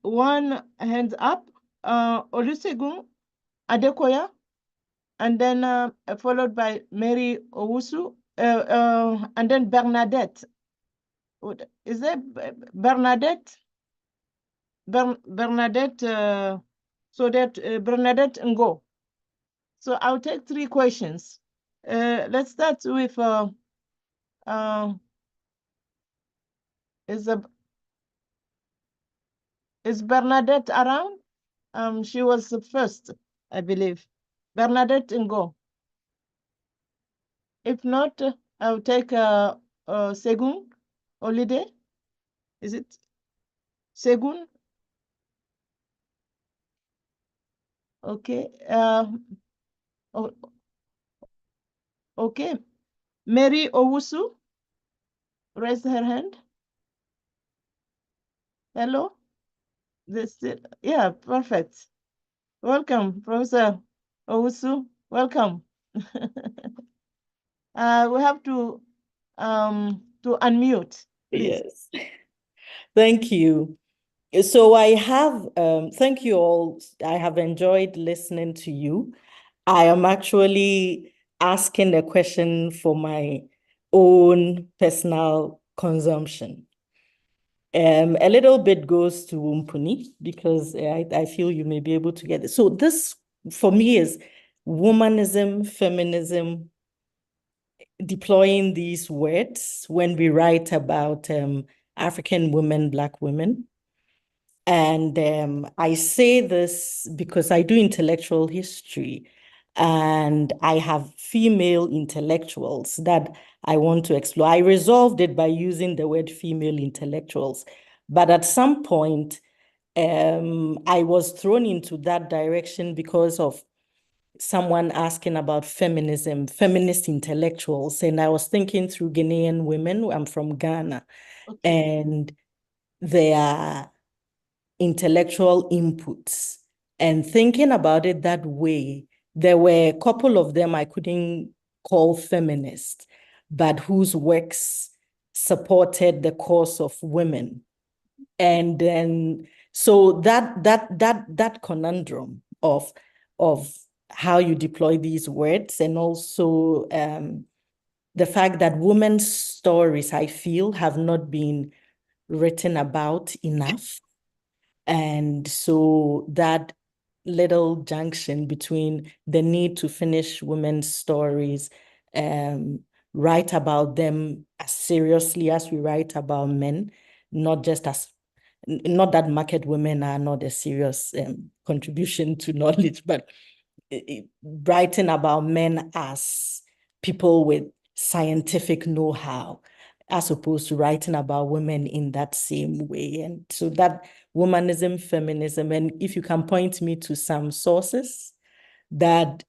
one hand up, Olusegun Adekoya, and then followed by Mary Owusu, and then Bernadette. Is there Bernadette? Bernadette, so that Bernadette Ngo. So I'll take 3 questions. Let's start with is Bernadette around? She was the first, I believe. Bernadette Ngo. If not, I'll take Segun Olide. Is it Segun? Okay. Okay. Mary Owusu, raise her hand. Hello? Yeah, perfect. Welcome, Professor Owusu. Welcome. We have to unmute, please. Yes. Thank you. So I have, thank you all. I have enjoyed listening to you. I am actually asking a question for my own personal consumption. A little bit goes to Wunpini, because I feel you may be able to get it. So this, for me, is womanism, feminism, deploying these words when we write about African women, Black women. And I say this because I do intellectual history, and I have female intellectuals that I want to explore. I resolved it by using the word female intellectuals, but at some point, I was thrown into that direction because of someone asking about feminism, feminist intellectuals, and I was thinking through Ghanaian women. I'm from Ghana, and their intellectual inputs, and thinking about it that way. There were a couple of them I couldn't call feminist, but whose works supported the cause of women. And then, so that conundrum of how you deploy these words, and also the fact that women's stories, I feel, have not been written about enough. And so that little junction between the need to finish women's stories, write about them as seriously as we write about men, not that market women are not a serious contribution to knowledge, but writing about men as people with scientific know-how, as opposed to writing about women in that same way. And so that womanism, feminism, and if you can point me to some sources that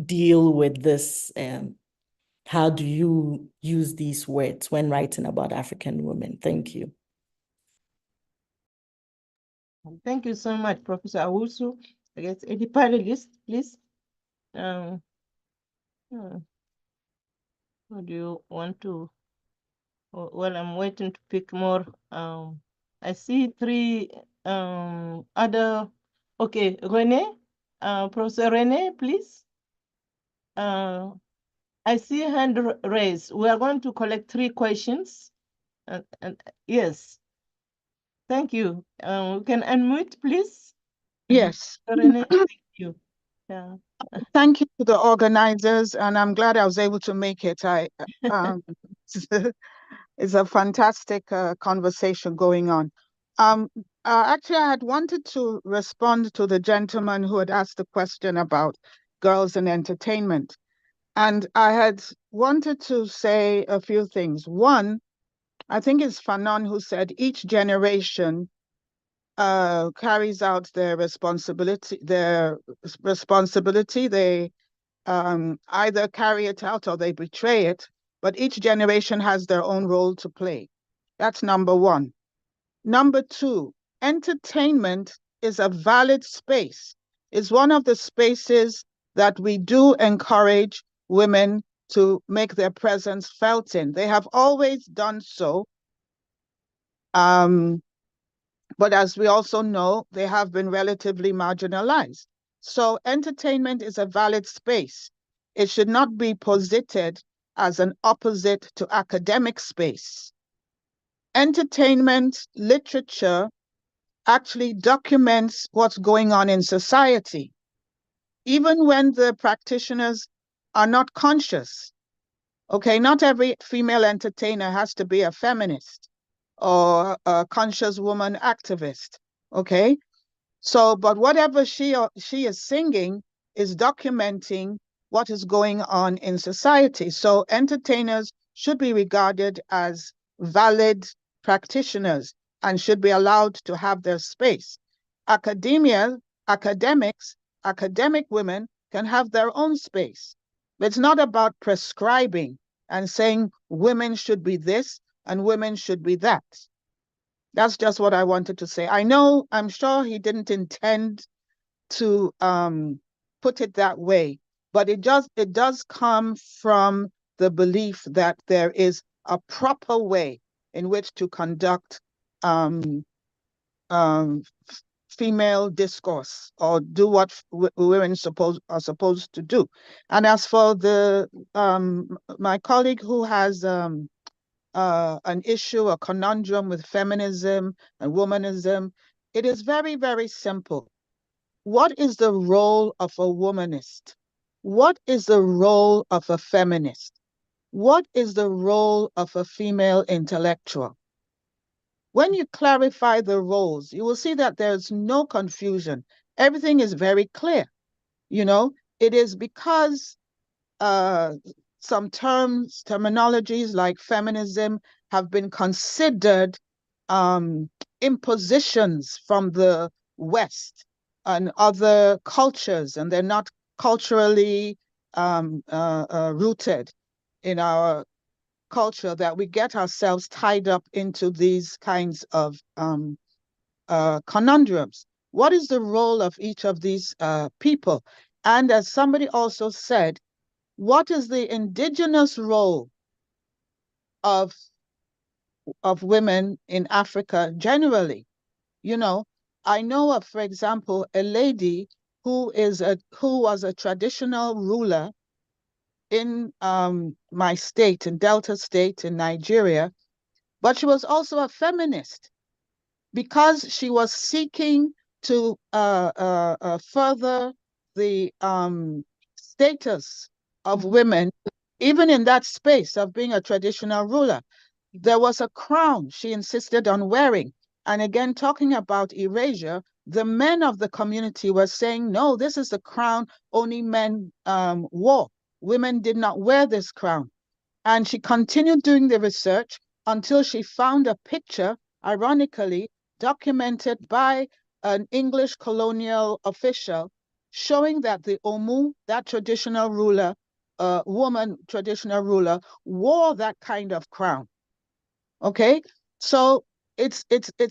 deal with this, how do you use these words when writing about African women? Thank you. Thank you so much, Professor Awusu. I guess any panelist, please. What do you want to? Well, I'm waiting to pick more. I see three other. Okay, Rene, Professor Rene, please. I see a hand raised. We are going to collect 3 questions. And yes, thank you. We can unmute, please. Yes. Rene, thank you. Yeah. Thank you to the organizers, and I'm glad I was able to make it. It's a fantastic conversation going on. Actually, I had wanted to respond to the gentleman who had asked the question about girls and entertainment. And I had wanted to say a few things. One, I think it's Fanon who said each generation carries out their responsibility. They either carry it out or they betray it, but each generation has their own role to play. That's number one. Number two, entertainment is a valid space. It's one of the spaces that we do encourage women to make their presence felt in. They have always done so. But as we also know, they have been relatively marginalized. So entertainment is a valid space. It should not be posited as an opposite to academic space. Entertainment, literature actually documents what's going on in society, even when the practitioners are not conscious. Okay, not every female entertainer has to be a feminist or a conscious woman activist, okay? So, but whatever she is singing is documenting what is going on in society. So entertainers should be regarded as valid practitioners and should be allowed to have their space. Academic women can have their own space. But it's not about prescribing and saying women should be this and women should be that. That's just what I wanted to say. I'm sure he didn't intend to put it that way, but it does come from the belief that there is a proper way in which to conduct female discourse or do what women are supposed to do. And as for the my colleague who has an issue, a conundrum with feminism and womanism, it is very, very simple. What is the role of a womanist? What is the role of a feminist? What is the role of a female intellectual? When you clarify the roles, you will see that there's no confusion. Everything is very clear. You know, it is because some terminologies like feminism have been considered impositions from the West and other cultures, and they're not culturally rooted in our culture, that we get ourselves tied up into these kinds of conundrums. What is the role of each of these people? And as somebody also said, what is the indigenous role of women in Africa generally? You know, I know of, for example, a lady who was a traditional ruler in my state, in Delta State in Nigeria, but she was also a feminist because she was seeking to further the status of women, even in that space of being a traditional ruler. There was a crown she insisted on wearing. And again, talking about erasure, the men of the community were saying, no, this is the crown only men wore. Women did not wear this crown. And she continued doing the research until she found a picture, ironically, documented by an English colonial official, showing that the Omu, that traditional ruler, woman traditional ruler, wore that kind of crown. Okay, so it's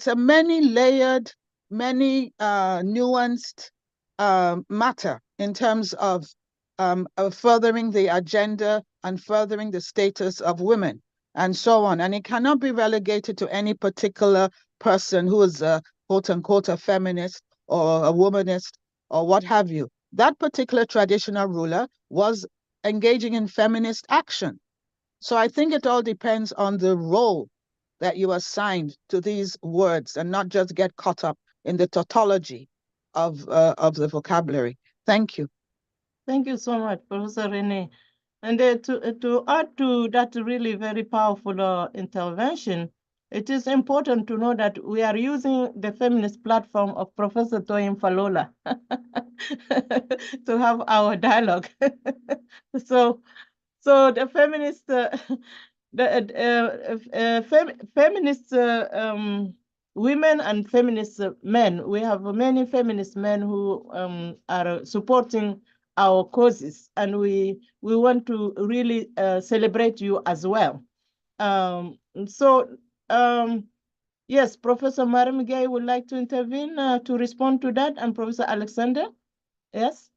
a many-layered, many nuanced matter in terms of furthering the agenda and furthering the status of women and so on. And it cannot be relegated to any particular person who is a quote-unquote a feminist or a womanist or what have you. That particular traditional ruler was engaging in feminist action. So I think it all depends on the role that you assigned to these words and not just get caught up in the tautology of the vocabulary. Thank you. Thank you so much, Professor Rene. And to add to that really very powerful intervention, it is important to know that we are using the feminist platform of Professor Toyin Falola to have our dialogue. So the feminist, feminist women and feminist men, we have many feminist men who are supporting our causes, and we want to really celebrate you as well. Yes, Professor Marame Gueye would like to intervene to respond to that, and Professor Alexander. Yes,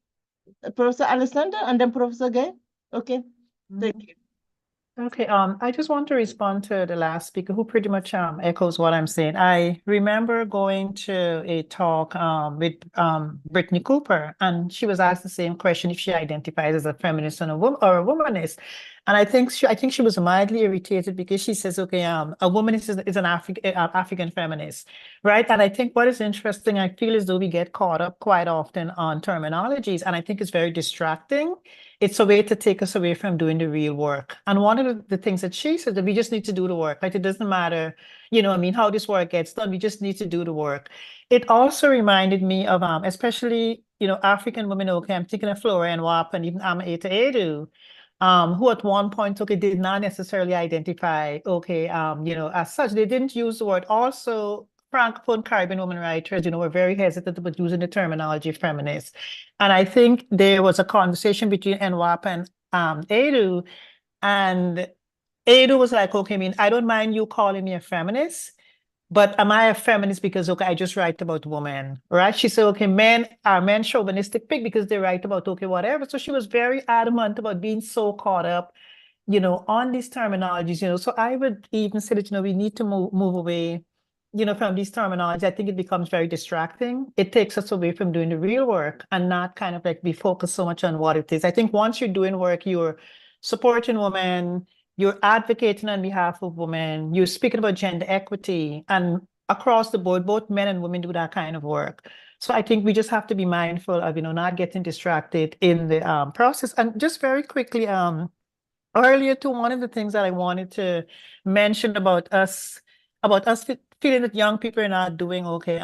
Professor Alexander, and then Professor Gueye. Okay, thank you. Okay, I just want to respond to the last speaker who pretty much echoes what I'm saying. I remember going to a talk with Brittany Cooper, and she was asked the same question if she identifies as a feminist and a womanist. And I think she was mildly irritated because she says, okay, a womanist is an African feminist, right? And I think what is interesting, I feel as though we get caught up quite often on terminologies, and I think it's very distracting. It's a way to take us away from doing the real work. And one of the things that she said, that we just need to do the work. Like, it doesn't matter, how this work gets done. We just need to do the work. It also reminded me of, especially, African women, okay, I'm thinking of Flora and Wap and even Ama Eta Edu, who at one point, okay, did not necessarily identify, okay, as such. They didn't use the word. Also, Francophone Caribbean women writers, were very hesitant about using the terminology feminist. And I think there was a conversation between NWAP and Edu, and Edu was like, okay, I don't mind you calling me a feminist, but am I a feminist because, okay, I just write about women, right? She said, okay, men chauvinistic pig because they write about, okay, whatever. So she was very adamant about being so caught up, on these terminologies, So I would even say that, we need to move away, from these terminologies. I think it becomes very distracting. It takes us away from doing the real work and not kind of like be focused so much on what it is. I think once you're doing work, you're supporting women, you're advocating on behalf of women, you're speaking about gender equity, and across the board, both men and women do that kind of work. So I think we just have to be mindful of, not getting distracted in the process. And just very quickly, earlier to one of the things that I wanted to mention about us feeling that young people are not doing okay,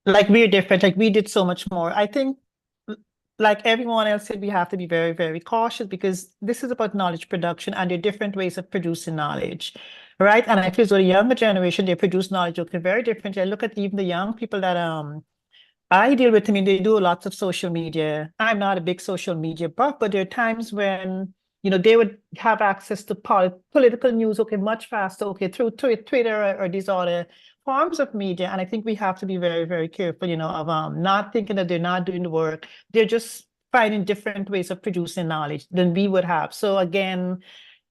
like we're different, like we did so much more. I think, like everyone else said, we have to be very, very cautious because this is about knowledge production and there are different ways of producing knowledge, right? And I feel so the younger generation, they produce knowledge very differently. I look at even the young people that I deal with, they do lots of social media. I'm not a big social media buff, but there are times when they would have access to political news, okay, much faster, okay, through Twitter or these other forms of media. And I think we have to be very, very careful, of not thinking that they're not doing the work. They're just finding different ways of producing knowledge than we would have. So again,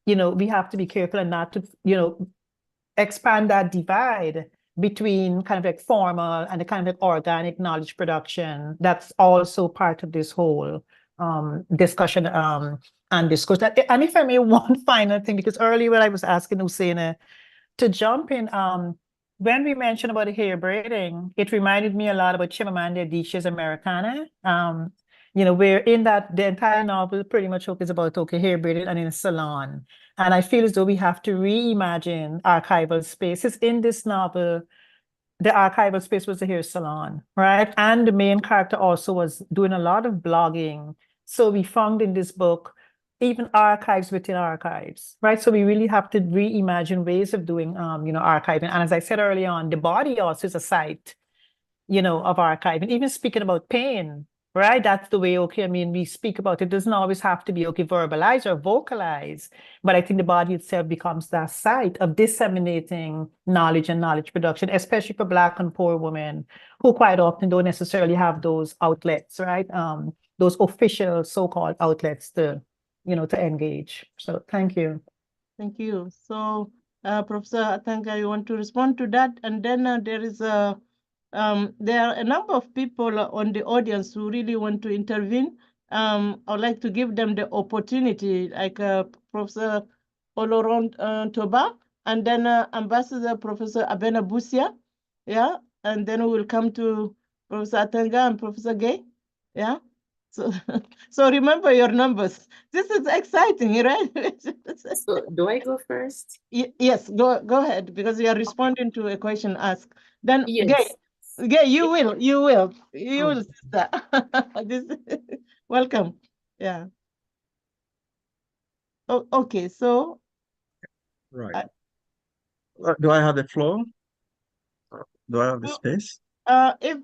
we have to be careful and not to, expand that divide between kind of like formal and the kind of like organic knowledge production. That's also part of this whole discussion and discourse. And if I may, one final thing, because earlier when I was asking Usaina to jump in, when we mentioned about the hair braiding, it reminded me a lot about Chimamanda Adichie's Americana. Where in that the entire novel pretty much focuses about hair braiding and in a salon. And I feel as though we have to reimagine archival spaces. In this novel, the archival space was the hair salon, right? And the main character also was doing a lot of blogging. So we found in this book even archives within archives, right? So we really have to reimagine ways of doing, archiving. And as I said earlier on, the body also is a site, of archiving. Even speaking about pain, right? That's the way, we speak about it. Doesn't always have to be, verbalized or vocalized, but I think the body itself becomes that site of disseminating knowledge and knowledge production, especially for Black and poor women who quite often don't necessarily have those outlets, right? Those official so-called outlets to engage. So thank you. Thank you. So, Professor Atanga, you want to respond to that? And then there are a number of people on the audience who really want to intervene. I'd like to give them the opportunity, like Professor Oloron Toba, and then Ambassador Professor Abena Busia, yeah, and then we will come to Professor Atanga and Professor Gueye, yeah. So remember your numbers. This is exciting, right? So do I go first? Yes, go ahead, because you are responding to a question asked. Then yes. Gueye, you will, sister. Welcome. Yeah. Oh, okay, so. Right. Do I have the floor? Do I have the space? If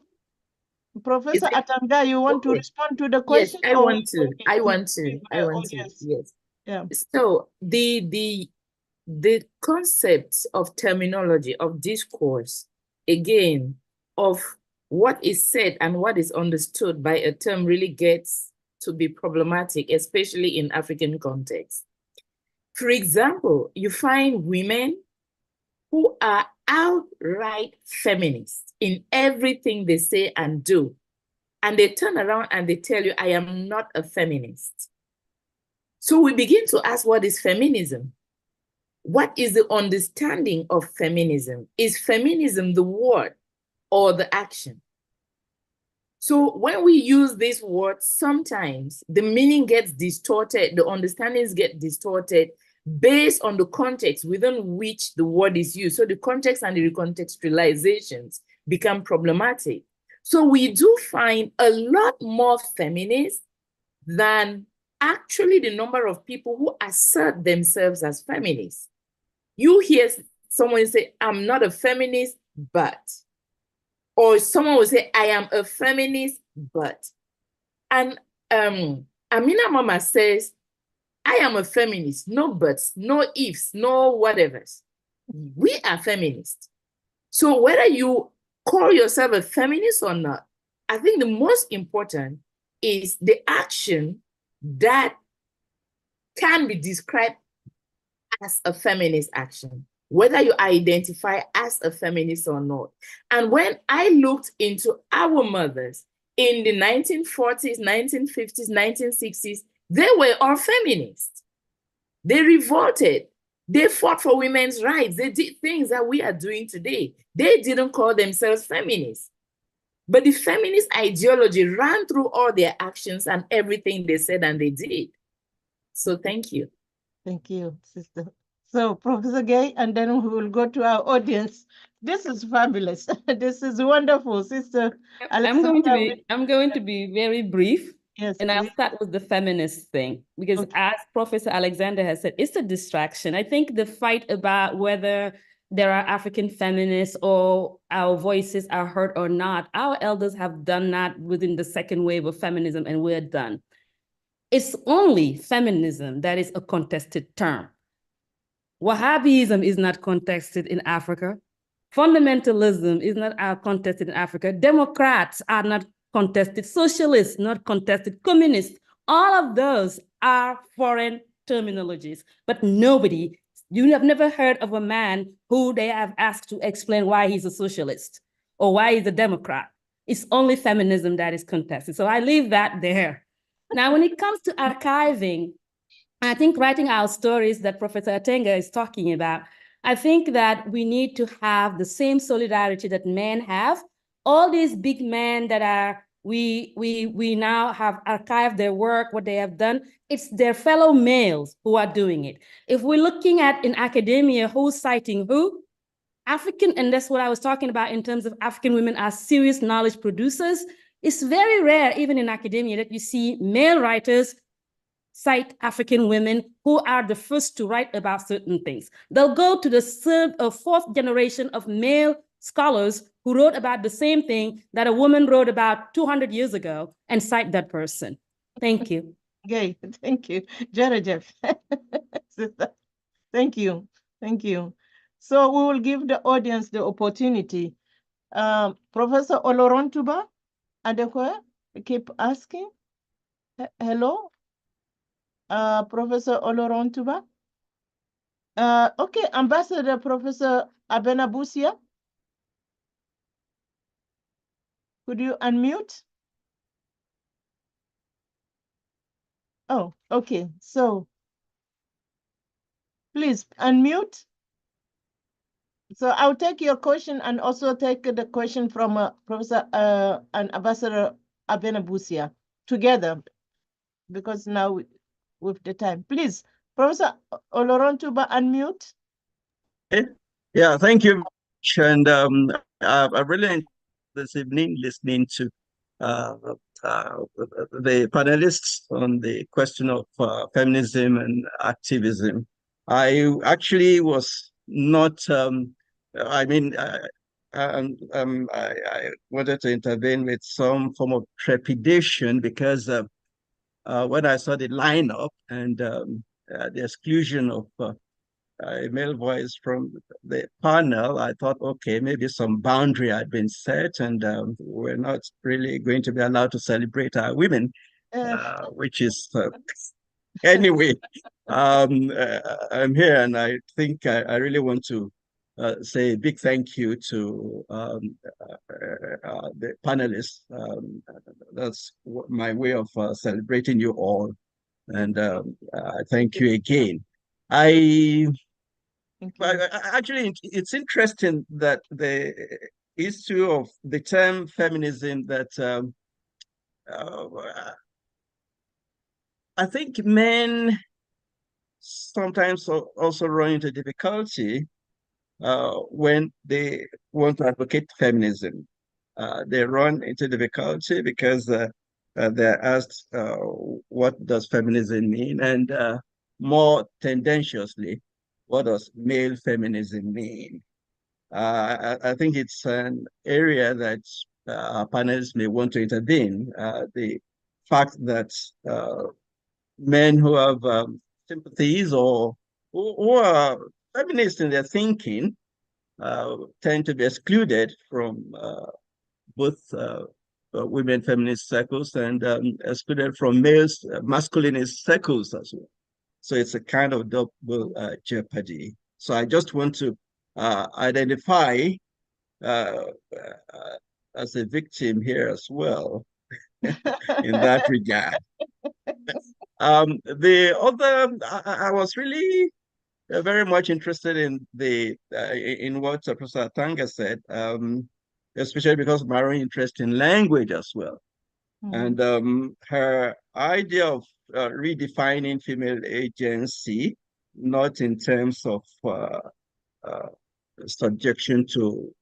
Professor Atanga, you want to respond to the question? Yes, I want to. Yes. Yeah. So the concept of terminology, of discourse, again, of what is said and what is understood by a term really gets to be problematic, especially in African context. For example, you find women who are outright feminists in everything they say and do. And they turn around and they tell you, I am not a feminist. So we begin to ask, what is feminism? What is the understanding of feminism? Is feminism the word or the action? So when we use this word, sometimes the meaning gets distorted, the understandings get distorted based on the context within which the word is used. So the context and the recontextualizations become problematic. So we do find a lot more feminists than actually the number of people who assert themselves as feminists. You hear someone say, I'm not a feminist, but, or someone will say, I am a feminist, but. And Amina Mama says, I am a feminist, no buts, no ifs, no whatevers. We are feminists. So whether you call yourself a feminist or not, I think the most important is the action that can be described as a feminist action, whether you identify as a feminist or not. And when I looked into our mothers in the 1940s, 1950s, 1960s, they were all feminists. They revolted. They fought for women's rights. They did things that we are doing today. They didn't call themselves feminists. But the feminist ideology ran through all their actions and everything they said and they did. So thank you. Thank you, sister. So Professor Gueye, and then we will go to our audience. This is fabulous. This is wonderful, sister. I'm going to be very brief. Yes, and I'll start with the feminist thing, because as Professor Alexander has said, it's a distraction. I think the fight about whether there are African feminists or our voices are heard or not, our elders have done that within the second wave of feminism, and we're done. It's only feminism that is a contested term. Wahhabism is not contested in Africa. Fundamentalism is not contested in Africa. Democrats are not contested. Socialists, not contested. Communists, all of those are foreign terminologies. But nobody, you have never heard of a man who they have asked to explain why he's a socialist or why he's a Democrat. It's only feminism that is contested. So I leave that there. Now, when it comes to archiving, I think writing our stories that Professor Atanga is talking about, I think that we need to have the same solidarity that men have. All these big men that are, we now have archived their work, what they have done, it's their fellow males who are doing it. If we're looking at in academia, who's citing who? African, and that's what I was talking about in terms of African women as serious knowledge producers. It's very rare, even in academia, that you see male writers cite African women who are the first to write about certain things. They'll go to the third or fourth generation of male scholars who wrote about the same thing that a woman wrote about 200 years ago and cite that person. Thank you. Okay, thank you. Jeff. Thank you. Thank you. So we will give the audience the opportunity. Professor Olorontuba Adekwe, keep asking. Hello? Professor Olorontuba? Okay, Ambassador Professor Abenabusia. Could you unmute? Oh, okay. So please unmute. So I'll take your question and also take the question from Professor and Ambassador Abenabusia together, because now with the time. Please, Professor Olorontuba, unmute. Yeah, thank you. And I really enjoyed this evening listening to the panelists on the question of feminism and activism. I actually was not, I wanted to intervene with some form of trepidation because when I saw the lineup and the exclusion of a male voice from the panel, I thought, okay, maybe some boundary had been set and we're not really going to be allowed to celebrate our women, which is, anyway, I'm here and I think I really want to say a big thank you to the panelists. That's my way of celebrating you all. And thank you again. Actually, it's interesting that the issue of the term feminism that I think men sometimes also run into difficulty when they want to advocate feminism. They run into difficulty because they're asked, what does feminism mean? And more tendentiously, what does male feminism mean? I think it's an area that our panelists may want to intervene. The fact that men who have sympathies or who are feminists in their thinking tend to be excluded from both women feminist circles and excluded from males masculinist circles as well. So it's a kind of double jeopardy. So I just want to identify as a victim here as well in that regard. The other, I was really very much interested in the in what Professor Atanga said, especially because of my own interest in language as well. And her idea of redefining female agency, not in terms of subjection to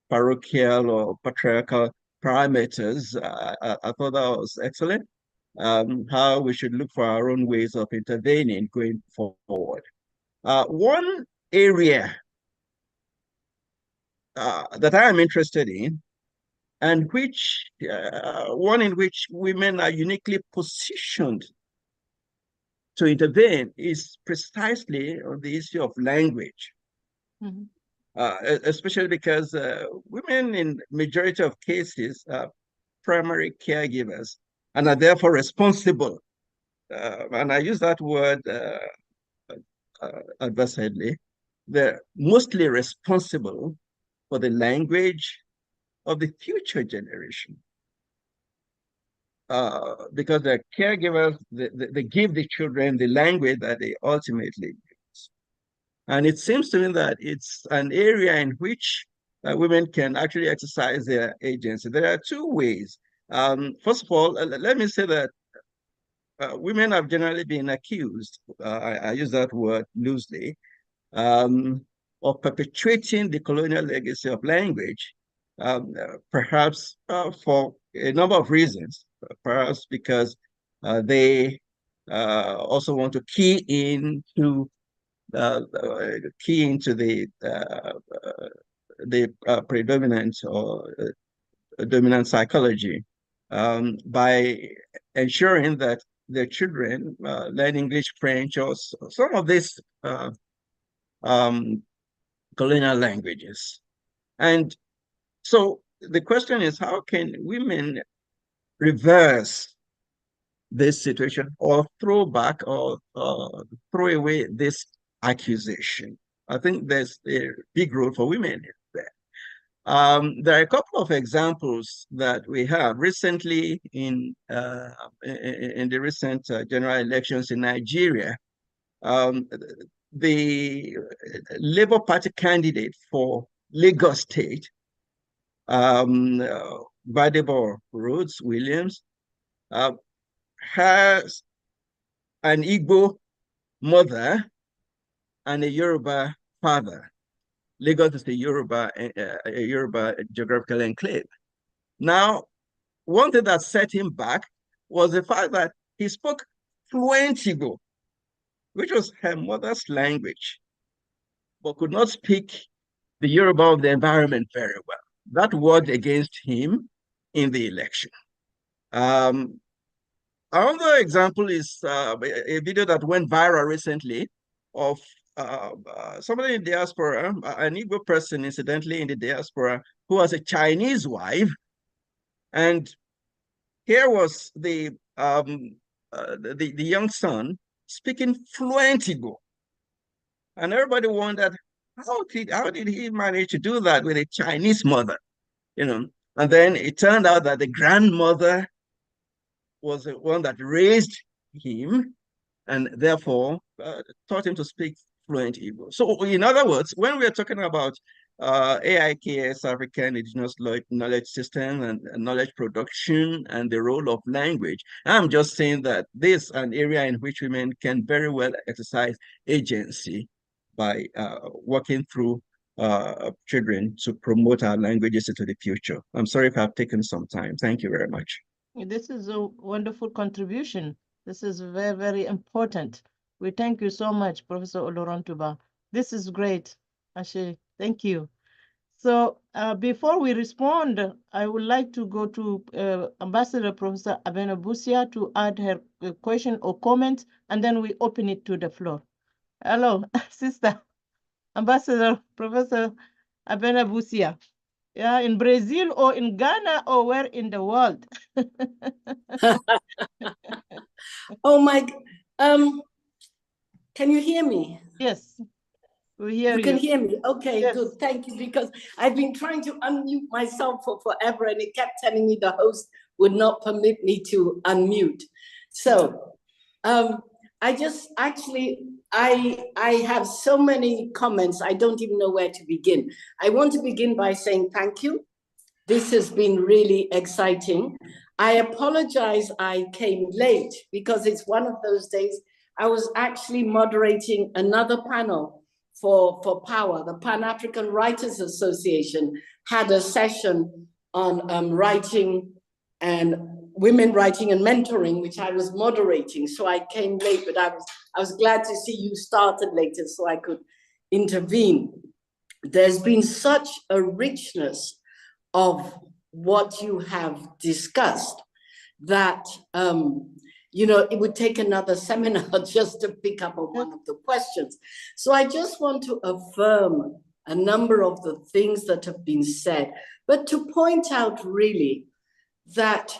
parochial or patriarchal parameters, I thought that was excellent. How we should look for our own ways of intervening going forward. One area that I am interested in, and which one in which women are uniquely positioned to intervene, is precisely on the issue of language. Especially because women in majority of cases are primary caregivers and are therefore responsible. And I use that word advisedly. They're mostly responsible for the language of the future generation. Because they're caregivers, they give the children the language that they ultimately use. And it seems to me that it's an area in which women can actually exercise their agency. There are two ways. First of all, let me say that women have generally been accused, I use that word loosely, of perpetuating the colonial legacy of language, perhaps for a number of reasons, perhaps because they also want to key into the predominant or dominant psychology by ensuring that their children learn English, French, or some of these colonial languages. And so the question is, how can women reverse this situation or throw back or throw away this accusation? I think there's a big role for women there. There are a couple of examples that we have recently in the recent general elections in Nigeria. The Labour Party candidate for Lagos State, Gbadebo Rhodes Williams, has an Igbo mother and a Yoruba father. Lagos is a Yoruba geographical enclave. Now, one thing that set him back was the fact that he spoke fluent Igbo, which was her mother's language, but could not speak the Yoruba of the environment very well. That worked against him in the election. Another example is a video that went viral recently of somebody in diaspora, an Igbo person, incidentally, in the diaspora, who has a Chinese wife. And here was the young son speaking fluent Igbo. And everybody wondered, how did he manage to do that with a Chinese mother? You know, and then it turned out that the grandmother was the one that raised him and therefore taught him to speak fluent Igbo. So in other words, when we're talking about AIKS, African Indigenous Knowledge System, and knowledge production and the role of language, I'm just saying that this is an area in which women can very well exercise agency by working through children to promote our languages into the future. I'm sorry if I've taken some time. Thank you very much. This is a wonderful contribution. This is very, very important. We thank you so much, Professor Olorontuba. This is great, Ashe. Thank you. So before we respond, I would like to go to Ambassador Professor Abena Busia to add her question or comment, and then we open it to the floor. Hello, Sister Ambassador Professor Abena Busia. Yeah, in Brazil or in Ghana or where in the world? Oh my, can you hear me? Yes, we hear you. You can hear me? Okay, yes. Good, thank you, because I've been trying to unmute myself for forever and it kept telling me the host would not permit me to unmute. So, I just actually, I have so many comments, I don't even know where to begin. I want to begin by saying thank you. This has been really exciting. I apologize I came late because it's one of those days I was actually moderating another panel for Power. The Pan-African Writers Association had a session on writing and women writing and mentoring, which I was moderating. So I came late, but I was glad to see you started later so I could intervene. There's been such a richness of what you have discussed that, you know, it would take another seminar just to pick up on one of the questions. So I just want to affirm a number of the things that have been said, but to point out really that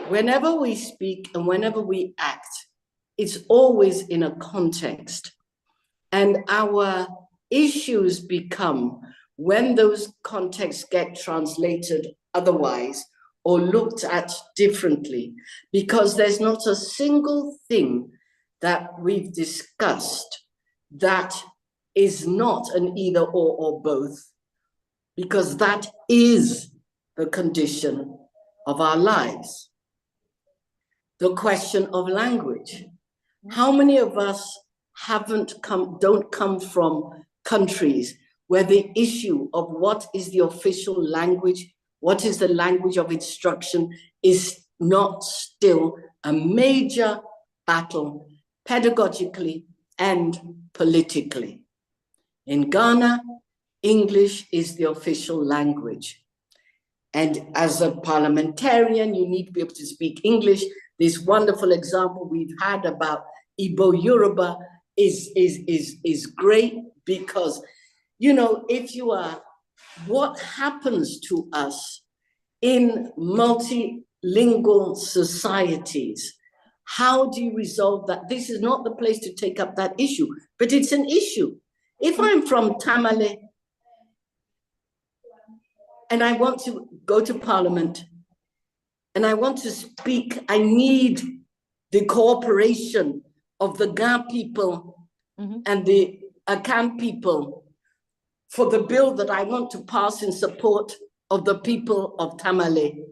whenever we speak and whenever we act, it's always in a context. And our issues become when those contexts get translated otherwise or looked at differently, because there's not a single thing that we've discussed that is not an either or both, because that is the condition of our lives. The question of language. How many of us don't come from countries where the issue of what is the official language, what is the language of instruction, is not still a major battle pedagogically and politically? In Ghana, English is the official language. And as a parliamentarian, you need to be able to speak English. This wonderful example we've had about Igbo Yoruba is great, because, you know, if you are, what happens to us in multilingual societies? How do you resolve that? This is not the place to take up that issue, but it's an issue. If I'm from Tamale and I want to go to Parliament and I want to speak, I need the cooperation of the Ga people and the Akan people for the bill that I want to pass in support of the people of Tamale.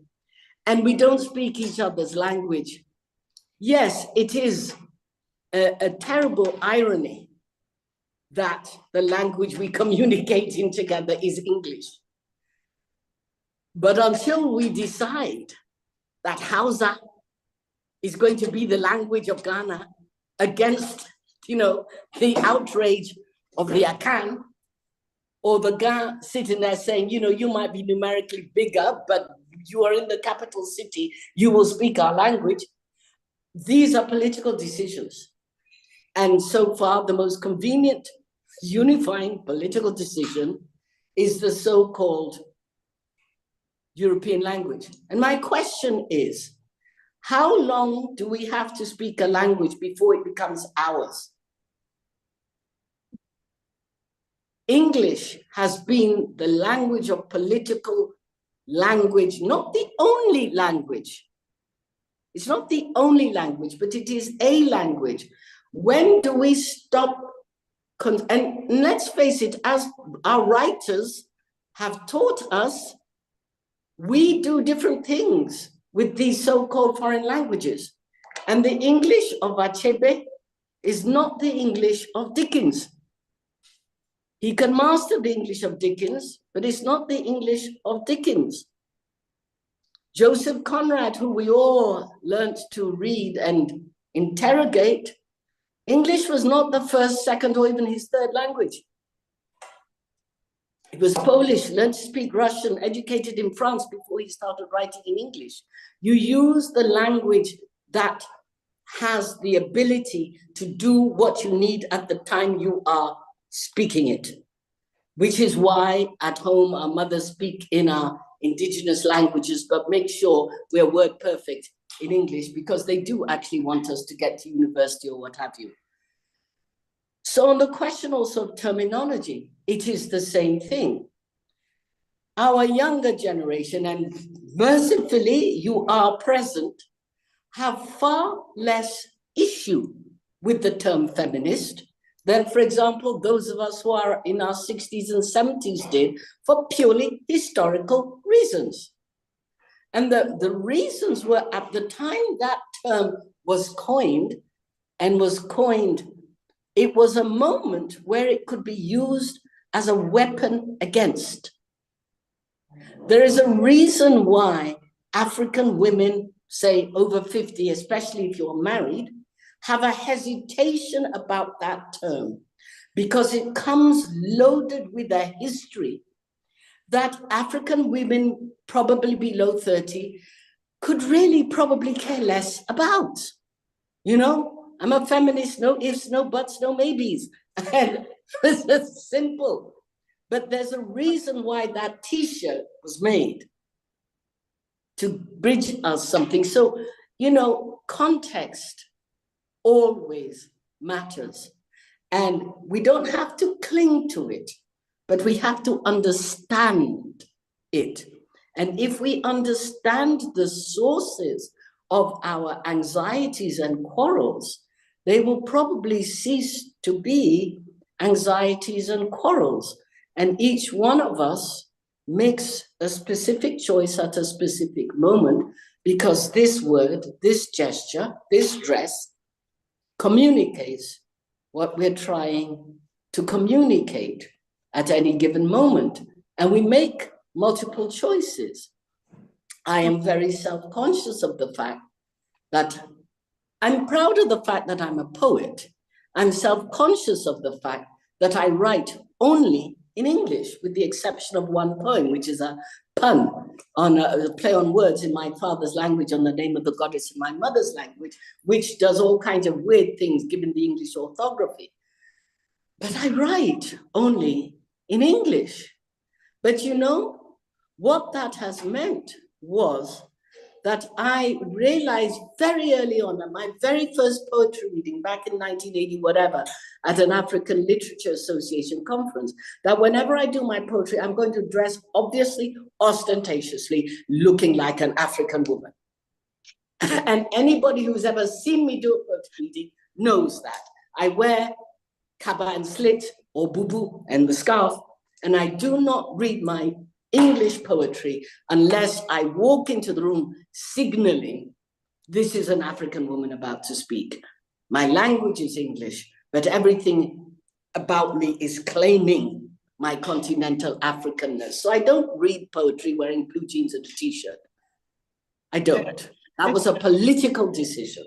And we don't speak each other's language. Yes, it is a terrible irony that the language we communicate in together is English. But until we decide that Hausa is going to be the language of Ghana against, you know, the outrage of the Akan, or the Ga sitting there saying, you know, you might be numerically bigger, but you are in the capital city, you will speak our language. These are political decisions. And so far, the most convenient unifying political decision is the so-called European language. And my question is, how long do we have to speak a language before it becomes ours? English has been the language of political language, not the only language. It's not the only language, but it is a language. When do we stop? And let's face it, as our writers have taught us, we do different things with these so-called foreign languages. And the English of Achebe is not the English of Dickens. He can master the English of Dickens, but it's not the English of Dickens. Joseph Conrad, who we all learned to read and interrogate, English was not the first, second, or even his third language. He was Polish, learned to speak Russian, educated in France before he started writing in English. You use the language that has the ability to do what you need at the time you are speaking it, which is why at home our mothers speak in our indigenous languages, but make sure we're word perfect in English, because they do actually want us to get to university or what have you. So on the question also of terminology, it is the same thing. Our younger generation, and mercifully you are present, have far less issue with the term feminist than, for example, those of us who are in our 60s and 70s did, for purely historical reasons. And the reasons were, at the time that term was coined, it was a moment where it could be used as a weapon against. There is a reason why African women, say over 50, especially if you're married, have a hesitation about that term, because it comes loaded with a history that African women, probably below 30, could really probably care less about. You know, I'm a feminist, no ifs, no buts, no maybes. And it's simple. But there's a reason why that T-shirt was made, to bridge us something. So, you know, context always matters. And we don't have to cling to it, but we have to understand it. And if we understand the sources of our anxieties and quarrels, they will probably cease to be anxieties, and quarrels. And each one of us makes a specific choice at a specific moment, because this word, this gesture, this dress communicates what we're trying to communicate at any given moment. And we make multiple choices. I am very self-conscious of the fact that I'm proud of the fact that I'm a poet. I'm self-conscious of the fact that I write only in English, with the exception of one poem, which is a pun on a play on words in my father's language on the name of the goddess in my mother's language, which does all kinds of weird things given the English orthography. But I write only in English. But you know, what that has meant was that I realized very early on at my very first poetry reading back in 1980, whatever, at an African Literature Association conference, that whenever I do my poetry, I'm going to dress obviously, ostentatiously, looking like an African woman. And anybody who's ever seen me do a poetry reading knows that. I wear kaba and slit or bubu and the scarf, and I do not read my English poetry unless I walk into the room signaling this is an African woman about to speak. My language is English, but everything about me is claiming my continental Africanness. So I don't read poetry wearing blue jeans and a t-shirt. I don't. That was a political decision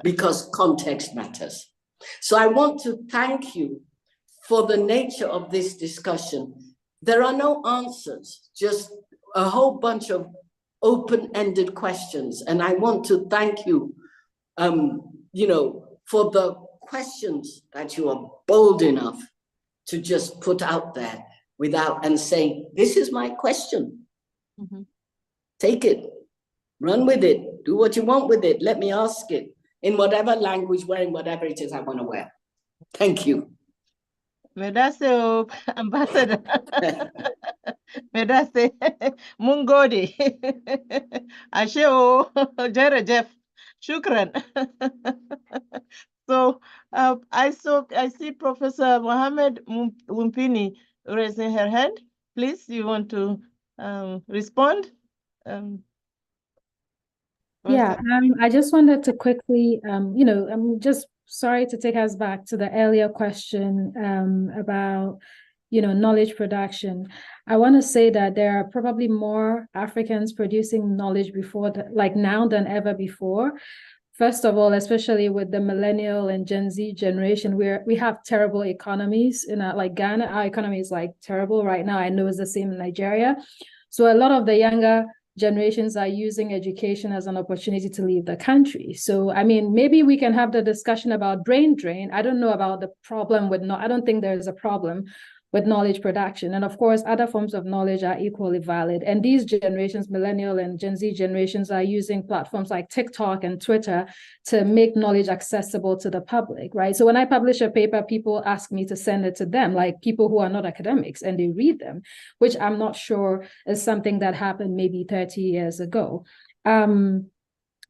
because context matters. So I want to thank you for the nature of this discussion. There are no answers, just a whole bunch of open-ended questions. And I want to thank you, for the questions that you are bold enough to just put out there and saying, this is my question. Mm-hmm. Take it, run with it, do what you want with it. Let me ask it in whatever language, wearing whatever it is I want to wear. Thank you. Medase Ambassador. Medase Mungodi. Asheo Jere Jeff. Shukran. So I see Professor Mohammed Wunpini raising her hand. Please, you want to respond? Yeah, I just wanted to quickly, I'm just sorry to take us back to the earlier question about, knowledge production. I want to say that there are probably more Africans producing knowledge now than ever before. First of all, especially with the millennial and Gen Z generation, we have terrible economies. Like Ghana, our economy is like terrible right now. I know it's the same in Nigeria. So a lot of the younger generations are using education as an opportunity to leave the country. So, I mean, maybe we can have the discussion about brain drain. I don't know about the problem I don't think there's a problem with knowledge production. And of course, other forms of knowledge are equally valid. And these generations, millennial and Gen Z generations, are using platforms like TikTok and Twitter to make knowledge accessible to the public, right? So when I publish a paper, people ask me to send it to them, like people who are not academics, and they read them, which I'm not sure is something that happened maybe 30 years ago.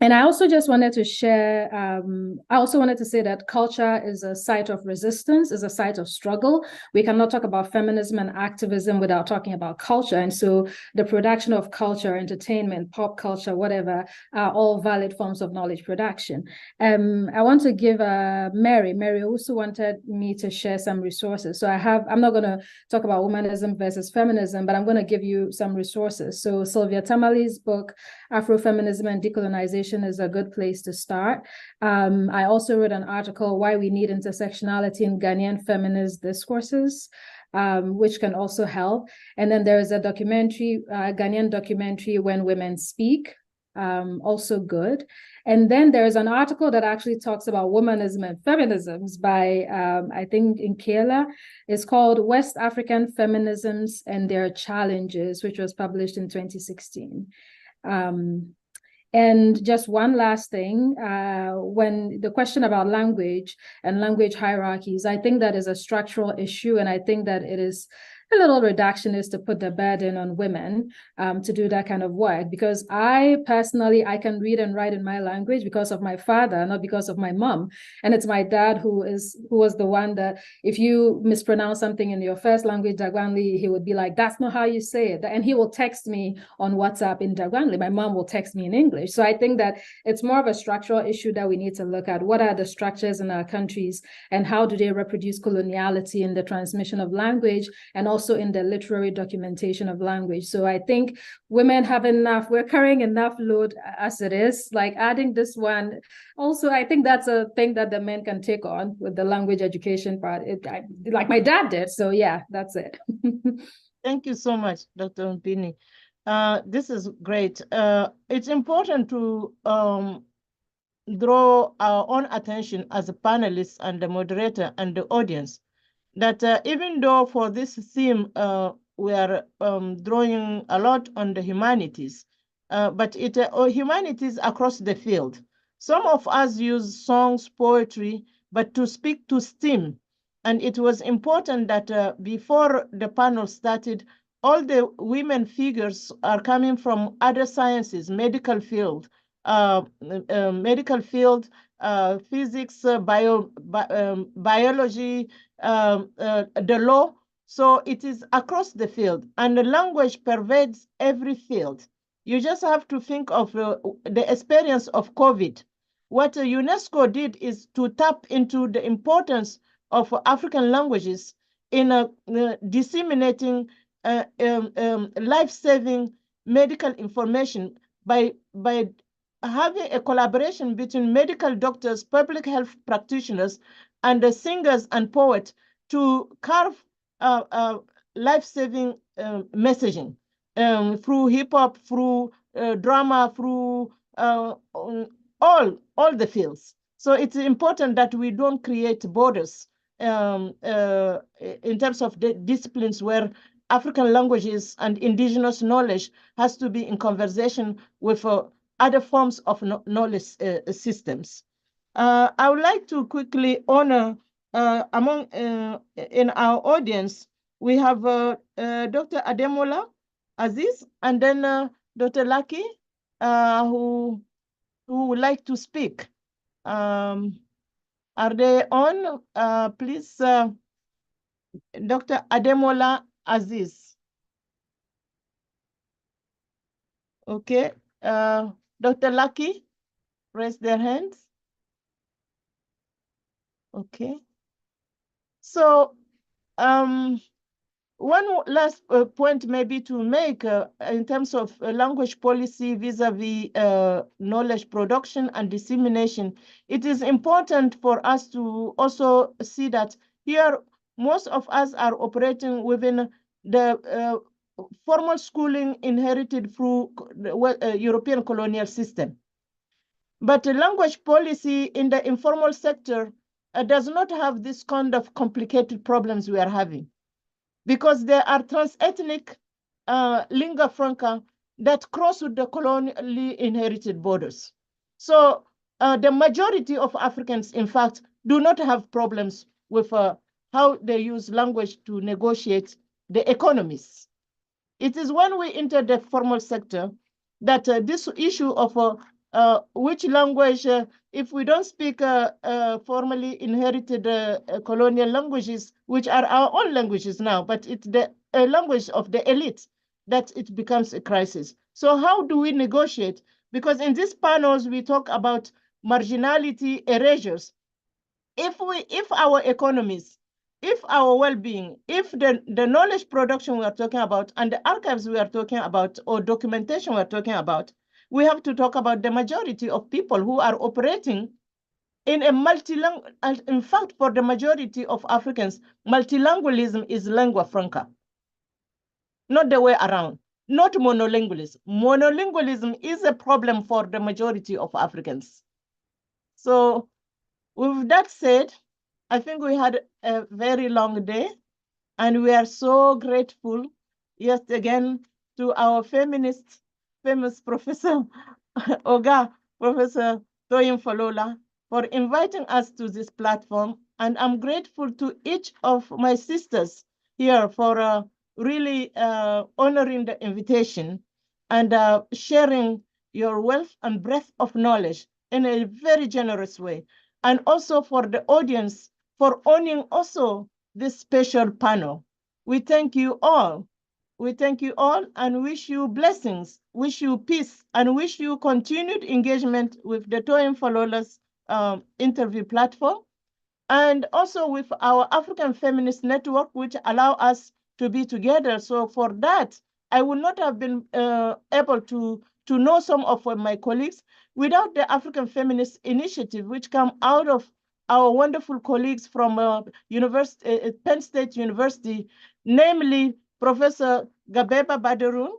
And I also just wanted to share, I also wanted to say that culture is a site of resistance, is a site of struggle. We cannot talk about feminism and activism without talking about culture. And so the production of culture, entertainment, pop culture, whatever, are all valid forms of knowledge production. I want to give Mary. Mary also wanted me to share some resources. So I'm not going to talk about womanism versus feminism, but I'm going to give you some resources. So Sylvia Tamale's book, Afrofeminism and Decolonization, is a good place to start. I also wrote an article, Why We Need Intersectionality in Ghanaian Feminist Discourses, which can also help. And then there is a documentary, Ghanaian documentary, When Women Speak, also good. And then there's an article that actually talks about womanism and feminisms by, I think, Nkela. It's called West African Feminisms and Their Challenges, which was published in 2016. And just one last thing, when the question about language and language hierarchies, I think that is a structural issue, and I think that it is a little reductionist to put the burden on women to do that kind of work, because I personally, I can read and write in my language because of my father, not because of my mom. And it's my dad who was the one that if you mispronounce something in your first language, Dagwanli, he would be like, that's not how you say it. And he will text me on WhatsApp in Dagwanli. My mom will text me in English. So I think that it's more of a structural issue that we need to look at. What are the structures in our countries and how do they reproduce coloniality in the transmission of language and also in the literary documentation of language? So I think women have enough, we're carrying enough load as it is. Like adding this one, also, I think that's a thing that the men can take on with the language education part, like my dad did. So yeah, that's it. Thank you so much, Dr. Wunpini. This is great. It's important to draw our own attention as a panelist and the moderator and the audience that even though for this theme we are drawing a lot on the humanities, but humanities across the field. Some of us use songs, poetry, but to speak to STEAM. And it was important that before the panel started, all the women figures are coming from other sciences, medical field, physics, biology, the law. So it is across the field, and the language pervades every field. You just have to think of the experience of COVID. What UNESCO did is to tap into the importance of African languages in disseminating life-saving medical information by having a collaboration between medical doctors, public health practitioners, and the singers and poets to carve life-saving messaging through hip-hop, through drama, through all the fields. So it's important that we don't create borders in terms of the disciplines where African languages and indigenous knowledge has to be in conversation with other forms of knowledge systems. I would like to quickly honor in our audience, we have Dr. Ademola Aziz, and then Dr. Lucky, who would like to speak. Are they on? Please, Dr. Ademola Aziz. Okay. Dr. Lucky, raise their hands. Okay. So one last point maybe to make in terms of language policy vis-a-vis knowledge production and dissemination, it is important for us to also see that here most of us are operating within the formal schooling inherited through the European colonial system. But the language policy in the informal sector does not have this kind of complicated problems we are having, because there are trans-ethnic lingua franca that cross with the colonially inherited borders. So the majority of Africans, in fact, do not have problems with how they use language to negotiate the economies. It is when we enter the formal sector that this issue of which language, if we don't speak formally inherited colonial languages, which are our own languages now, but it's the language of the elite, that it becomes a crisis. So how do we negotiate? Because in these panels, we talk about marginality erasures. If our economies, if our well-being, if the knowledge production we are talking about and the archives we are talking about or documentation we are talking about, we have to talk about the majority of people who are operating in a multilingual. In fact, for the majority of Africans, multilingualism is lingua franca, not the way around, not monolingualism. Monolingualism is a problem for the majority of Africans. So with that said, I think we had a very long day, and we are so grateful yet again to our famous Professor Oga, Professor Toyin Falola, for inviting us to this platform. And I'm grateful to each of my sisters here for really honoring the invitation and sharing your wealth and breadth of knowledge in a very generous way. And also for the audience for owning also this special panel. We thank you all. We thank you all and wish you blessings, wish you peace, and wish you continued engagement with the Toyin Falola's interview platform, and also with our African Feminist Network, which allow us to be together. So for that, I would not have been able to know some of my colleagues without the African Feminist Initiative, which come out of our wonderful colleagues from University, Penn State University, namely Professor Gabeba Baderun,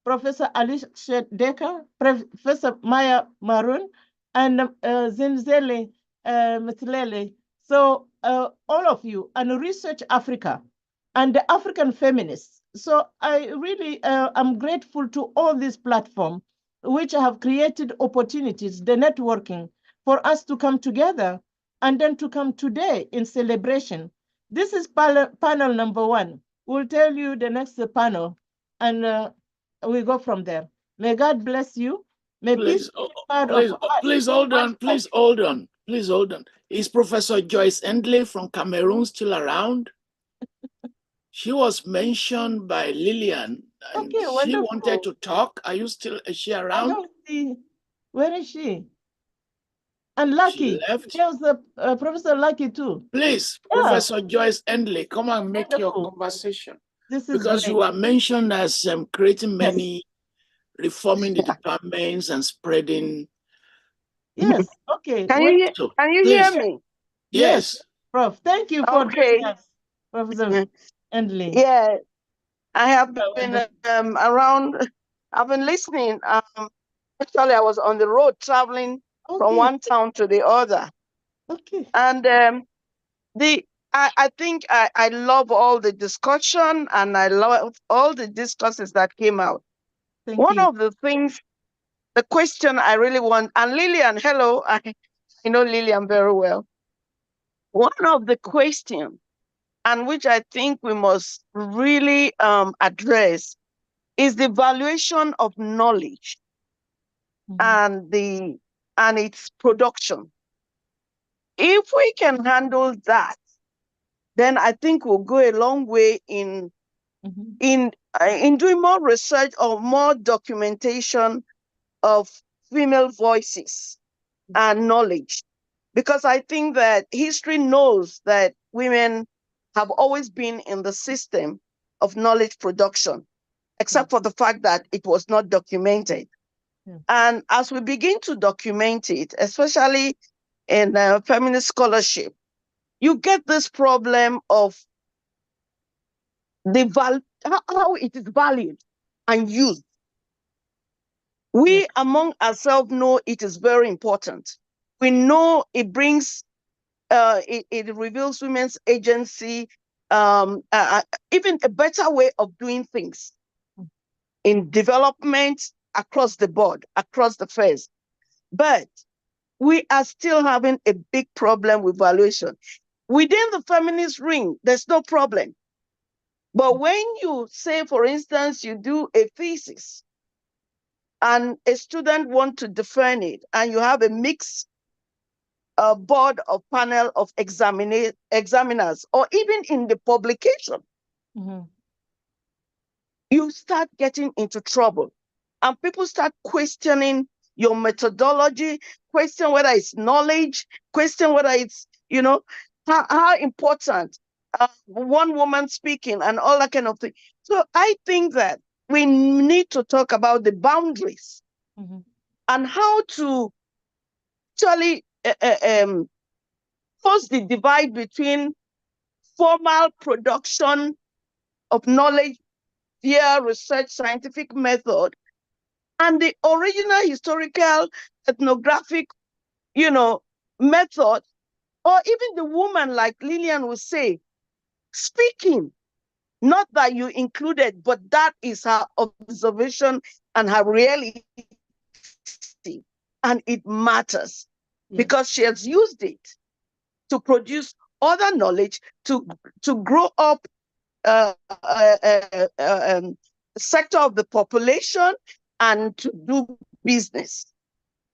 Professor Alicia Decker, Professor Maya Maroon, and Zinzele Mtlele. So all of you, and Research Africa, and the African Feminists. So I really am grateful to all these platforms, which have created opportunities, the networking, for us to come together, and then to come today in celebration. This is panel number 1. We'll tell you the next panel, and we go from there. May God bless you. May Please, please hold on. Please hold on. Please hold on. Is Professor Joyce Endley from Cameroon still around? She was mentioned by Lilian, and okay, she wonderful. wanted to talk. Is she around? I don't see. Where is she? And Lucky. She left. There's Professor Lucky too. Please, Yeah. Professor Joyce Endley, come and make your conversation. This is because great. you are mentioned as creating many, reforming the departments and spreading. Yes. Okay. Can you hear me? Yes. Prof. Thank you for joining us, Professor Endley. Yeah, I have been around. I've been listening. Actually, I was on the road traveling from one town to the other. Okay. And I think I love all the discussion, and I love all the discussions that came out. One of the things, the question I really want, and Lilian, hello, I know Lilian very well. One of the questions, and which I think we must really address, is the valuation of knowledge and its production. If we can handle that, then I think we'll go a long way in doing more research or more documentation of female voices and knowledge. Because I think that history knows that women have always been in the system of knowledge production, except for the fact that it was not documented. And as we begin to document it, especially in feminist scholarship, you get this problem of how it is valued and used. We among ourselves know it is very important. We know it brings, it reveals women's agency, even a better way of doing things in development across the board, across the phase. But we are still having a big problem with valuation. Within the feminist ring, there's no problem. But when you say, for instance, you do a thesis and a student wants to defend it, and you have a mixed board of panel of examiners, or even in the publication, you start getting into trouble. And people start questioning your methodology, question whether it's knowledge, question whether it's, how important one woman speaking and all that kind of thing. So I think that we need to talk about the boundaries and how to actually close the divide between formal production of knowledge via research scientific method and the original historical ethnographic, method, or even the woman, like Lilian would say, speaking. Not that you included, but that is her observation and her reality. And it matters because she has used it to produce other knowledge, to grow up sector of the population and to do business.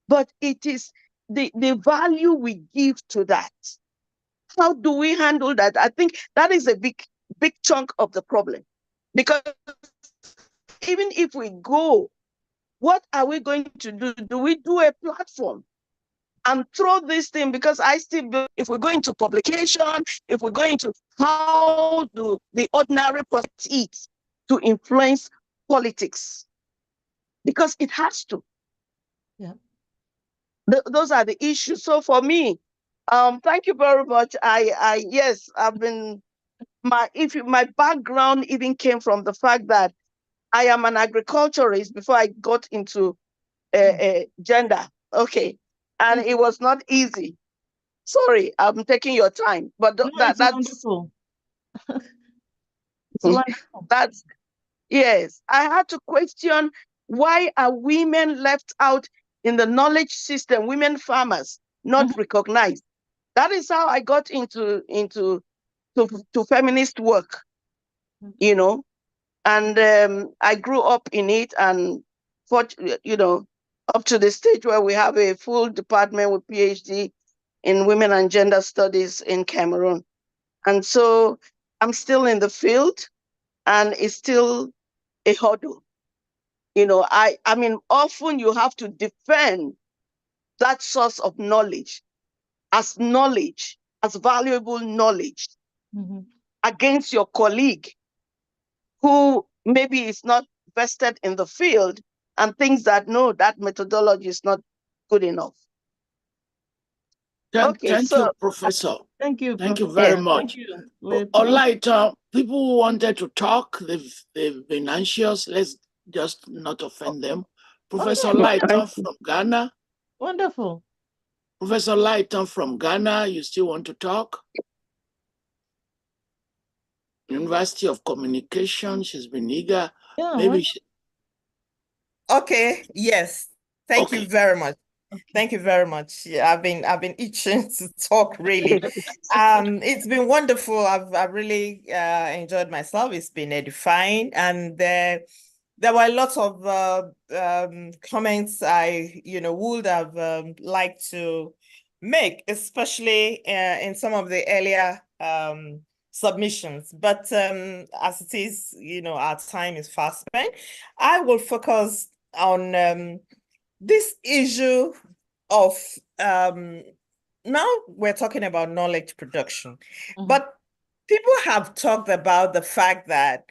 But it is the value we give to that. How do we handle that? I think that is a big chunk of the problem. Because even if we go, what are we going to do? Do we do a platform and throw this thing? Because I still believe if we go into publication, if we go into how do the ordinary person eat to influence politics, because it has to. Yeah. Those are the issues. So for me, thank you very much. Yes, I've been my background even came from the fact that I am an agriculturist before I got into gender. Okay, and it was not easy. Sorry, I'm taking your time, but that's wonderful. It's wonderful. That's yes. I had to question why are women left out in the knowledge system? Women farmers not recognized. That is how I got into feminist work, you know, and I grew up in it, and you know, up to the stage where we have a full department with PhD in women and gender studies in Cameroon. And so I'm still in the field, and it's still a hurdle. You know, I mean, often you have to defend that source of knowledge, as valuable knowledge, against your colleague who maybe is not vested in the field and thinks that, no, that methodology is not good enough. Thank you, Professor. Thank you. Thank you very much. Olaita, people who wanted to talk, they've been anxious. Let's just not offend them. Professor Olaita from Ghana. Wonderful. Professor Olaita from Ghana, you still want to talk? University of Communication, she's been eager. Yeah, Maybe Okay, yes. Thank you very much. Thank you very much. Yeah, I've been itching to talk really. It's been wonderful. I've really enjoyed myself. It's been edifying, and there were lots of comments I would have liked to make, especially in some of the earlier submissions. But as it is, our time is fast spent. I will focus on this issue of now we're talking about knowledge production, but people have talked about the fact that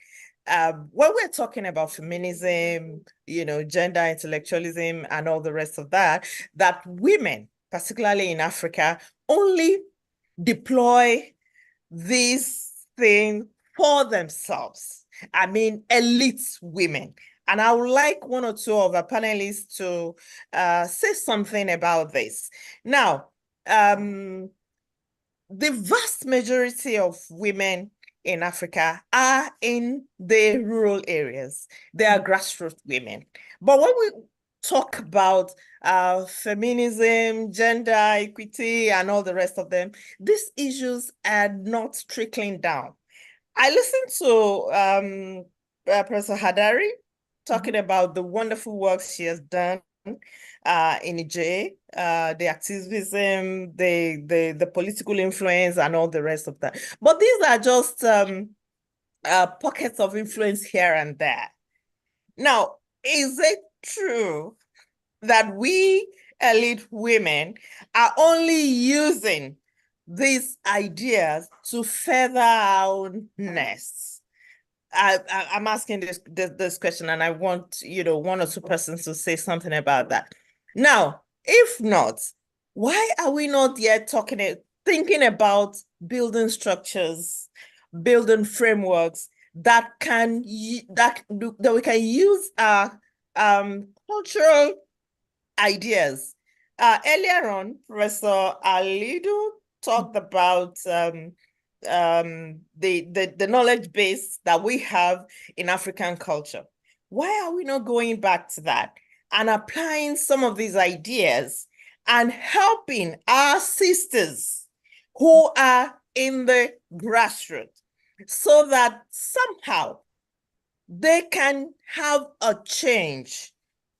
when we're talking about feminism, gender intellectualism and all the rest of that women, particularly in Africa, only deploy this thing for themselves. I mean, elite women. And I would like one or two of our panelists to say something about this. Now, the vast majority of women in Africa are in the rural areas. They are grassroots women. But when we talk about feminism, gender equity, and all the rest of them, these issues are not trickling down. I listened to Professor Hadari talking about the wonderful work she has done in Gueye, the activism, the political influence, and all the rest of that. But these are just pockets of influence here and there. Now, is it true that we elite women are only using these ideas to feather our nests? I'm asking this question, and I want one or two persons to say something about that. Now, if not, why are we not yet thinking about building structures, building frameworks that we can use our cultural ideas? Earlier on, Professor Alidu talked about the knowledge base that we have in African culture. Why are we not going back to that and applying some of these ideas and helping our sisters who are in the grassroots? so that somehow they can have a change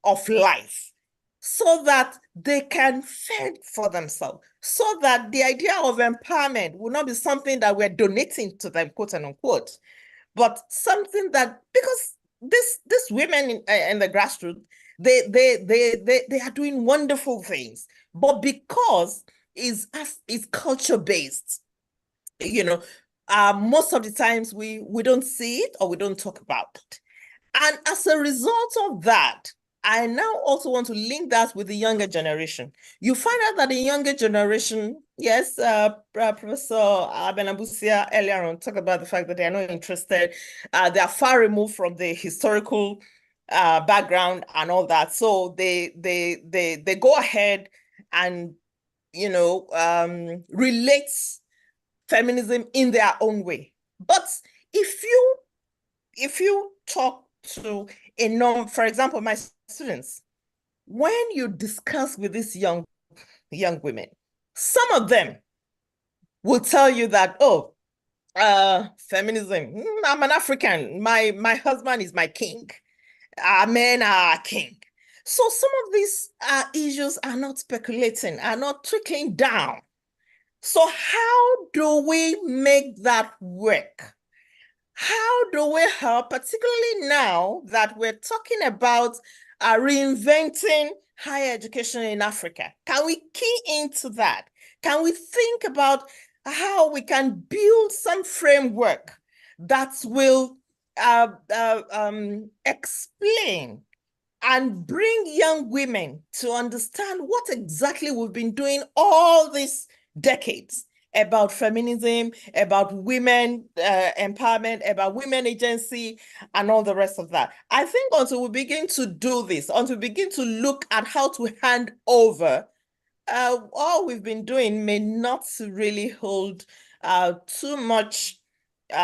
of life, so that they can fend for themselves, so that the idea of empowerment will not be something that we're donating to them, quote and unquote, but something that, because these women in the grassroots, they are doing wonderful things, but because it's culture-based, you know, most of the times we don't see it or we don't talk about it. And as a result of that, I now also want to link that with the younger generation. You find out that the younger generation, yes, Professor Abenabusia earlier on talked about the fact that they are not interested. They are far removed from the historical background and all that. So they go ahead and, you know, relate feminism in their own way. But if you talk to for example, my students, when you discuss with these young women, some of them will tell you that, oh, feminism, I'm an African, my husband is my king, men are king. So some of these issues are not speculating, are not trickling down. So how do we make that work? How do we help, particularly now that we're talking about reinventing higher education in Africa? Can we key into that? Can we think about how we can build some framework that will explain and bring young women to understand what exactly we've been doing all these decades about feminism, about women empowerment, about women agency, and all the rest of that. I think until we begin to do this, until we begin to look at how to hand over, all we've been doing may not really hold too much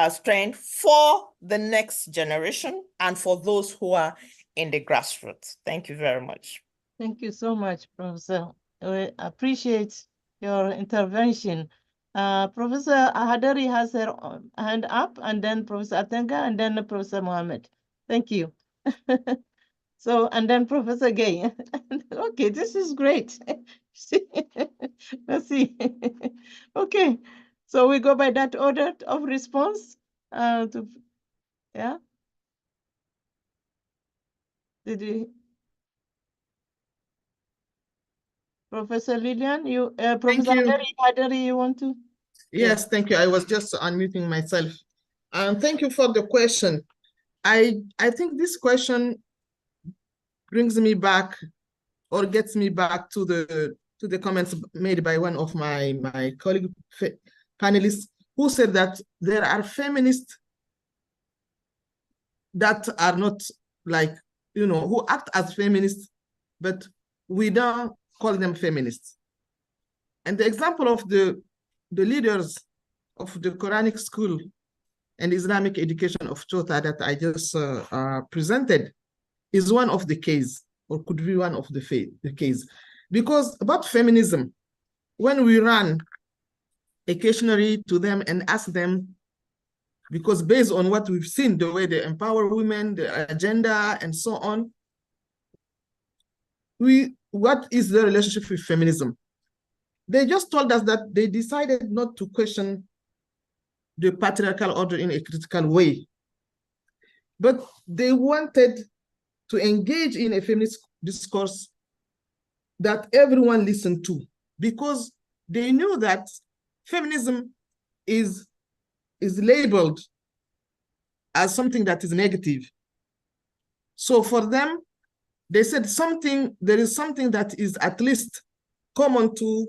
strength for the next generation and for those who are in the grassroots. Thank you very much. Thank you so much, Professor. We appreciate your intervention. Professor Hadari has her hand up, and then Professor Atanga, and then Professor Mohammed. Thank you. So, and then Professor Gueye. Okay, this is great. Let's see. Okay, so we go by that order of response. Yeah. Did we? Professor Lilian, Professor Hadari, you want to? Yes, thank you. I was just unmuting myself. Thank you for the question. I think this question brings me back or gets me back to the comments made by one of my colleague panelists who said that there are feminists that are not like, who act as feminists, but we don't call them feminists. And the example of the leaders of the Quranic school and Islamic education of Chota that I just presented is one of the case, or could be one of the case. Because about feminism, when we run occasionally to them and ask them, because based on what we've seen, the way they empower women, the agenda, and so on, what is the relationship with feminism? They just told us that they decided not to question the patriarchal order in a critical way, but they wanted to engage in a feminist discourse that everyone listened to, because they knew that feminism is labeled as something that is negative. So for them, they said there is something that is at least common to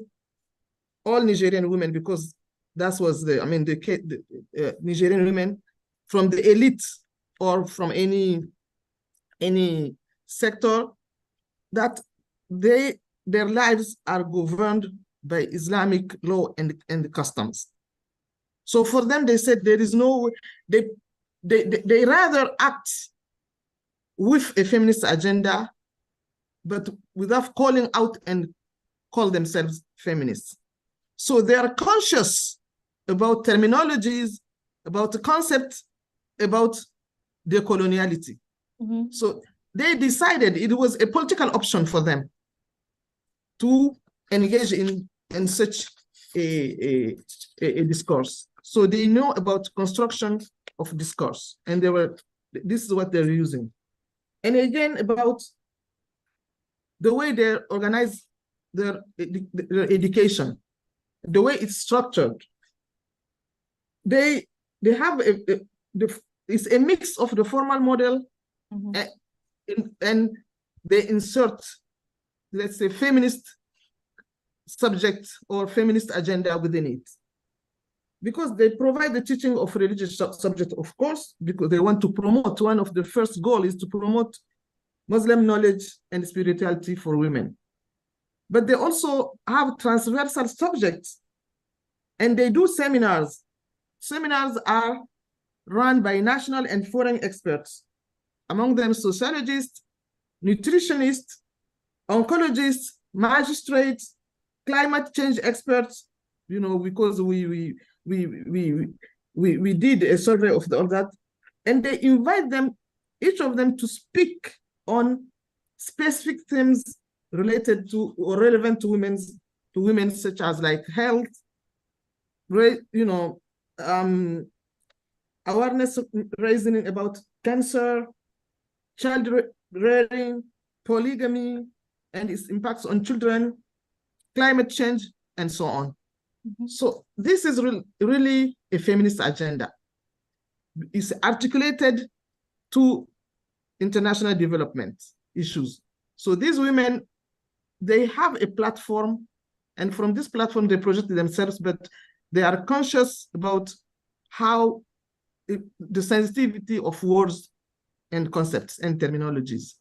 all Nigerian women, because that was the Nigerian women from the elite or from any sector, that their lives are governed by Islamic law and customs. So for them, they said there is no, they rather act with a feminist agenda, but without calling out and call themselves feminists. So they are conscious about terminologies, about the concept about decoloniality. So they decided it was a political option for them to engage in such a discourse. So they know about construction of discourse, and this is what they're using. And again, about the way they organize their education, the way it's structured. They have it's a mix of the formal model and they insert, let's say, feminist subject or feminist agenda within it. Because they provide the teaching of religious subject, of course, because they want to promote, one of the first goals is to promote Muslim knowledge and spirituality for women. But they also have transversal subjects, and they do seminars. Seminars are run by national and foreign experts, among them sociologists, nutritionists, oncologists, magistrates, climate change experts, you know, because we did a survey of all that, and they invite them, each of them, to speak on specific themes related to or relevant to women, such as like health, you know, awareness raising about cancer, child rearing, polygamy, and its impacts on children, climate change, and so on. So this is really a feminist agenda. It's articulated to international development issues. So these women, they have a platform, and from this platform they project themselves, but they are conscious about how the sensitivity of words and concepts and terminologies.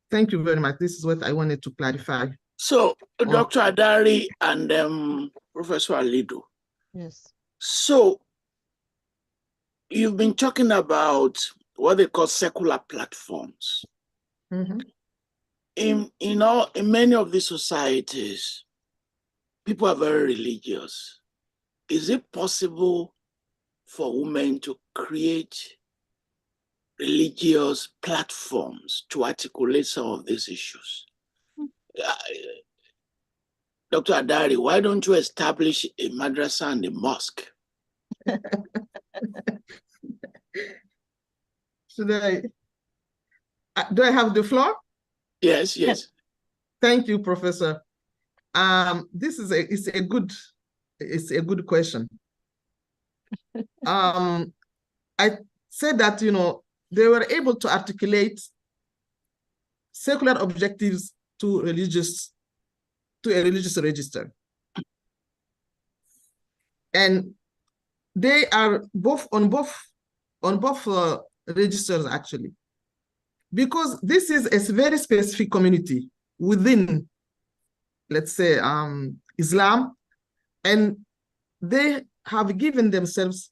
Thank you very much. This is what I wanted to clarify. So, Dr. Hadari and Professor Alidu. Yes. So, you've been talking about what they call secular platforms. In many of these societies, people are very religious. Is it possible for women to create religious platforms to articulate some of these issues? Dr. Hadari, why don't you establish a madrasa and a mosque? Should I? Do I have the floor? Yes, yes. Thank you, Professor. This is a good question. I said that, you know, they were able to articulate secular objectives to a religious register. And they are on both registers, actually, because this is a very specific community within, let's say, Islam, and they have given themselves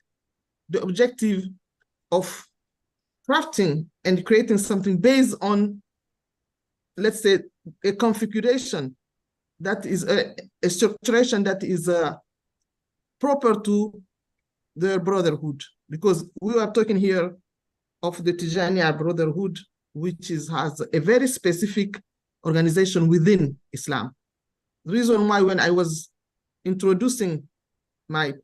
the objective of crafting and creating something based on, let's say, a configuration that is a structuration that is proper to their brotherhood, because we are talking here of the Tijaniya Brotherhood, which has a very specific organization within Islam. The reason why, when I was introducing my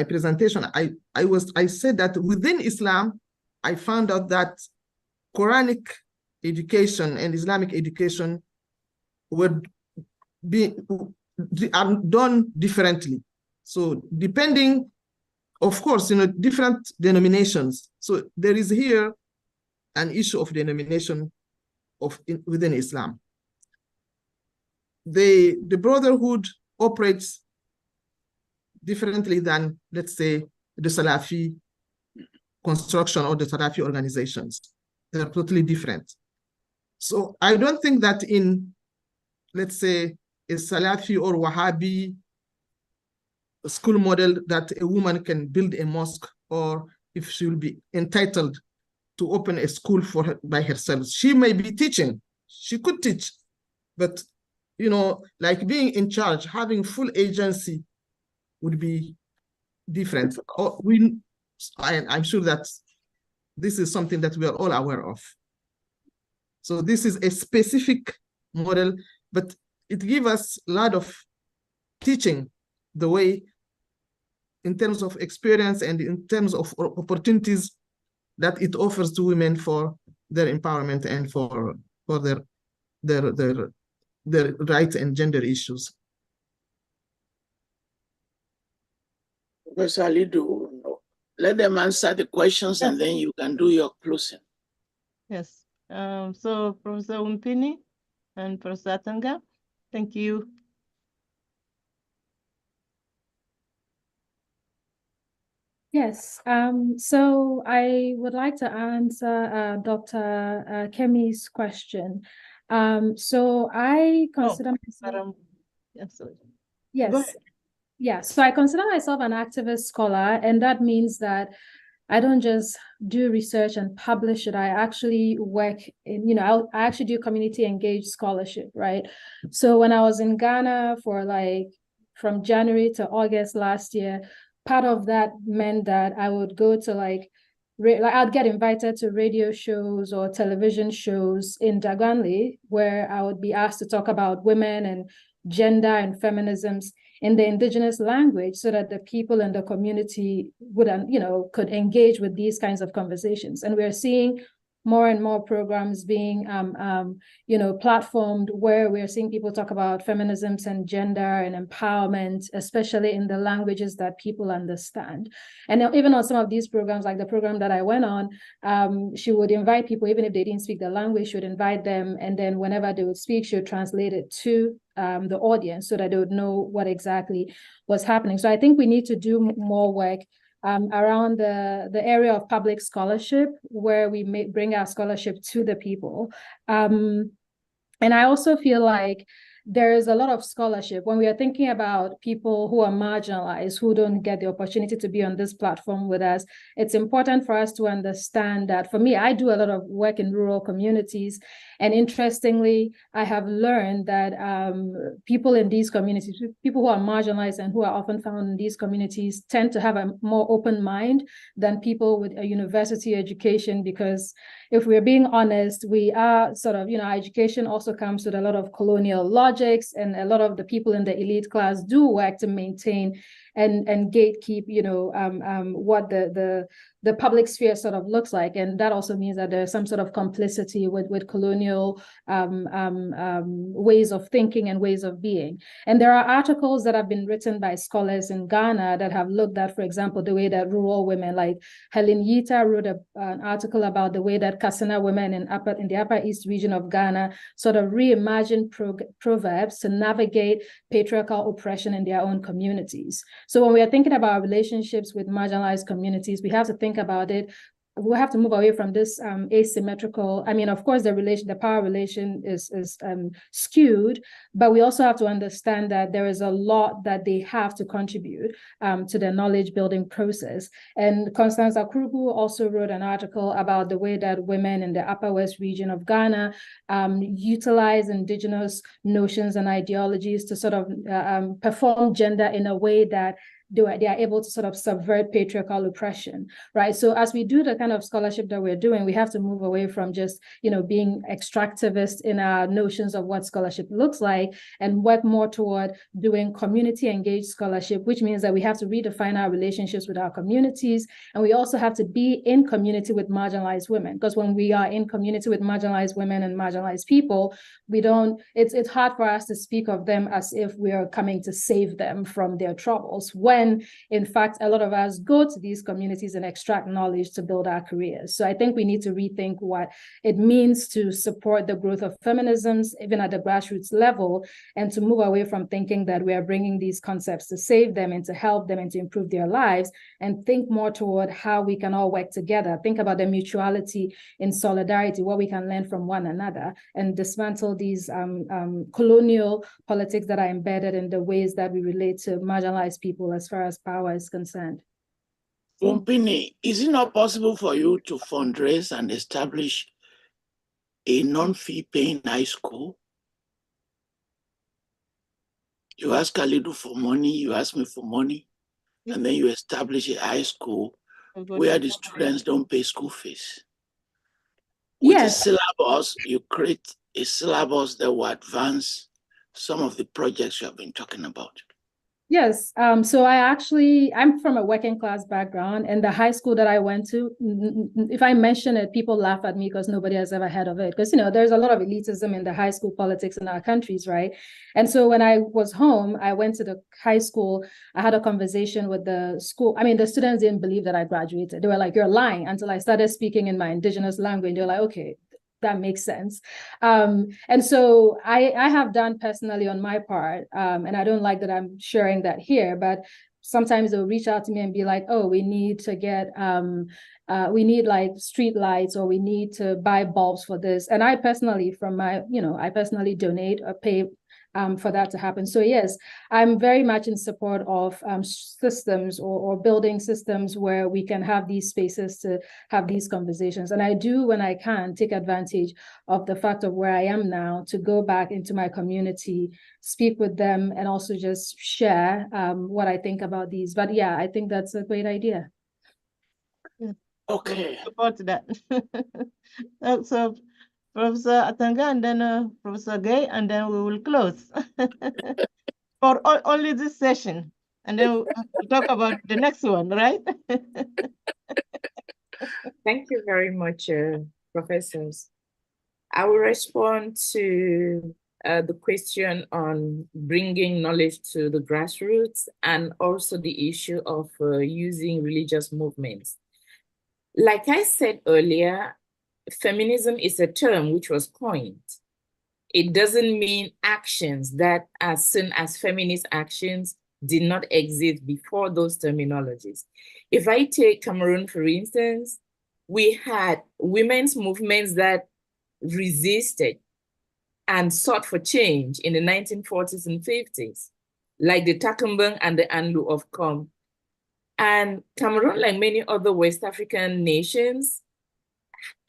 presentation, I said that within Islam, I found out that Quranic education and Islamic education are done differently. So depending, of course, different denominations. So there is here an issue of denomination within Islam. The Brotherhood operates differently than, let's say, the Salafi construction or the Salafi organizations. They're totally different. So I don't think that in, let's say, a Salafi or Wahhabi school model that a woman can build a mosque, or if she will be entitled to open a school by herself. She may be teaching, she could teach, but like being in charge, having full agency would be different. I'm sure that this is something that we are all aware of. So this is a specific model, but it gives us a lot of teaching the way in terms of experience and in terms of opportunities that it offers to women for their empowerment and for their rights and gender issues. Professor Alidu, let them answer the questions and then you can do your closing. Yes. So Professor Wunpini and Professor Atanga, thank you. Yes, so I would like to answer Dr. Kemi's question. So I consider myself, yes, yeah, so I consider myself an activist scholar, and that means that I don't just do research and publish it. I actually work in, I actually do community engaged scholarship, right? So when I was in Ghana for from January to August last year, part of that meant that I would go to I'd get invited to radio shows or television shows in Daganli, where I would be asked to talk about women and gender and feminisms in the indigenous language, so that the people in the community would, could engage with these kinds of conversations. And we're seeing more and more programs being, platformed, where we're seeing people talk about feminisms and gender and empowerment, especially in the languages that people understand. And even on some of these programs, like the program that I went on, she would invite people, even if they didn't speak the language, she would invite them. And then whenever they would speak, she would translate it to the audience so that they would know what exactly was happening. So I think we need to do more work around the area of public scholarship, where we may bring our scholarship to the people. And I also feel like there is a lot of scholarship when we are thinking about people who are marginalized, who don't get the opportunity to be on this platform with us. It's important for us to understand that. For me, I do a lot of work in rural communities. And interestingly, I have learned that people in these communities, people who are marginalized and who are often found in these communities, tend to have a more open mind than people with a university education, because if we're being honest, we are sort of, our education also comes with a lot of colonial logics, and a lot of the people in the elite class do work to maintain and gatekeep, what the public sphere sort of looks like. And that also means that there's some sort of complicity with colonial ways of thinking and ways of being. And there are articles that have been written by scholars in Ghana that have looked at, for example, the way that rural women, like Helen Yita wrote an article about the way that Kassena women in the Upper East region of Ghana sort of reimagine proverbs to navigate patriarchal oppression in their own communities. So when we are thinking about relationships with marginalized communities, we have to think about it. We have to move away from this asymmetrical. I mean, of course, the power relation is skewed, but we also have to understand that there is a lot that they have to contribute to the knowledge building process. And Constance Akurubu also wrote an article about the way that women in the Upper West region of Ghana utilize indigenous notions and ideologies to sort of perform gender in a way that they are able to sort of subvert patriarchal oppression, right? So as we do the kind of scholarship that we're doing, we have to move away from just, being extractivist in our notions of what scholarship looks like, and work more toward doing community engaged scholarship, which means that we have to redefine our relationships with our communities. And we also have to be in community with marginalized women, because when we are in community with marginalized women and marginalized people, it's hard for us to speak of them as if we are coming to save them from their troubles, when in fact a lot of us go to these communities and extract knowledge to build our careers. So I think we need to rethink what it means to support the growth of feminisms, even at the grassroots level, and to move away from thinking that we are bringing these concepts to save them and to help them and to improve their lives, and think more toward how we can all work together, think about the mutuality in solidarity, what we can learn from one another, and dismantle these colonial politics that are embedded in the ways that we relate to marginalized people as far as power is concerned. Wunpini, is it not possible for you to fundraise and establish a non-fee paying high school? You ask Alidu for money, you ask me for money. and then you establish a high school where the students don't pay school fees. With a syllabus, you create a syllabus that will advance some of the projects you have been talking about. Yes. So I'm from a working class background, and the high school that I went to, if I mention it, people laugh at me because nobody has ever heard of it. Because, there's a lot of elitism in the high school politics in our countries, right? And so when I was home, I went to the high school. I had a conversation with the school. I mean, the students didn't believe that I graduated. They were like, "You're lying," until I started speaking in my indigenous language. They're like, "Okay, that makes sense." And so I have done personally on my part, and I don't like that I'm sharing that here, but sometimes they'll reach out to me and be like, "Oh, we need to get, we need like street lights, or we need to buy bulbs for this." And I personally, I personally donate or pay for that to happen. So yes, I'm very much in support of systems or building systems where we can have these spaces to have these conversations. And I do, when I can, take advantage of the fact of where I am now to go back into my community, speak with them, and also just share what I think about these. But yeah, I think that's a great idea. Okay. Support that. So Professor Atanga, and then Professor Gueye, and then we will close for only this session, and then we'll talk about the next one, right? Thank you very much, professors. I will respond to the question on bringing knowledge to the grassroots, and also the issue of using religious movements. Like I said earlier, feminism is a term which was coined. It doesn't mean actions that as soon as feminist actions did not exist before those terminologies. If I take Cameroon, for instance, we had women's movements that resisted and sought for change in the 1940s and 50s, like the Takumbang and the Anlu of Com. And Cameroon, like many other West African nations,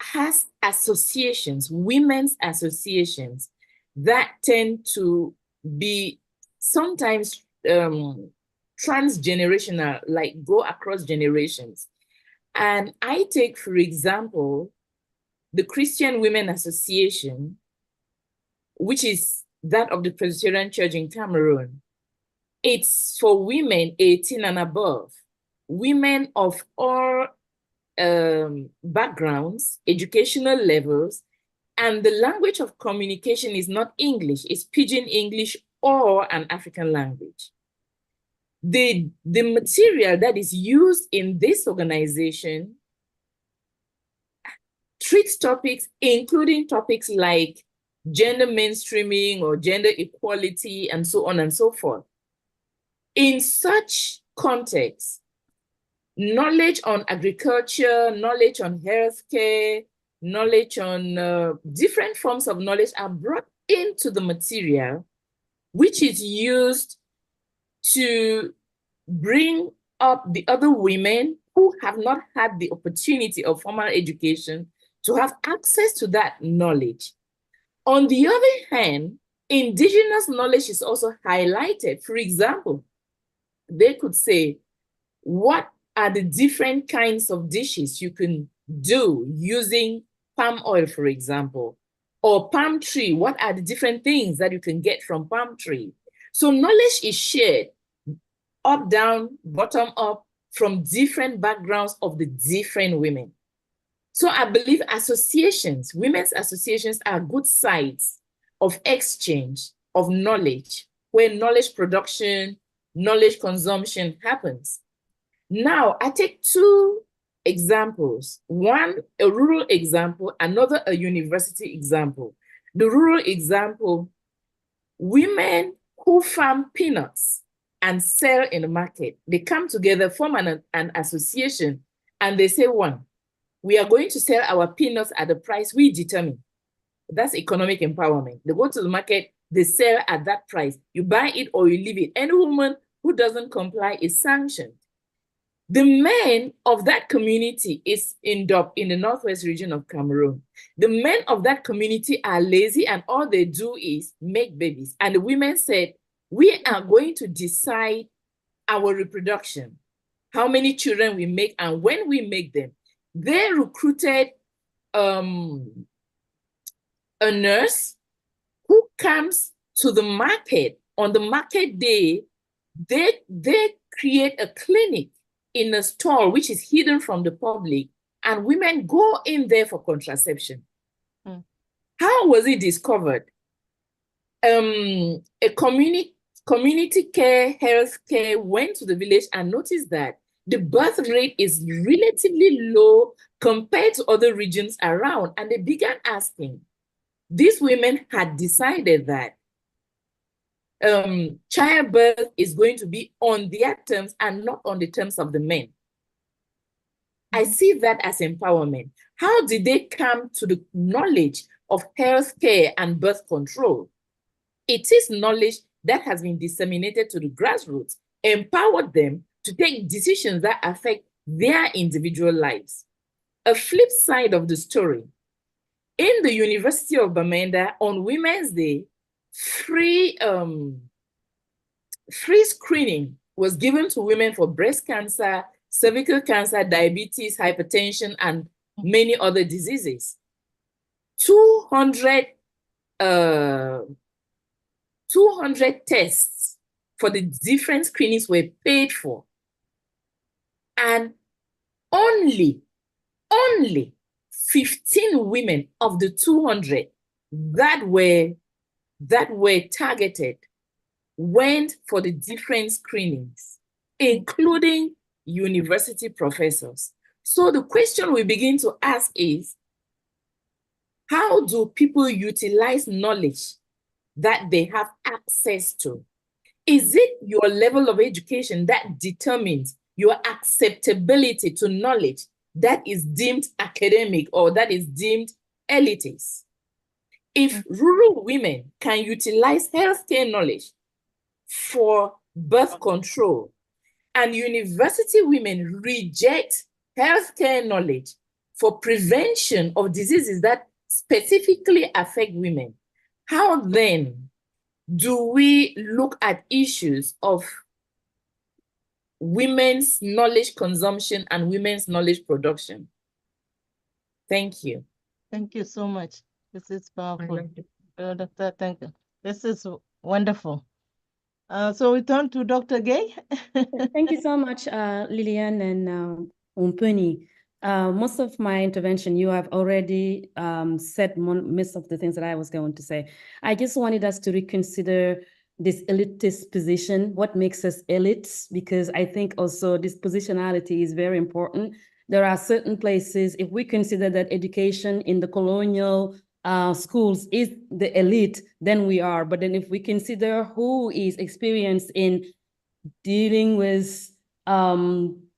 has associations, women's associations, that tend to be sometimes transgenerational, like go across generations. And I take, for example, the Christian Women Association, which is that of the Presbyterian Church in Cameroon. It's for women 18 and above, women of all backgrounds, educational levels, and the language of communication is not English, it's Pidgin English or an African language. The material that is used in this organization treats topics, including topics like gender mainstreaming or gender equality, and so on and so forth. In such context, knowledge on agriculture, knowledge on healthcare, knowledge on different forms of knowledge are brought into the material, which is used to bring up the other women who have not had the opportunity of formal education to have access to that knowledge. On the other hand, indigenous knowledge is also highlighted. For example, they could say, what are the different kinds of dishes you can do using palm oil, for example, or palm tree? What are the different things that you can get from palm tree? So knowledge is shared up, down, bottom up, from different backgrounds of the different women. So I believe associations, women's associations, are good sites of exchange of knowledge, where knowledge production, knowledge consumption happens. Now, I take two examples. One, a rural example, another, a university example. The rural example, women who farm peanuts and sell in the market, they come together, form an association, and they say, one, we are going to sell our peanuts at the price we determine. That's economic empowerment. They go to the market, they sell at that price. You buy it or you leave it. Any woman who doesn't comply is sanctioned. The men of that community is in the northwest region of Cameroon. The men of that community are lazy, and all they do is make babies. And the women said, we are going to decide our reproduction. how many children we make, and when we make them. They recruited a nurse who comes to the market. On the market day, they create a clinic in a store which is hidden from the public, and women go in there for contraception. How was it discovered? A community care, health care went to the village and noticed that the birth rate is relatively low compared to other regions around. And they began asking. These women had decided that childbirth is going to be on their terms and not on the terms of the men. I see that as empowerment. How did they come to the knowledge of healthcare and birth control? It is knowledge that has been disseminated to the grassroots, empowered them to take decisions that affect their individual lives. A flip side of the story, in the University of Bamenda on Women's Day, free screening was given to women for breast cancer, cervical cancer, diabetes, hypertension, and many other diseases. 200 tests for the different screenings were paid for. And only 15 women of the 200 that were targeted went for the different screenings, including university professors. So the question we begin to ask is, how do people utilize knowledge that they have access to? Is it your level of education that determines your acceptability to knowledge that is deemed academic or that is deemed elitist? If rural women can utilize healthcare knowledge for birth control and university women reject healthcare knowledge for prevention of diseases that specifically affect women, how then do we look at issues of women's knowledge consumption and women's knowledge production? Thank you. Thank you so much. This is powerful. Dr. Thank you. This is wonderful. So we turn to Dr. Gueye. Thank you so much, Lilian and Wunpini. Most of my intervention, you have already said most of the things that I was going to say. I just wanted us to reconsider this elitist position, what makes us elites, because I think also this positionality is very important. There are certain places, if we consider that education in the colonial schools is the elite, then we are. But then if we consider who is experienced in dealing with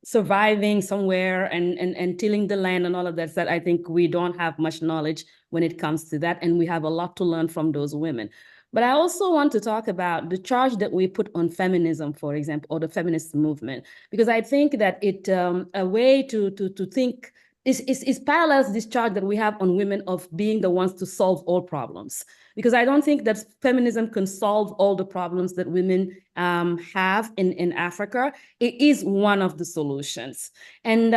surviving somewhere and tilling the land and all of that, I think we don't have much knowledge when it comes to that. And we have a lot to learn from those women. But I also want to talk about the charge that we put on feminism, for example, or the feminist movement, because I think that it a way to think is parallels this charge that we have on women of being the ones to solve all problems. Because I don't think that feminism can solve all the problems that women have in Africa. It is one of the solutions. And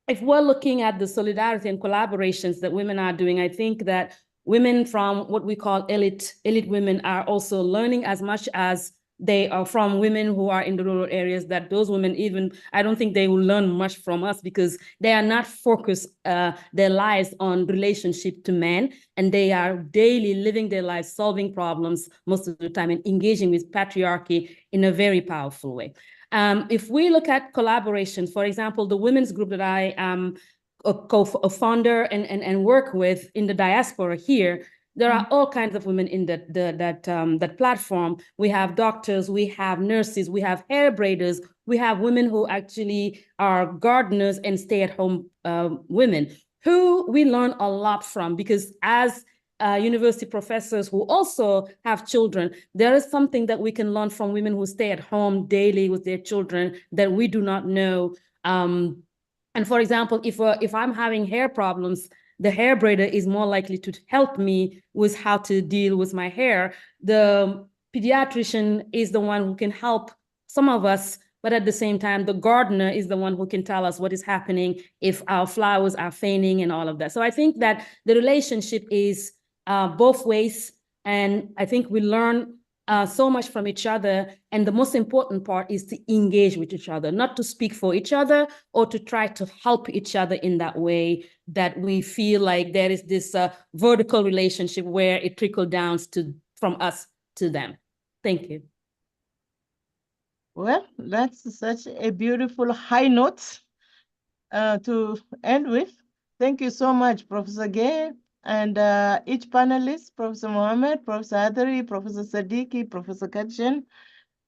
if we're looking at the solidarity and collaborations that women are doing, I think that women from what we call elite women are also learning as much as they are from women who are in the rural areas, that those women even, I don't think they will learn much from us because they are not focused their lives on relationship to men, and they are daily living their lives, solving problems most of the time and engaging with patriarchy in a very powerful way. If we look at collaboration, for example, the women's group that I am a co-founder and work with in the diaspora here, there are all kinds of women in that platform. We have doctors, we have nurses, we have hair braiders, we have women who actually are gardeners and stay-at-home women who we learn a lot from, because as university professors who also have children, there is something that we can learn from women who stay at home daily with their children that we do not know. And for example, if I'm having hair problems, the hair braider is more likely to help me with how to deal with my hair. The pediatrician is the one who can help some of us but at the same time, the gardener is the one who can tell us what is happening if our flowers are fading and all of that. So I think that the relationship is both ways. And I think we learn so much from each other. And the most important part is to engage with each other, not to speak for each other or to try to help each other in that way that we feel like there is this vertical relationship where it trickles down from us to them. Thank you. Well, that's such a beautiful high note to end with. Thank you so much, Professor Gueye, and each panelist, Professor Mohammed, Professor Hadari, Professor Sadiqi, Professor Kapteijns,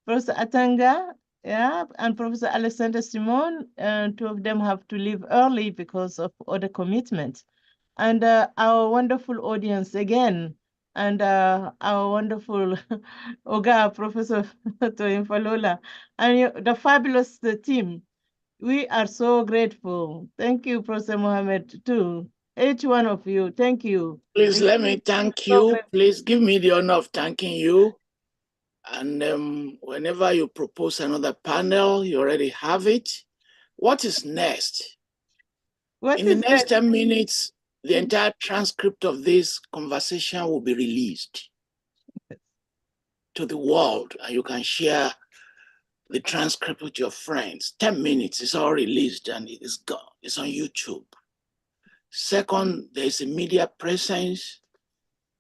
Professor Atanga, yeah, and Professor Alexander Simone. Two of them have to leave early because of other commitments. And our wonderful audience again, and our wonderful Oga, Professor Toyin Falola, and the fabulous team. We are so grateful. Thank you, Professor Mohammed, too. Each one of you, thank you. Please let me thank you. Please give me the honor of thanking you. And whenever you propose another panel, you already have it. What is next? In the next 10 minutes, the entire transcript of this conversation will be released to the world, and you can share the transcript with your friends. 10 minutes is all released and it is gone. It's on YouTube. Second, there's a media presence.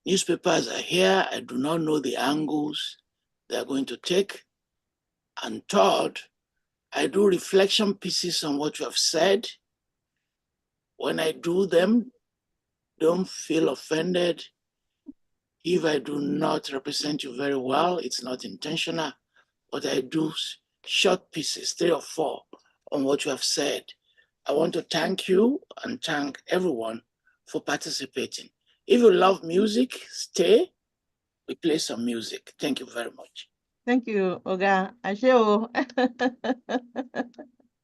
Newspapers are here. I do not know the angles they're going to take. And third, I do reflection pieces on what you have said. When I do them, don't feel offended. If I do not represent you very well, it's not intentional, but I do short pieces, 3 or 4, on what you have said. I want to thank you and thank everyone for participating. If you love music, stay. We play some music. Thank you very much. Thank you, Oga. Asheo.